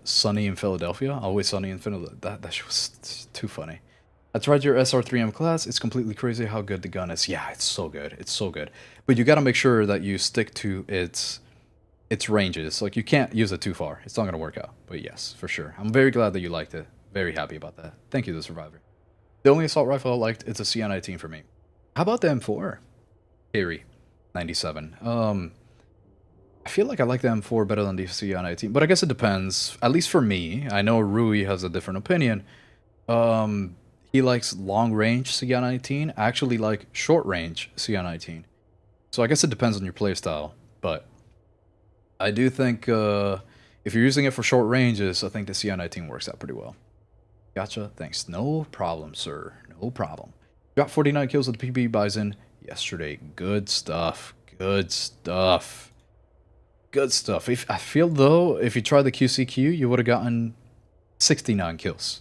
Sunny in Philadelphia. Always Sunny in Philadelphia. That shit was too funny. I tried your SR3M class. It's completely crazy how good the gun is. Yeah, it's so good. It's so good. But you gotta make sure that you stick to its ranges. Like, you can't use it too far. It's not gonna work out. But yes, for sure. I'm very glad that you liked it. Very happy about that. Thank you, The Survivor. The only assault rifle I liked is a CR19 for me. How about the M4? Harry, 97. I feel like I like the M4 better than the CR19, but I guess it depends. At least for me, I know Rui has a different opinion. He likes long-range CR19. I actually like short-range CR19. So I guess it depends on your playstyle, but I do think if you're using it for short ranges, I think the CR19 works out pretty well. Gotcha, thanks. No problem, sir. No problem. Got 49 kills with the PB Bison yesterday. Good stuff. Good stuff. Good stuff. I feel, though, if you tried the QCQ, you would have gotten 69 kills.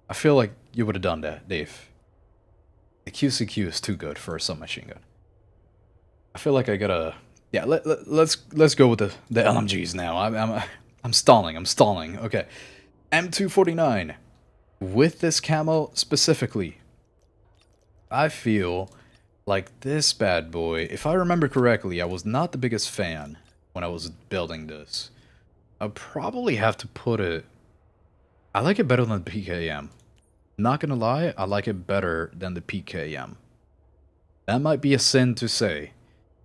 I feel like you would have done that, Dave. The QCQ is too good for a submachine gun. I feel like I gotta... Yeah, let's go with the LMGs now. I'm stalling. I'm stalling. Okay. M249. With this camo specifically, I feel like this bad boy, if I remember correctly, I was not the biggest fan when I was building this. I'll probably have to put it... I like it better than the PKM. Not gonna lie, I like it better than the PKM. That might be a sin to say,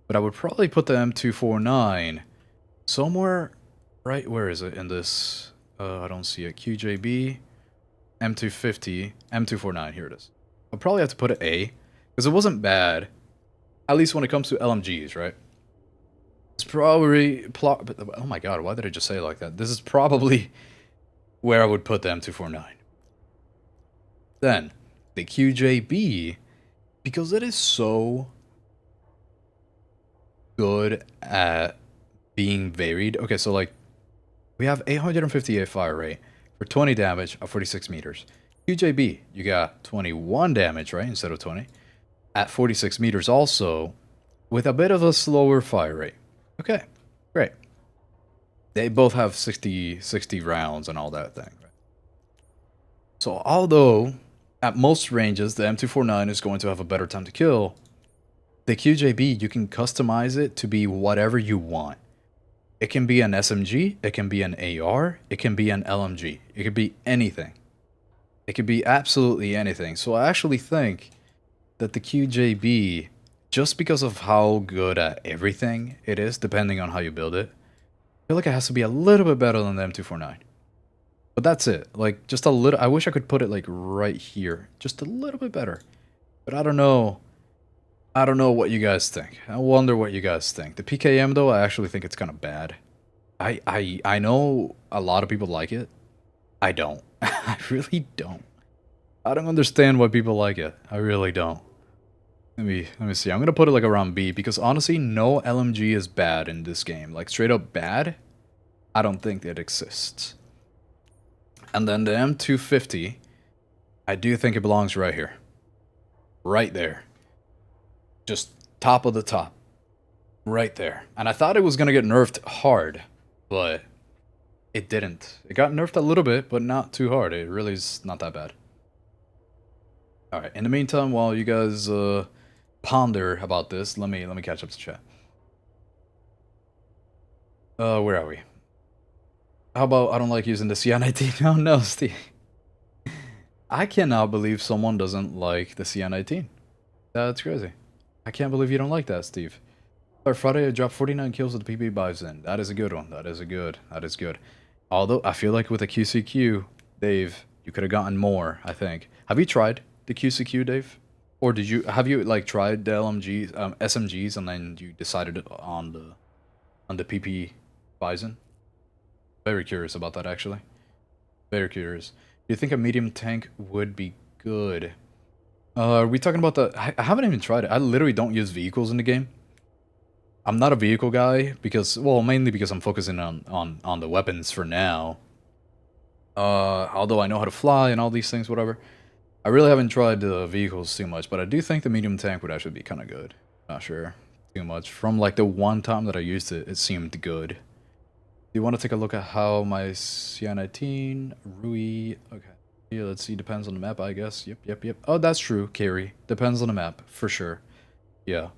but I would probably put the M249 somewhere... Right, where is it in this? I don't see it. QJB, M250, M249, here it is. I'll probably have to put it A, because it wasn't bad. At least when it comes to LMGs, right? It's probably... Oh my god, why did I just say it like that? This is probably where I would put the M249. Then, the QJB, because it is so good at being varied. Okay, so like, we have 858 fire rate for 20 damage at 46 meters. QJB, you got 21 damage, right, instead of 20. At 46 meters also, with a bit of a slower fire rate. Okay, great. They both have 60 rounds and all that thing. Right? So although at most ranges the M249 is going to have a better time to kill, the QJB you can customize it to be whatever you want. It can be an SMG, it can be an AR, it can be an LMG, it could be anything. It could be absolutely anything. So I actually think that the QJB, just because of how good at everything it is, depending on how you build it, I feel like it has to be a little bit better than the M249. But that's it. Like, just a little. I wish I could put it, like, right here. Just a little bit better. But I don't know. I don't know what you guys think. I wonder what you guys think. The PKM, though, I actually think it's kind of bad. I know a lot of people like it. I don't. I really don't. I don't understand why people like it. I really don't. Let me see. I'm gonna put it like around B because honestly, no LMG is bad in this game. Like straight up bad, I don't think it exists. And then the M250, I do think it belongs right here. Right there. Just top of the top. Right there. And I thought it was gonna get nerfed hard, but it didn't. It got nerfed a little bit, but not too hard. It really is not that bad. Alright, in the meantime, while you guys ponder about this, let me catch up to chat. Where are we? How about I don't like using the CI-19? Oh no, Steve. I cannot believe someone doesn't like the CI-19. That's crazy. I can't believe you don't like that, Steve. Friday I dropped 49 kills with the PP Bison. That is a good one. That is good. Although, I feel like with the QCQ, Dave, you could have gotten more, I think. Have you tried the QCQ, Dave? Or have you like tried the LMGs, SMGs, and then you decided on the PP Bison? Very curious about that, actually. Very curious. Do you think a medium tank would be good? Are we talking about the... I haven't even tried it. I literally don't use vehicles in the game. I'm not a vehicle guy because... Well, mainly because I'm focusing on the weapons for now. Although I know how to fly and all these things, whatever. I really haven't tried the vehicles too much, but I do think the medium tank would actually be kind of good. Not sure too much. From like the one time that I used it, it seemed good. Do you want to take a look at how my CI-19, Rui... Okay. Yeah, let's see. Depends on the map, I guess. Yep. Oh, that's true, Carrie. Depends on the map, for sure. Yeah.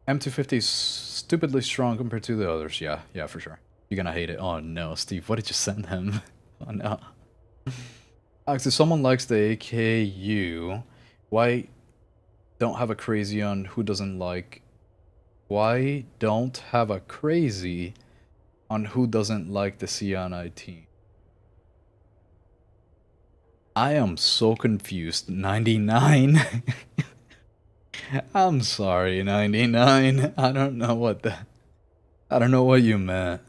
M250 is stupidly strong compared to the others. Yeah, for sure. You're gonna hate it. Oh no, Steve, what did you send him? Oh no. Alex, if someone likes the AKU, why don't have a crazy on who doesn't like... Why don't have a crazy on who doesn't like the CI-19? I am so confused. 99? I'm sorry, 99. I don't know what you meant.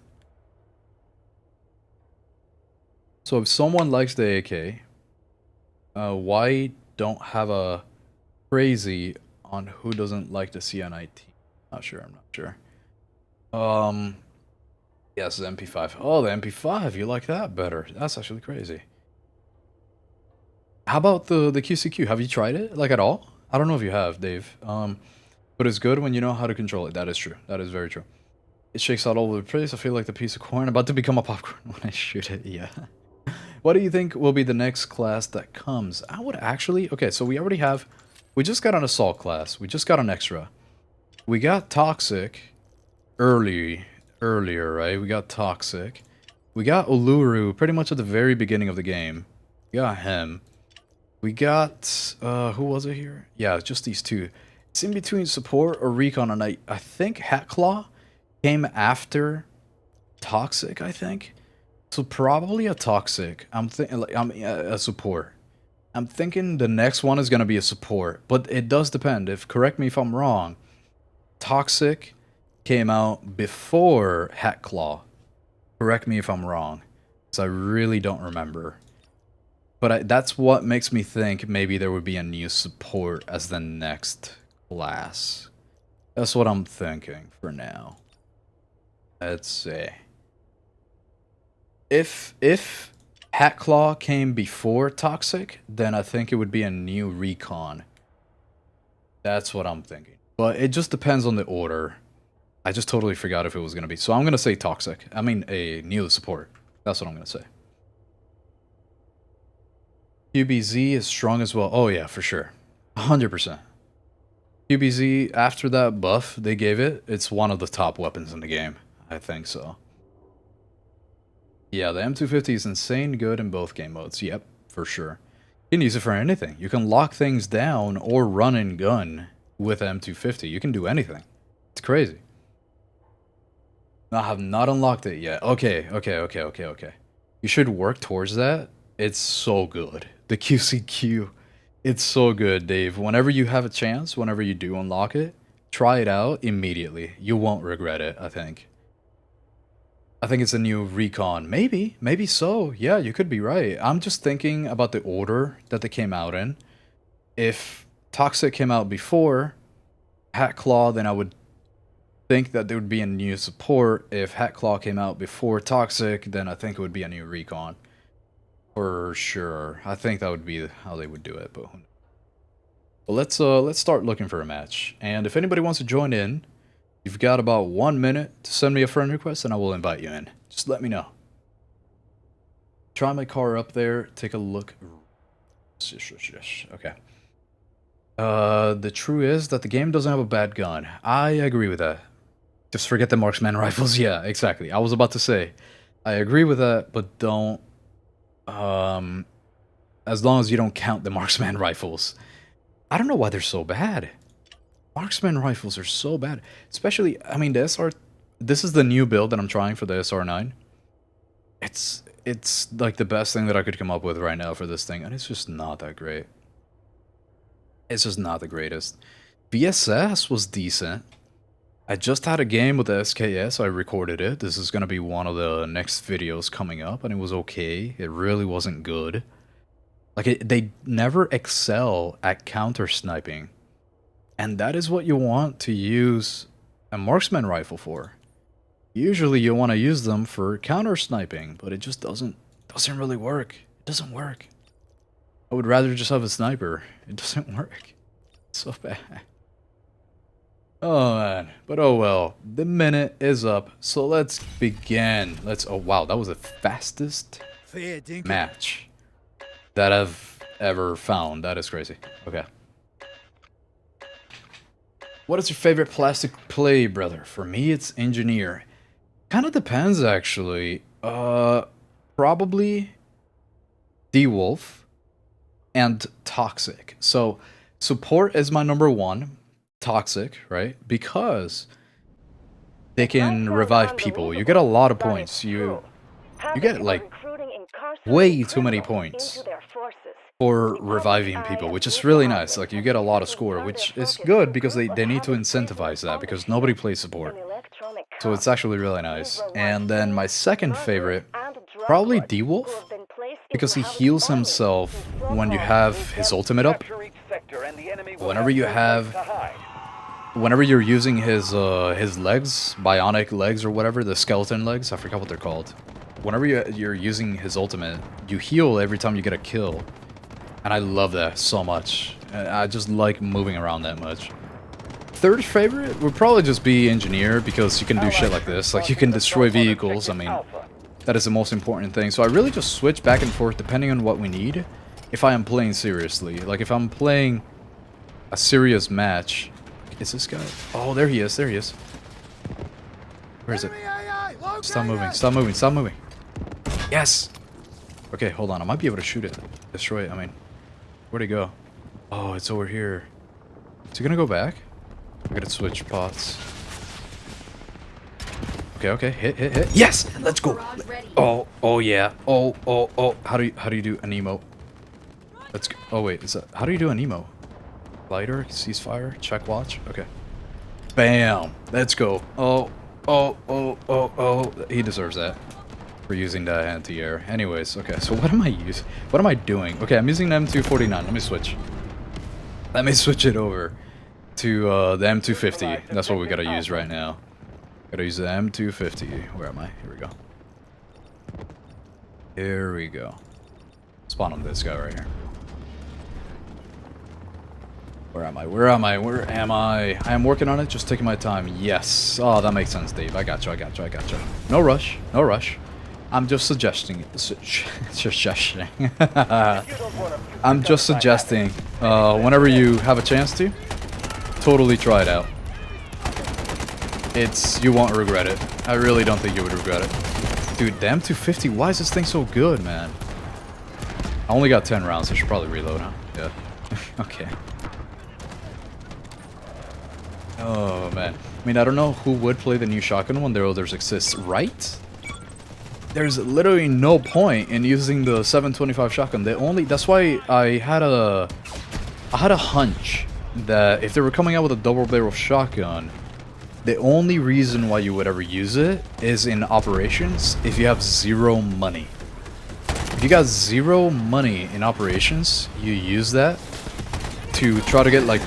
So if someone likes the AK, why don't have a crazy on who doesn't like the CI-19? I'm not sure. Yes, the MP5. Oh, the MP5. You like that better. That's actually crazy. How about the QCQ? Have you tried it, like, at all? I don't know if you have, Dave. But it's good when you know how to control it. That is true. That is very true. It shakes out all over the place. I feel like the piece of corn about to become a popcorn when I shoot it. Yeah. What do you think will be the next class that comes? I would actually... Okay, so we already have... We just got an assault class. We just got an extra. We got toxic earlier, right? We got toxic. We got Uluru pretty much at the very beginning of the game. We got him. We got... who was it here? Yeah, just these two. It's in between support or recon, and I think Hatclaw came after toxic, I think. So probably a toxic. I'm thinking like a support. I'm thinking the next one is gonna be a support, but it does depend. Correct me if I'm wrong. Toxic came out before Hatclaw. Correct me if I'm wrong, because I really don't remember. But that's what makes me think maybe there would be a new support as the next class. That's what I'm thinking for now. Let's see. If Hatclaw came before Toxic, then I think it would be a new recon. That's what I'm thinking. But it just depends on the order. I just totally forgot if it was going to be. So I'm going to say Toxic. I mean, a new support. That's what I'm going to say. QBZ is strong as well. Oh, yeah, for sure. 100%. QBZ, after that buff they gave it, it's one of the top weapons in the game. I think so. Yeah, the M250 is insane good in both game modes. Yep, for sure. You can use it for anything. You can lock things down or run and gun with M250. You can do anything. It's crazy. I have not unlocked it yet. Okay. You should work towards that. It's so good. The QCQ. It's so good, Dave. Whenever you have a chance, whenever you do unlock it, try it out immediately. You won't regret it, I think. I think it's a new recon. Maybe so. Yeah, you could be right. I'm just thinking about the order that they came out in. If Toxic came out before Hat Claw, then I would think that there would be a new support. If Hat Claw came out before Toxic, then I think it would be a new recon. For sure. I think that would be how they would do it, but let's start looking for a match. And if anybody wants to join in, you've got about 1 minute to send me a friend request and I will invite you in. Just let me know. Try my car up there, take a look. Okay. The truth is that the game doesn't have a bad gun. I agree with that. Just forget the marksman rifles. Yeah, exactly. I was about to say, I agree with that, but don't. As long as you don't count the marksman rifles. I don't know why they're so bad. Marksman rifles are so bad. Especially, I mean, the SR... This is the new build that I'm trying for the SR9. It's like the best thing that I could come up with right now for this thing, and it's just not that great. It's just not the greatest. VSS was decent. I just had a game with the SKS, I recorded it. This is going to be one of the next videos coming up, and it was okay. It really wasn't good. Like, they never excel at counter-sniping. And that is what you want to use a marksman rifle for. Usually you want to use them for counter-sniping, but it just doesn't really work. It doesn't work. I would rather just have a sniper. It doesn't work. It's so bad. Oh man, but oh well. The minute is up, so let's begin. Oh wow, that was the fastest match that I've ever found. That is crazy. Okay. What is your favorite plastic play, brother? For me, it's Engineer. Kind of depends, actually. Probably D-Wolf and Toxic. So, support is my number one. Toxic, right? Because they can revive people. You get a lot of points. You get, like, way too many points for reviving people, which is really nice. Like, you get a lot of score, which is good because they need to incentivize that because nobody plays support. So it's actually really nice. And then my second favorite, probably D-Wolf, because he heals himself when you have his ultimate up. Whenever you're using his legs, bionic legs or whatever, the skeleton legs, I forgot what they're called. Whenever you're using his ultimate, you heal every time you get a kill. And I love that so much. I just like moving around that much. Third favorite would probably just be Engineer, because you can do shit like this. Like, you can destroy vehicles. I mean, that is the most important thing. So I really just switch back and forth depending on what we need. If I am playing seriously. Like, if I'm playing a serious match. Is this guy? Oh, there he is. There he is. Where is it? Stop moving. Stop moving. Stop moving. Yes! Okay, hold on. I might be able to shoot it. Destroy it. I mean, where'd he go? Oh, it's over here. Is he gonna go back? I gotta switch pots. Okay. Hit. Yes! Let's go! Oh, yeah. Oh. How do you do an emote? Let's go. Oh, wait. How do you do an emote? Lighter, ceasefire, check watch. Okay. Bam! Let's go. Oh. He deserves that for using that anti-air. Anyways, okay. So what am I using? What am I doing? Okay, I'm using the M249. Let me switch. Let me switch it over to the M250. That's what we gotta use right now. Gotta use the M250. Where am I? Here we go. Here we go. Spawn on this guy right here. Where am I? Where am I? Where am I? I am working on it, just taking my time. Yes. Oh, that makes sense, Dave. I got you. I got you. I got you. No rush. No rush. I'm just suggesting. Suggesting. I'm just suggesting. Whenever you have a chance to, totally try it out. You won't regret it. I really don't think you would regret it. Dude, damn 250. Why is this thing so good, man? I only got 10 rounds. I should probably reload, huh? Yeah. Okay. Oh, man. I mean, I don't know who would play the new shotgun when their others exist, right? There's literally no point in using the 725 shotgun. That's why I had a hunch that if they were coming out with a double barrel shotgun, the only reason why you would ever use it is in operations if you have zero money. If you got zero money in operations, you use that to try to get, like,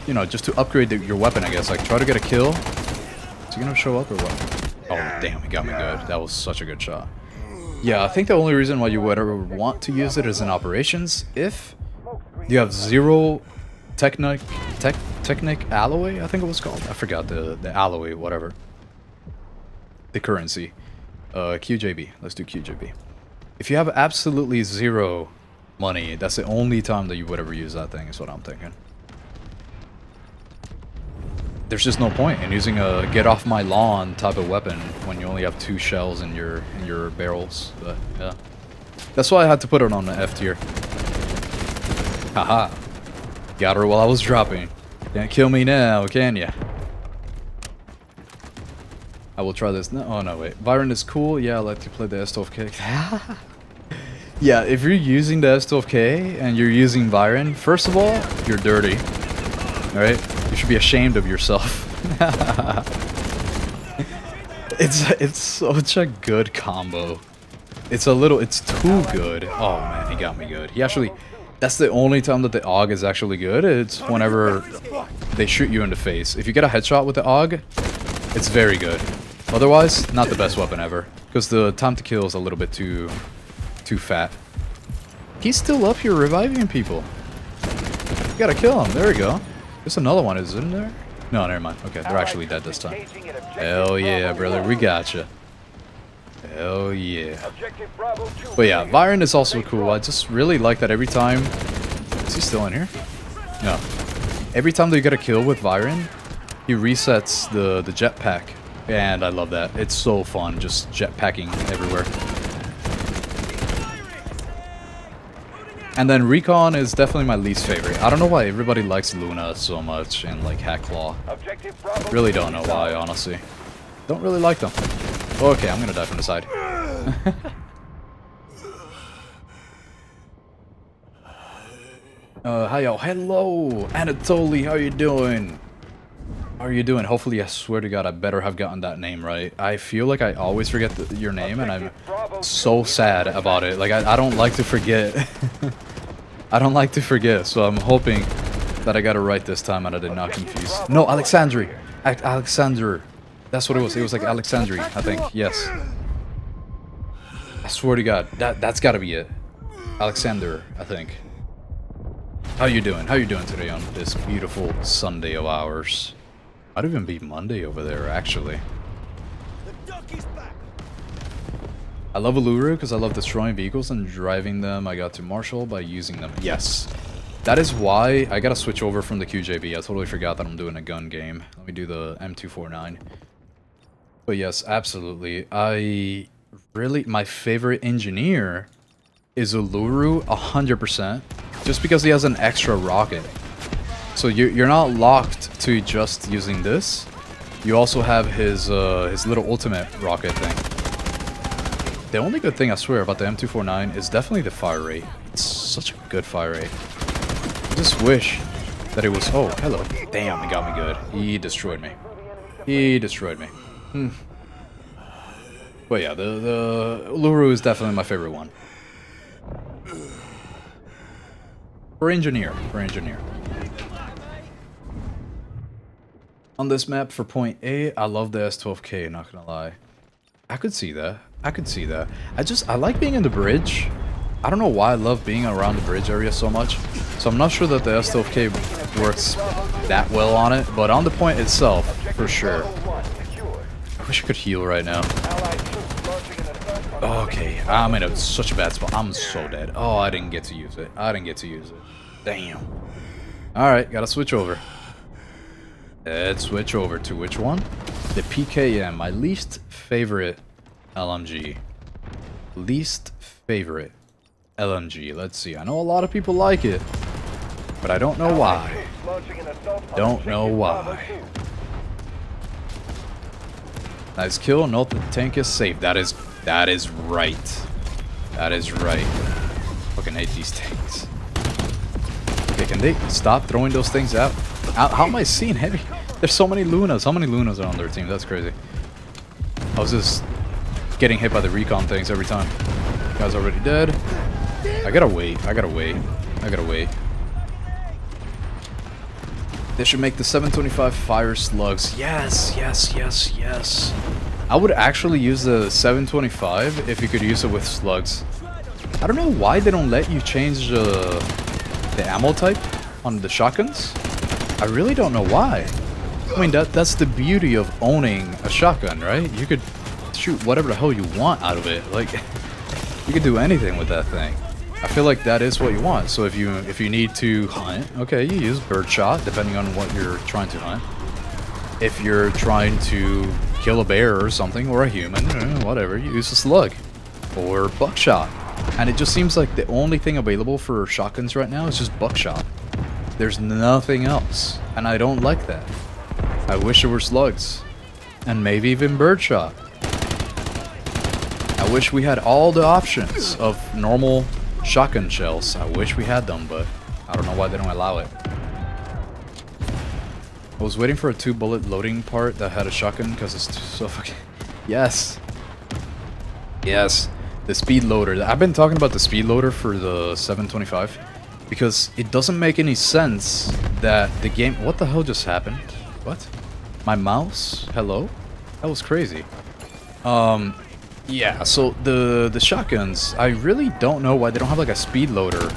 you know, just to upgrade your weapon, I guess. Like, try to get a kill. Is he gonna show up or what? Oh, damn, he got me good. That was such a good shot. Yeah, I think the only reason why you would ever want to use it is in operations if you have zero Technic alloy, I think it was called. I forgot the alloy, whatever. The currency. QJB. Let's do QJB. If you have absolutely zero money, that's the only time that you would ever use that thing, is what I'm thinking. There's just no point in using a get off my lawn type of weapon when you only have 2 shells in your barrels. But yeah. That's why I had to put it on the F tier. Haha. Got her while I was dropping. Can't kill me now, can ya? I will try this. No, oh no, wait. Byron is cool. Yeah, I like to play the S12K. Yeah, if you're using the S12K and you're using Byron, first of all, you're dirty. Alright? You should be ashamed of yourself. It's such a good combo. It's too good. Oh man, he got me good. He actually, that's the only time that the AUG is actually good. It's whenever they shoot you in the face. If you get a headshot with the AUG, it's very good. Otherwise, not the best weapon ever. Because the time to kill is a little bit too fat. He's still up here reviving people. You gotta kill him. There we go. There's another one, isn't there? No, never mind. Okay, they're actually dead this time. Hell yeah, brother. We gotcha. Hell yeah. But yeah, Byron is also cool. I just really like that every time... Is he still in here? No. Every time that you get a kill with Byron, he resets the jetpack. And I love that. It's so fun, just jetpacking everywhere. And then Recon is definitely my least favorite. I don't know why everybody likes Luna so much and like Hack Claw. Really don't know why, honestly. Don't really like them. Okay, I'm gonna die from the side. Hi y'all. Hello, Anatoly. How you doing? How are you doing? Hopefully, I swear to God, I better have gotten that name right. I feel like I always forget your name, and I'm so sad about it. Like, I don't like to forget. I don't like to forget, so I'm hoping that I got it right this time and I did not confuse. No, Alexandri. Alexander. That's what it was. It was like Alexandri, I think. Yes. I swear to God, that's got to be it. Alexander, I think. How you doing? How you doing today on this beautiful Sunday of ours? Might even be Monday over there, actually. I love Uluru because I love destroying vehicles and driving them. I got to Marshall by using them. Yes. That is why I gotta switch over from the QJB. I totally forgot that I'm doing a gun game. Let me do the M249. But yes, absolutely. My favorite engineer is Uluru 100%. Just because he has an extra rocket. So you're not locked to just using this. You also have his little ultimate rocket thing. The only good thing, I swear, about the M249 is definitely the fire rate. It's such a good fire rate. I just wish that it was... Oh, hello. Damn, he got me good. He destroyed me. He destroyed me. But yeah, the Uluru is definitely my favorite one. For engineer. On this map for point A, I love the S12K, not gonna lie. I could see that. I like being in the bridge. I don't know why I love being around the bridge area so much. So I'm not sure that the S12K works that well on it, but on the point itself, for sure. I wish I could heal right now. Okay, I'm in such a bad spot. I'm so dead. Oh, I didn't get to use it. Damn. Alright, gotta switch over. Let's switch over to which one? The PKM, my least favorite LMG. Least favorite LMG. Let's see. I know a lot of people like it, but I don't know why. Don't know why. Nice kill. Note the tank is safe. That is right. That is right. Fucking hate these tanks. Okay, can they stop throwing those things out? How am I seeing heavy? There's so many Lunas. How many Lunas are on their team? That's crazy. I was just getting hit by the recon things every time. Guy's already dead. I gotta wait. They should make the 725 fire slugs. Yes. I would actually use the 725 if you could use it with slugs. I don't know why they don't let you change the ammo type on the shotguns. I really don't know why. I mean, that's the beauty of owning a shotgun, right? You could shoot whatever the hell you want out of it. Like, you could do anything with that thing. I feel like that is what you want. So if you need to hunt, okay, you use birdshot, depending on what you're trying to hunt. If you're trying to kill a bear or something, or a human, whatever, you use a slug. Or buckshot. And it just seems like the only thing available for shotguns right now is just buckshot. There's nothing else. And I don't like that. I wish there were slugs. And maybe even birdshot. I wish we had all the options of normal shotgun shells. I wish we had them, but I don't know why they don't allow it. I was waiting for a 2-bullet loading part that had a shotgun because it's so fucking... Yes. Yes. The speed loader. I've been talking about the speed loader for the 725 because it doesn't make any sense that the game... What the hell just happened? What? My mouse? Hello? That was crazy. Yeah, so the shotguns, I really don't know why they don't have like a speed loader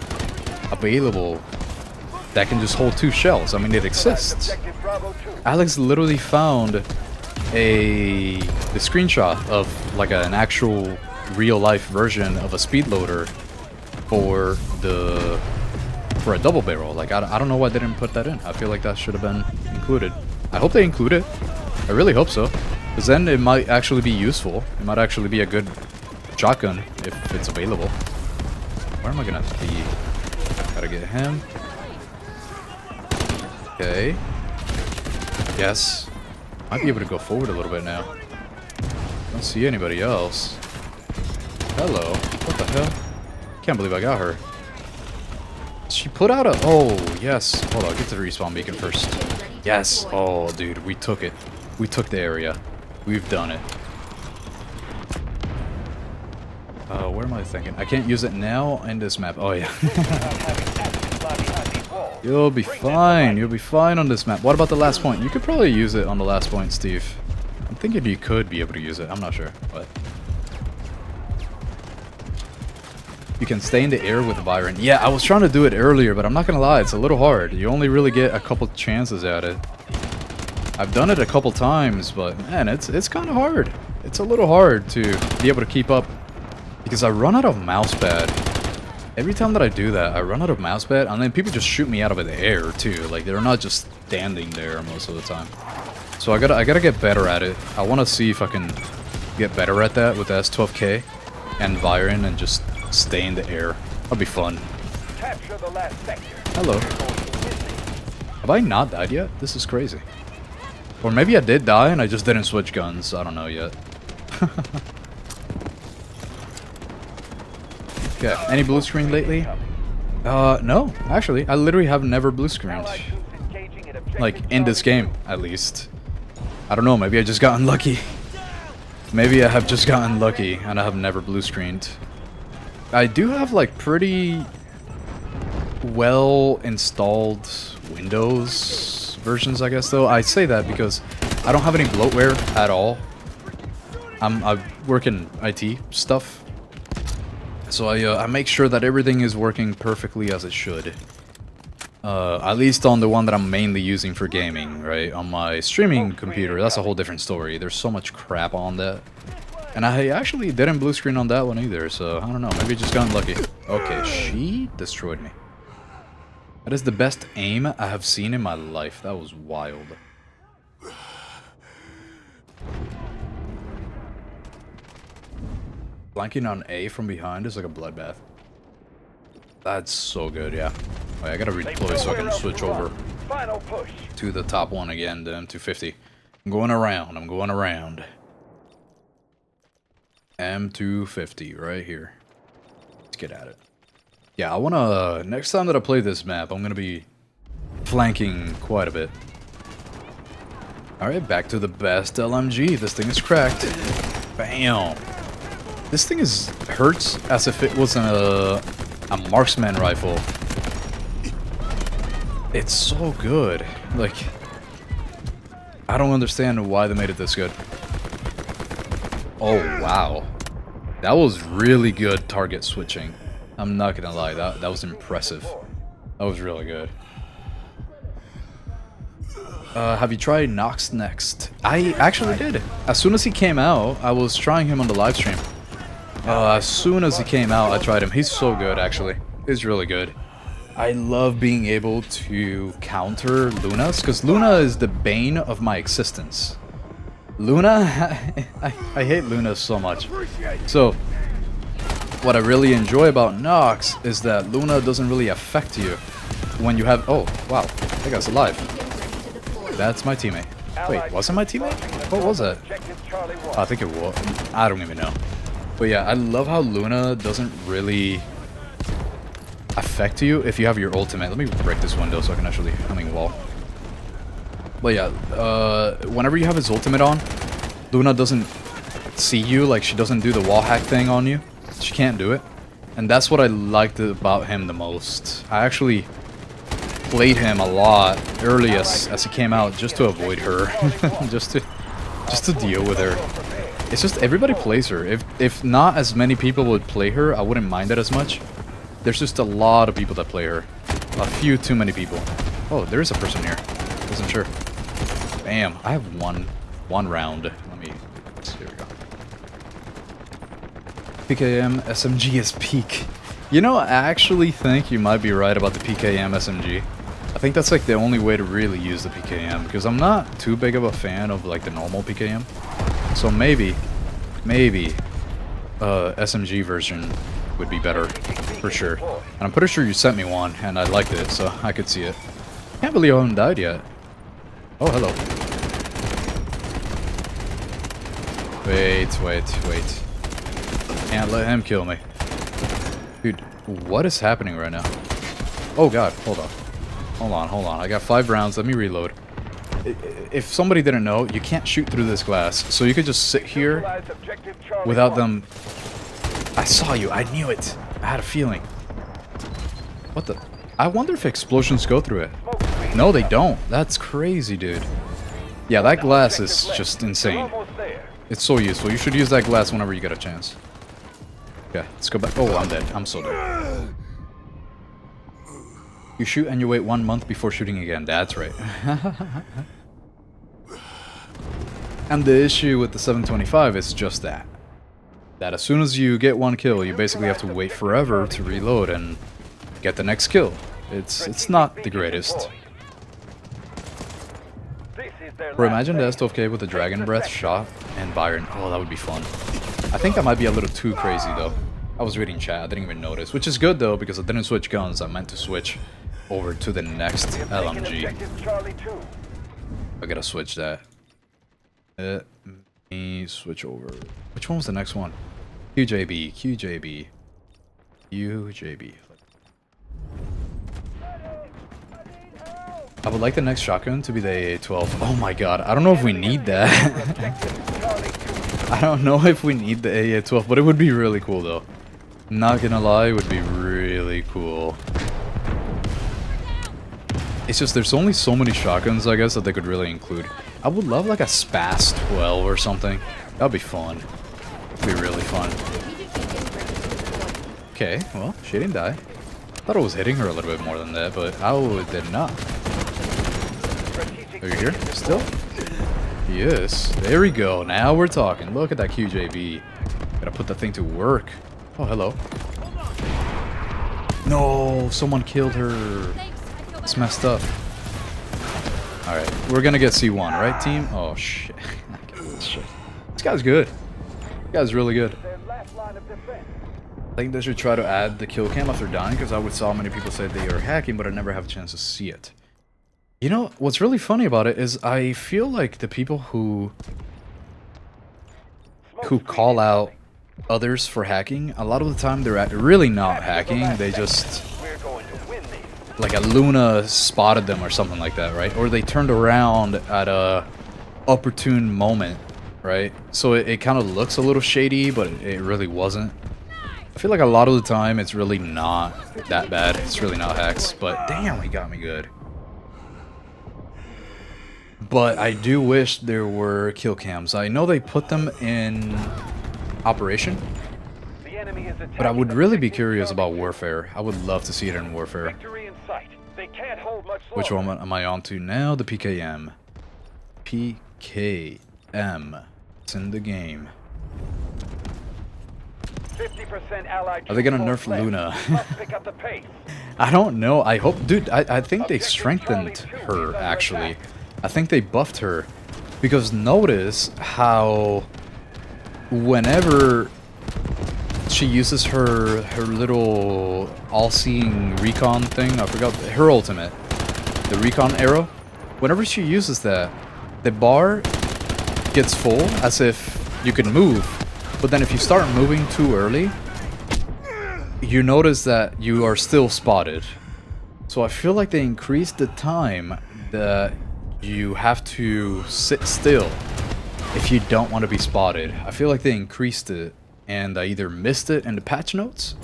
available that can just hold 2 shells. I mean, it exists. Alex literally found the screenshot of like an actual real life version of a speed loader for a double barrel. Like, I don't know why they didn't put that in. I feel like that should have been included. I hope they include it. I really hope so. Because then it might actually be useful. It might actually be a good shotgun if it's available. Where am I gonna be? Gotta get him. Okay. Yes. Might be able to go forward a little bit now. Don't see anybody else. Hello. What the hell? Can't believe I got her. She put out a... Oh, yes. Hold on. Get to the respawn beacon first. Yes. Oh, dude. We took it. We took the area. We've done it. Where am I thinking? I can't use it now in this map. Oh, yeah. You'll be fine. You'll be fine on this map. What about the last point? You could probably use it on the last point, Steve. I'm thinking you could be able to use it. I'm not sure, but... You can stay in the air with Byron. Yeah, I was trying to do it earlier, but I'm not gonna lie, it's a little hard. You only really get a couple chances at it. I've done it a couple times, but man, it's kind of hard. It's a little hard to be able to keep up because I run out of mouse pad. Every time that I do that, I run out of mouse pad, and then people just shoot me out of the air too. Like, they're not just standing there most of the time. So I gotta get better at it. I want to see if I can get better at that with the S12K and Byron and just stay in the air. That'll be fun. Capture the last sector. Hello. Have I not died yet? This is crazy. Or maybe I did die and I just didn't switch guns. I don't know yet. Okay, any blue screen lately? No, actually. I literally have never blue screened. Like, in this game, at least. I don't know, maybe I just got unlucky. Maybe I have just gotten lucky and I have never blue screened. I do have like pretty well installed Windows versions, I guess, though. I say that because I don't have any bloatware at all. I work in IT stuff, so I make sure that everything is working perfectly as it should. At least on the one that I'm mainly using for gaming, right? On my streaming computer, that's a whole different story. There's so much crap on that. And I actually didn't blue screen on that one either, so I don't know. Maybe just got unlucky. Okay, she destroyed me. That is the best aim I have seen in my life. That was wild. Flanking on A from behind is like a bloodbath. That's so good, yeah. Wait, I gotta redeploy so I can switch over to the top one again, the M250. I'm going around, I'm going around. M250, right here. Let's get at it. Yeah, I wanna... Next time that I play this map, I'm gonna be flanking quite a bit. Alright, back to the best LMG. This thing is cracked. Bam! This thing hurts as if it was a marksman rifle. It's so good. Like, I don't understand why they made it this good. Oh, wow. That was really good target switching. I'm not gonna lie, that was impressive. That was really good. Have you tried Nox Next? I actually did. As soon as he came out, I was trying him on the live stream. As soon as he came out, I tried him. He's so good, actually. He's really good. I love being able to counter Lunas, because Luna is the bane of my existence. Luna, I hate Luna so much. So, what I really enjoy about Nox is that Luna doesn't really affect you when you have... Oh, wow, that guy's alive. That's my teammate. Wait, was it my teammate? What was that? Oh, I think it was. I don't even know. But yeah, I love how Luna doesn't really affect you if you have your ultimate. Let me break this window so I can actually humming wall. But yeah, whenever you have his ultimate on, Luna doesn't see you, like she doesn't do the wall hack thing on you. She can't do it. And that's what I liked about him the most. I actually played him a lot early as he came out just to avoid her. just to deal with her. It's just everybody plays her. If not as many people would play her, I wouldn't mind it as much. There's just a lot of people that play her. A few too many people. Oh, there is a person here. Wasn't sure. Bam. I have one round. Let me... Here we go. PKM SMG is peak. You know, I actually think you might be right about the PKM SMG. I think that's like the only way to really use the PKM, because I'm not too big of a fan of like the normal PKM. So maybe SMG version would be better, for sure. And I'm pretty sure you sent me one, and I liked it, so I could see it. Can't believe I haven't died yet. Oh, hello. Wait. Can't let him kill me. Dude, what is happening right now? Oh god, hold on. I got 5 rounds, let me reload. If somebody didn't know, you can't shoot through this glass, so you could just sit here without them... I saw you, I knew it. I had a feeling. What the... I wonder if explosions go through it. No, they don't. That's crazy, dude. Yeah, that glass is just insane. It's so useful. You should use that glass whenever you get a chance. Okay, let's go back. Oh, I'm dead. I'm so dead. You shoot and you wait 1 month before shooting again. That's right. And the issue with the 725 is just that. That as soon as you get 1 kill, you basically have to wait forever to reload and get the next kill. It's not the greatest. Or imagine the S12K with the Dragon Breath shot and Byron. Oh, that would be fun. I think that might be a little too crazy though. I was reading chat, I didn't even notice. Which is good though, because I didn't switch guns. I meant to switch over to the next LMG. I gotta switch that. Let me switch over. Which one was the next one? QJB. I would like the next shotgun to be the AA-12. Oh my god, I don't know if we need that. I don't know if we need the AA-12, but it would be really cool though. Not gonna lie, it would be really cool. It's just there's only so many shotguns, I guess, that they could really include. I would love like a SPAS 12 or something. That'd be fun. It'd be really fun. Okay, well, she didn't die. thought I was hitting her a little bit more than that, but I did not. Are you here? Still? Yes. There we go. Now we're talking. Look at that QJB. Gotta put the thing to work. Oh, hello. No, someone killed her. It's messed up. Alright, we're gonna get C1, right, team? Oh, shit. Shit. This guy's good. This guy's really good. I think they should try to add the kill cam after dying, because I would saw many people say they are hacking, but I never have a chance to see it. You know, what's really funny about it is I feel like the people who call out others for hacking, a lot of the time they're really not hacking, they just... like a Luna spotted them or something like that, right? Or they turned around at a opportune moment, right? So it kind of looks a little shady, but it really wasn't. I feel like a lot of the time it's really not that bad. It's really not hacks, but damn, he got me good. But I do wish there were kill cams. I know they put them in Operation, but I would really be curious about Warfare. I would love to see it in Warfare. Which one am I on to now? The PKM. PKM. It's in the game. Are they gonna nerf Luna? I don't know. I hope... dude, I think they strengthened her, actually. I think they buffed her. Because notice how... whenever she uses her little all-seeing recon thing, I forgot her ultimate, the recon arrow. Whenever she uses that, the bar gets full as if you can move, but then if you start moving too early, you notice that you are still spotted. So I feel like they increased the time that you have to sit still if you don't want to be spotted. I feel like they increased it, and I either missed it in the patch notes,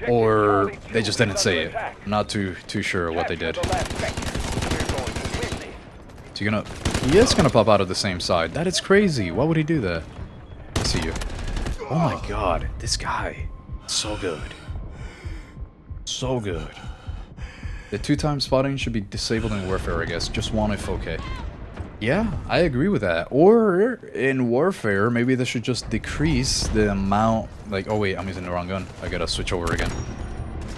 or they just didn't say it. I'm not too sure what they did. Is he gonna... he is gonna pop out of the same side. That is crazy. Why would he do that? I see you. Oh my god, this guy. So good. So good. The 2-time spotting should be disabled in Warfare, I guess. Just one if okay. Yeah, I agree with that. Or in Warfare, maybe they should just decrease the amount... like, oh wait, I'm using the wrong gun. I gotta switch over again.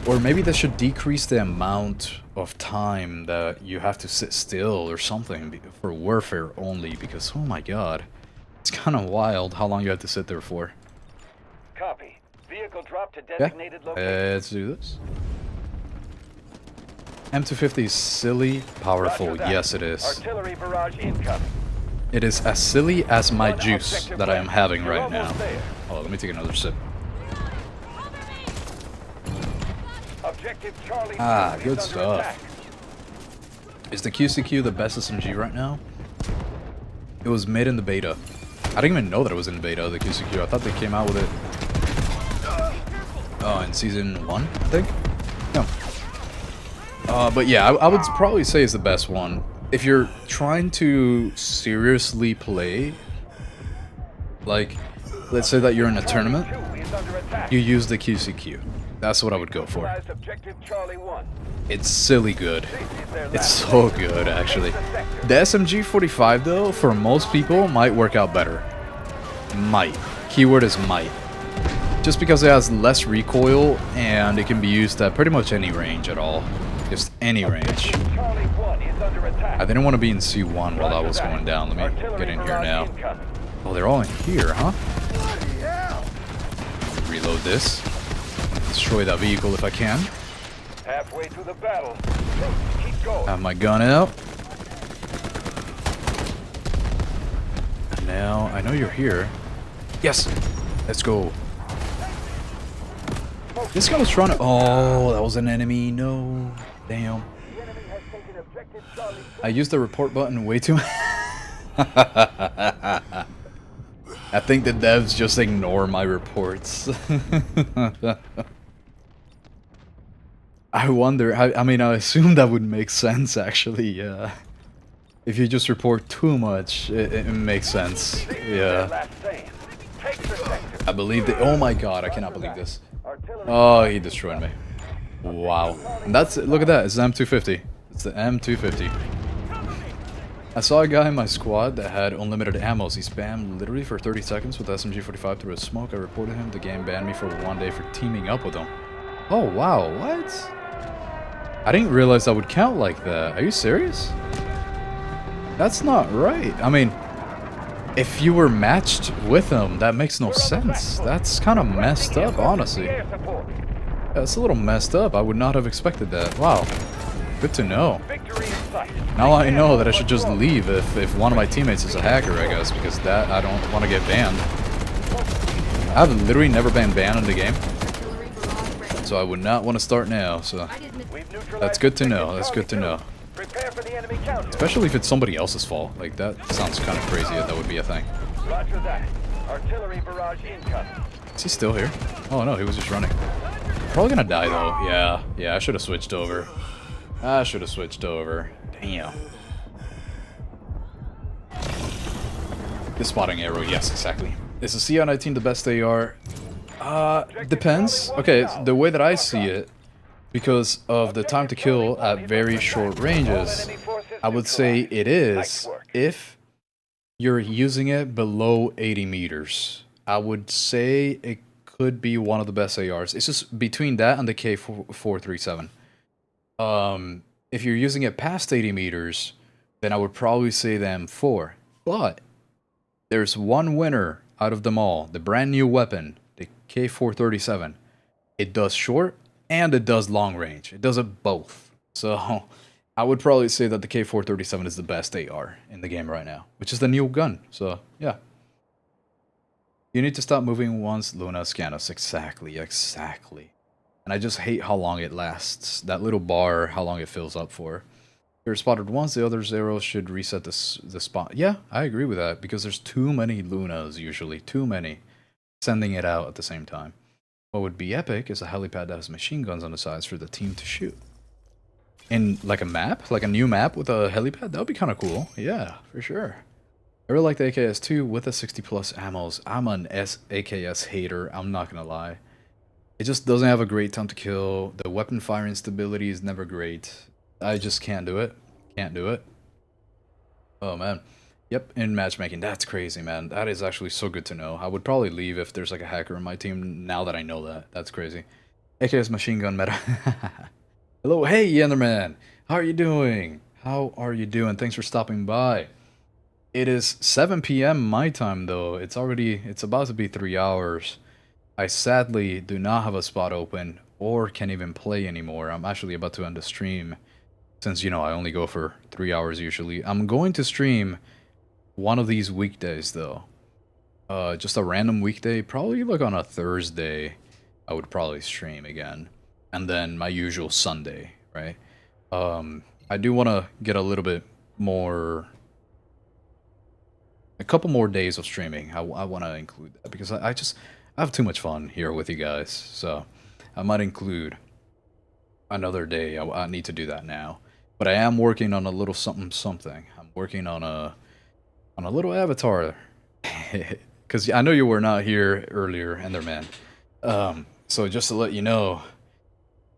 Or maybe they should decrease the amount of time that you have to sit still or something for Warfare only, because, oh my god, it's kind of wild how long you have to sit there for. Copy. Vehicle drop to designated location. Let's do this. M250 is silly, powerful. Yes, it is. Artillery barrage incoming. It is as silly as my juice that I am having right now. Oh, let me take another sip. Ah, good stuff. Is the QCQ the best SMG right now? It was made in the beta. I didn't even know that it was in the beta, the QCQ. I thought they came out with it... oh, in Season 1, I think? No. But yeah, I would probably say it's the best one. If you're trying to seriously play, like, let's say that you're in a tournament, you use the QCQ. That's what I would go for. It's silly good. It's so good, actually. The SMG-45, though, for most people, might work out better. Might. Keyword is might. Just because it has less recoil, and it can be used at pretty much any range at all. Just any range. I didn't want to be in C1 while I was going down. Let me get in here now. Oh, they're all in here, huh? Reload this. Destroy that vehicle if I can. Halfway through the battle. Keep going. Have my gun out. And now, I know you're here. Yes! Let's go. This guy was trying to... oh, that was an enemy. No. Damn. I used the report button way too much. I think the devs just ignore my reports. I wonder, I mean, I assume that would make sense, actually, yeah. If you just report too much, it makes sense, yeah. I believe that, oh my god, I cannot believe this. Oh, he destroyed me. Wow. And that's it. Look at that. It's the M250. It's the M250. I saw a guy in my squad that had unlimited ammo. He spammed literally for 30 seconds with SMG-45 through a smoke. I reported him. The game banned me for 1 day for teaming up with him. Oh, wow. What? I didn't realize that would count like that. Are you serious? That's not right. I mean, if you were matched with him, that makes no sense. That's kind of messed up, honestly. Yeah, it's a little messed up. I would not have expected that. Wow. Good to know. Now I know that I should just leave if one of my teammates is a hacker, I guess, because that I don't want to get banned. I've literally never been banned in the game, so I would not want to start now, so that's good to know. That's good to know. Especially if it's somebody else's fault. Like, that sounds kind of crazy that would be a thing. Roger that. Artillery barrage incoming. Is he still here? Oh no, he was just running. Probably gonna die though. Yeah, I should have switched over. Damn. The spotting arrow, yes, exactly. Is the CR-19 the best AR? Depends. Okay, the way that I see it, because of the time to kill at very short ranges, I would say it is if you're using it below 80 meters. I would say it could be one of the best ARs. It's just between that and the K437. If you're using it past 80 meters, then I would probably say the M4. But there's one winner out of them all, the brand new weapon, the K437. It does short and it does long range. It does it both. So I would probably say that the K437 is the best AR in the game right now, which is the new gun. So yeah. You need to stop moving once Luna scan us. Exactly. And I just hate how long it lasts. That little bar, how long it fills up for. You're spotted once, the other zeros should reset the spot. Yeah, I agree with that, because there's too many Lunas usually. Too many. Sending it out at the same time. What would be epic is a helipad that has machine guns on the sides for the team to shoot. In like a map? Like a new map with a helipad? That would be kind of cool. Yeah, for sure. I really like the AKS-2 with the 60 plus ammos. I'm an AKS hater, I'm not gonna lie. It just doesn't have a great time to kill. The weapon firing stability is never great. I just can't do it. Can't do it. Oh man. Yep, in matchmaking. That's crazy, man. That is actually so good to know. I would probably leave if there's like a hacker in my team now that I know that. That's crazy. AKS machine gun meta. Hello, hey Enderman. How are you doing? How are you doing? Thanks for stopping by. It is 7 p.m. my time though. It's about to be 3 hours. I sadly do not have a spot open or can't even play anymore. I'm actually about to end the stream since, you know, I only go for 3 hours usually. I'm going to stream one of these weekdays though. Just a random weekday, probably like on a Thursday, I would probably stream again. And then my usual Sunday, right? I do want to get a little bit more... a couple more days of streaming. I want to include that because I have too much fun here with you guys, so I might include another day. I need to do that now, but I am working on a little something. I'm working on a little avatar, because I know you were not here earlier, Enderman. So just to let you know,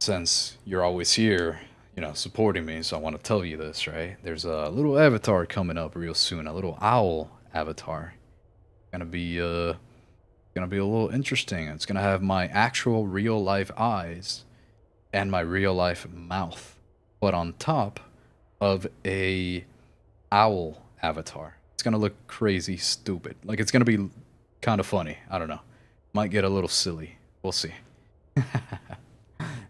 since you're always here, you know, supporting me, so I want to tell you this, right? There's a little avatar coming up real soon, a little owl avatar. Gonna be a little interesting. It's gonna have my actual real life eyes and my real life mouth, but on top of a owl avatar. It's gonna look crazy stupid. Like, it's gonna be kind of funny. I don't know. Might get a little silly. We'll see.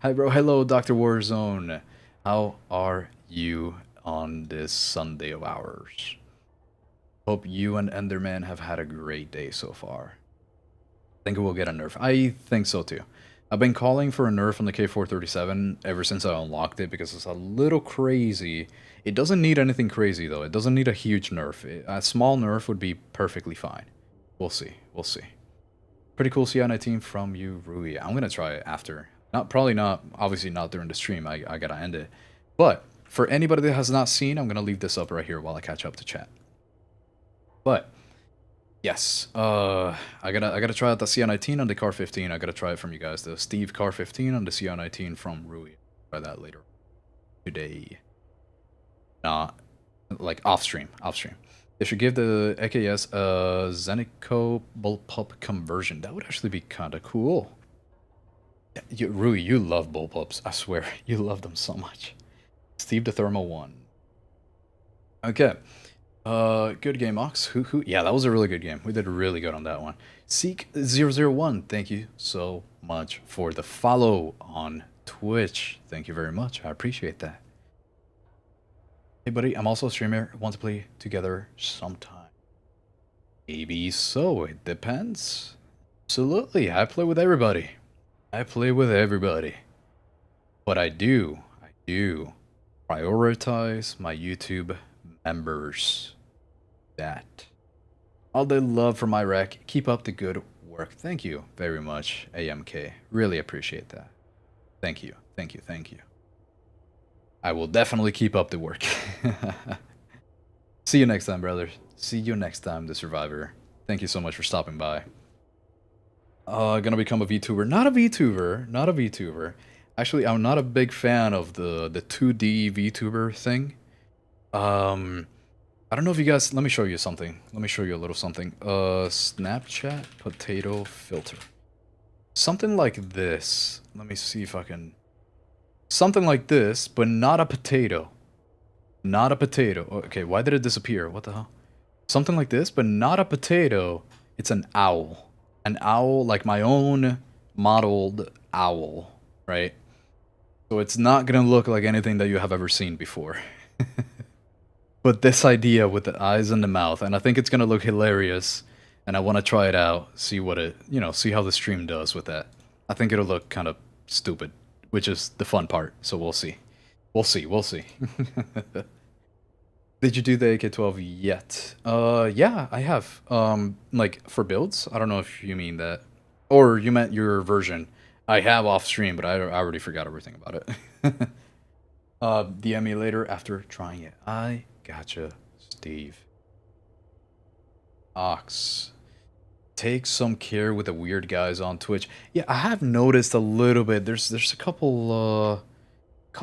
Hi bro. Hello Dr. Warzone. How are you on this Sunday of ours? Hope you and Enderman have had a great day so far. Think it will get a nerf. I think so too. I've been calling for a nerf on the K437 ever since I unlocked it because it's a little crazy. It doesn't need anything crazy though. It doesn't need a huge nerf. A small nerf would be perfectly fine. We'll see. We'll see. Pretty cool CI19 from you, Rui. I'm gonna try it after. Probably not. Obviously not during the stream. I gotta end it. But for anybody that has not seen, I'm gonna leave this up right here while I catch up to chat. But Yes. I gotta try out the CR19 on the Car 15. I gotta try it from you guys. The Steve Car 15 on the CR19 from Rui. Try that later today. Not like off stream. Off stream. They should give the AKS a Zenico bullpup conversion. That would actually be kind of cool. Rui, you love bullpups. I swear, you love them so much. Steve the Thermal 1. Okay. Good game, Ox. Yeah, that was a really good game. We did really good on that one. Seek001, thank you so much for the follow on Twitch. Thank you very much. I appreciate that. Hey, buddy, I'm also a streamer. Want to play together sometime? Maybe so. It depends. Absolutely. I play with everybody. But I do prioritize my YouTube members. That. All the love from Iraq. Keep up the good work. Thank you very much, AMK. Really appreciate that. Thank you. I will definitely keep up the work. See you next time, brothers. See you next time, The Survivor. Thank you so much for stopping by. Gonna become a VTuber. Not a VTuber. Actually, I'm not a big fan of the 2D VTuber thing. I don't know if you guys... Let me show you something. Let me show you a little something. Snapchat potato filter. Something like this. Let me see if I can... Something like this, but not a potato. Not a potato. Okay, why did it disappear? What the hell? Something like this, but not a potato. It's an owl. An owl, like my own modeled owl, right? So it's not gonna look like anything that you have ever seen before. But this idea with the eyes and the mouth, and I think it's gonna look hilarious, and I want to try it out, see what it, see how the stream does with that. I think it'll look kind of stupid, which is the fun part, so we'll see. We'll see. Did you do the AK-12 yet? Yeah, I have. Like, for builds? I don't know if you mean that. Or you meant your version. I have off stream, but I already forgot everything about it. DM me later after trying it. I gotcha, Steve. Ox. Take some care with the weird guys on Twitch. Yeah, I have noticed a little bit. There's a couple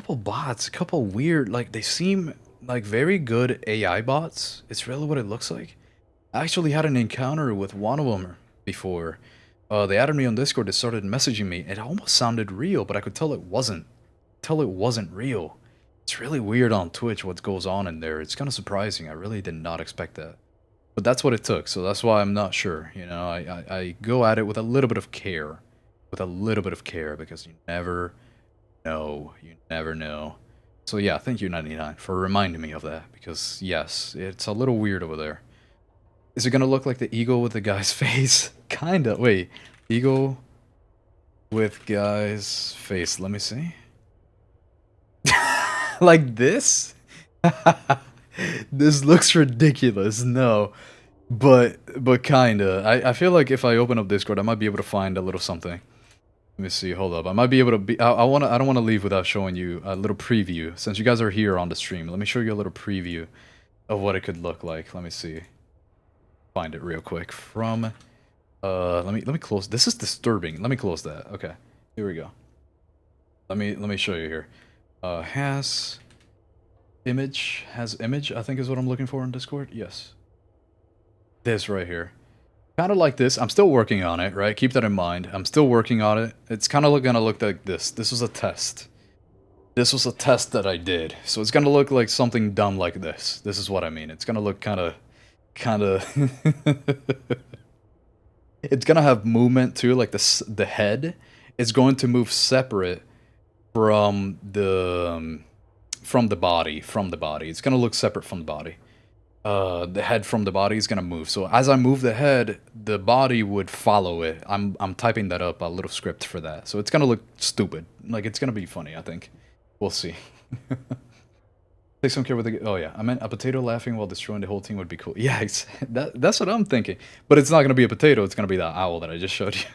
bots, a couple weird, like, they seem like very good AI bots. It's really what it looks like. I actually had an encounter with one of them before. They added me on Discord. They started messaging me. It almost sounded real, but I could tell it wasn't. Real. It's really weird on Twitch what goes on in there. It's kind of surprising. I really did not expect that. But that's what it took, so that's why I'm not sure. I go at it with a little bit of care. Because you never know. So yeah, thank you 99 for reminding me of that, because yes, it's a little weird over there. Is it gonna look like the eagle with the guy's face? Kinda. Wait, eagle with guy's face. Let me see. Like this? This looks ridiculous. No, but kinda. I feel like if I open up Discord, I might be able to find a little something. Let me see. Hold up. I might be able to be. I don't want to leave without showing you a little preview. Since you guys are here on the stream, let me show you a little preview of what it could look like. Let me see. Find it real quick from. Let me close. This is disturbing. Let me close that. Okay. Here we go. Let me show you here. Has image, I think is what I'm looking for in Discord. Yes. This right here. Kind of like this. I'm still working on it, right? Keep that in mind. I'm still working on it. It's kind of gonna look like this. This was a test. This was a test that I did. So it's gonna look like something dumb like this. This is what I mean. It's gonna look kind of... It's gonna have movement too, like the head is going to move separate from the body. It's gonna look separate from the body. The head from the body is gonna move. So as I move the head, the body would follow it. I'm typing that up, a little script for that. So it's gonna look stupid. Like, it's gonna be funny, I think. We'll see. Take some care with the... Oh yeah, I meant a potato laughing while destroying the whole team would be cool. Yeah, that's what I'm thinking. But it's not gonna be a potato, it's gonna be that owl that I just showed you.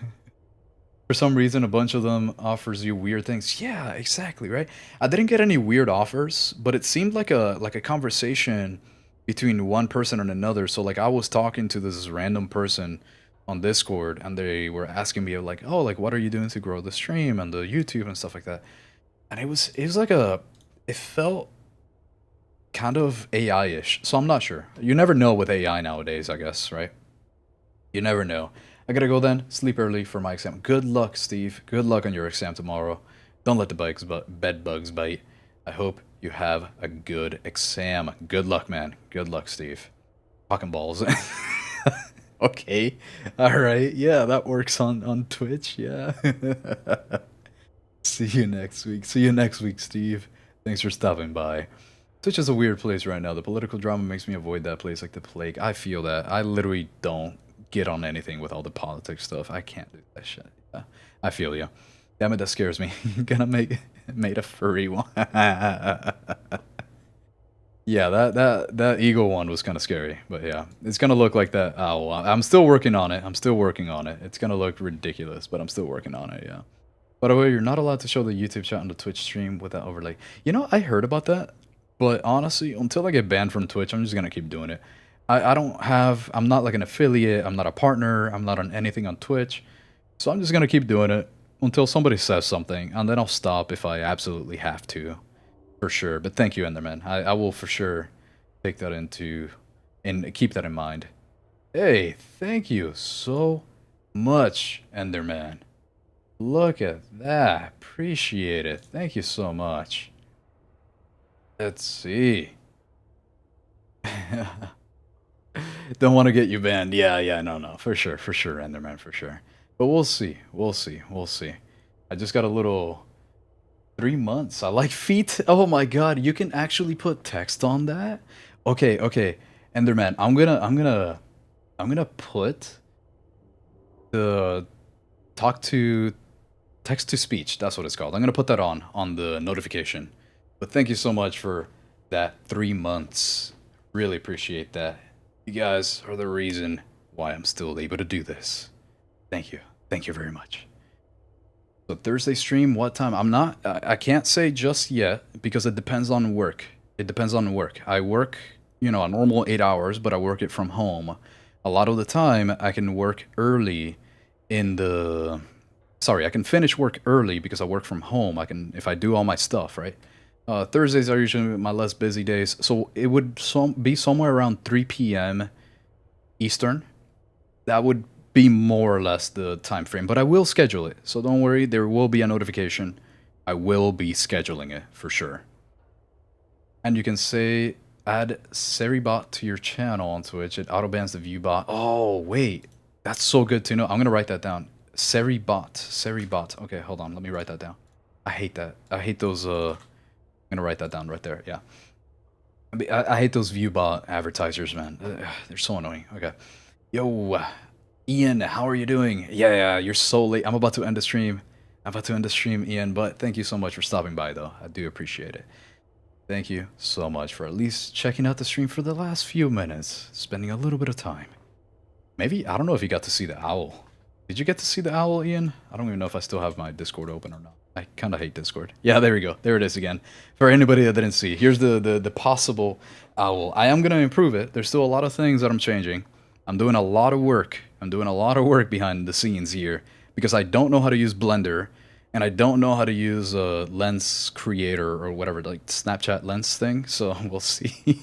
For some reason, a bunch of them offers you weird things. Yeah, exactly, right? I didn't get any weird offers, but it seemed like a conversation between one person and another. So like I was talking to this random person on Discord, and they were asking me like, oh, like what are you doing to grow the stream and the YouTube and stuff like that. And it was like it felt kind of AI-ish. So I'm not sure. You never know with AI nowadays, I guess, right? You never know. I gotta go then. Sleep early for my exam. Good luck, Steve. Good luck on your exam tomorrow. Don't let the bed bugs bite. I hope you have a good exam. Good luck, man. Good luck, Steve. Fucking balls. Okay. All right. Yeah, that works on Twitch. Yeah. See you next week. See you next week, Steve. Thanks for stopping by. Twitch is a weird place right now. The political drama makes me avoid that place like the plague. I feel that. I literally don't get on anything with all the politics stuff. I can't do that shit. Yeah. I feel you. Damn it, that scares me. Gonna made a furry one. Yeah, that eagle one was kind of scary, but yeah, it's gonna look like that owl. I'm still working on it. I'm still working on it. It's gonna look ridiculous, but I'm still working on it. Yeah. By the way, you're not allowed to show the YouTube chat on the Twitch stream with that overlay. You know, I heard about that, but honestly, until I get banned from Twitch, I'm just gonna keep doing it. I don't have. I'm not like an affiliate. I'm not a partner. I'm not on anything on Twitch, so I'm just gonna keep doing it until somebody says something, and then I'll stop if I absolutely have to. For sure, but thank you, Enderman. I will for sure take that into and keep that in mind. Hey, thank you so much, Enderman. Look at that. Appreciate it. Thank you so much. Let's see. Don't want to get you banned. Yeah, no, for sure, Enderman, for sure. But we'll see. I just got a little 3 months. I like feet. Oh my god, you can actually put text on that? Okay. Enderman, I'm gonna put the text to speech. That's what it's called. I'm gonna put that on the notification. But thank you so much for that 3 months. Really appreciate that. You guys are the reason why I'm still able to do this. Thank you. Thank you very much. So Thursday stream, what time? I can't say just yet because it depends on work. I work, a normal 8 hours, but I work it from home. A lot of the time I can work early I can finish work early because I work from home. If I do all my stuff, right? Thursdays are usually my less busy days. So it would be somewhere around 3 p.m. Eastern. That would be more or less the time frame, but I will schedule it, so don't worry, there will be a notification. I will be scheduling it for sure. And you can say add Seribot to your channel on Twitch. It auto bans the view bot. Oh wait, that's so good to know. I'm gonna write that down. Seribot. Okay, hold on, let me write that down. I hate that. I hate those. I'm gonna write that down right there. Yeah. I hate those view bot advertisers, man. They're so annoying. Okay. Yo. Ian, how are you doing? Yeah, you're so late. I'm about to end the stream. Ian, but thank you so much for stopping by, though. I do appreciate it. Thank you so much for at least checking out the stream for the last few minutes, spending a little bit of time. Maybe, I don't know if you got to see the owl. Did you get to see the owl, Ian? I don't even know if I still have my Discord open or not. I kind of hate Discord. Yeah, there we go. There it is again. For anybody that didn't see, here's the possible owl. I am going to improve it. There's still a lot of things that I'm changing. I'm doing a lot of work. Behind the scenes here because I don't know how to use Blender and I don't know how to use Lens Creator or whatever, like Snapchat Lens thing. So we'll see.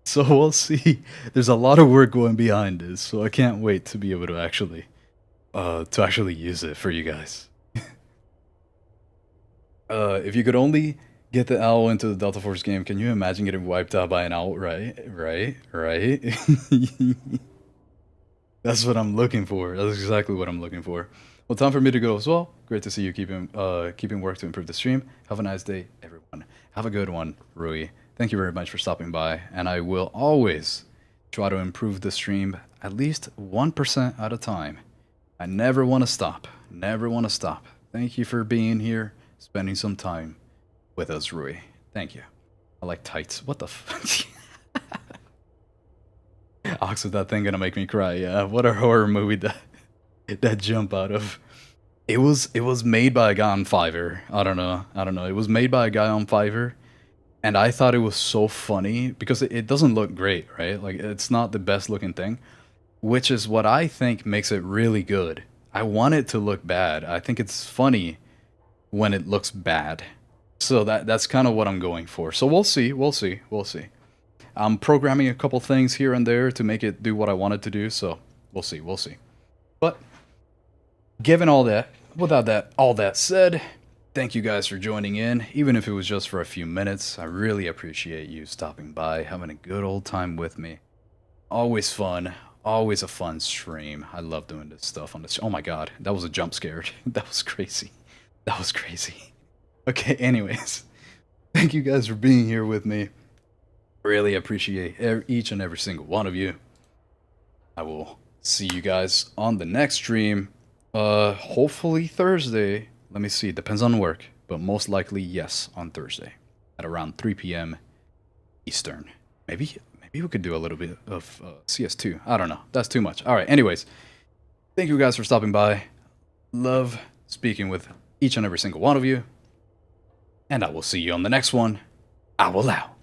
So we'll see. There's a lot of work going behind this, so I can't wait to be able to actually use it for you guys. If you could only get the owl into the Delta Force game, can you imagine getting wiped out by an owl? Right. That's what I'm looking for. That's exactly what I'm looking for. Well, time for me to go as well. Great to see you keeping work to improve the stream. Have a nice day, everyone. Have a good one, Rui. Thank you very much for stopping by, and I will always try to improve the stream at least 1% at a time. I never want to stop. Thank you for being here, spending some time with us, Rui. Thank you. I like tights. What the fuck? Ox, with that thing gonna make me cry. Yeah, what a horror movie that jump out of. It was made by a guy on Fiverr. I don't know. It was made by a guy on Fiverr, and I thought it was so funny because it doesn't look great, right? Like it's not the best looking thing, which is what I think makes it really good. I want it to look bad. I think it's funny when it looks bad. So that's kind of what I'm going for. So we'll see. I'm programming a couple things here and there to make it do what I want it to do, so we'll see. But given all that, all that said, thank you guys for joining in, even if it was just for a few minutes. I really appreciate you stopping by, having a good old time with me. Always fun, always a fun stream. I love doing this stuff on this. Oh my god, that was a jump scare. That was crazy. Okay, anyways, thank you guys for being here with me. Really appreciate each and every single one of you. I will see you guys on the next stream. Hopefully Thursday. Let me see. Depends on work, but most likely yes on Thursday at around 3 p.m. Eastern. Maybe we could do a little bit of CS2. I don't know. That's too much. All right. Anyways, thank you guys for stopping by. Love speaking with each and every single one of you. And I will see you on the next one. I will out.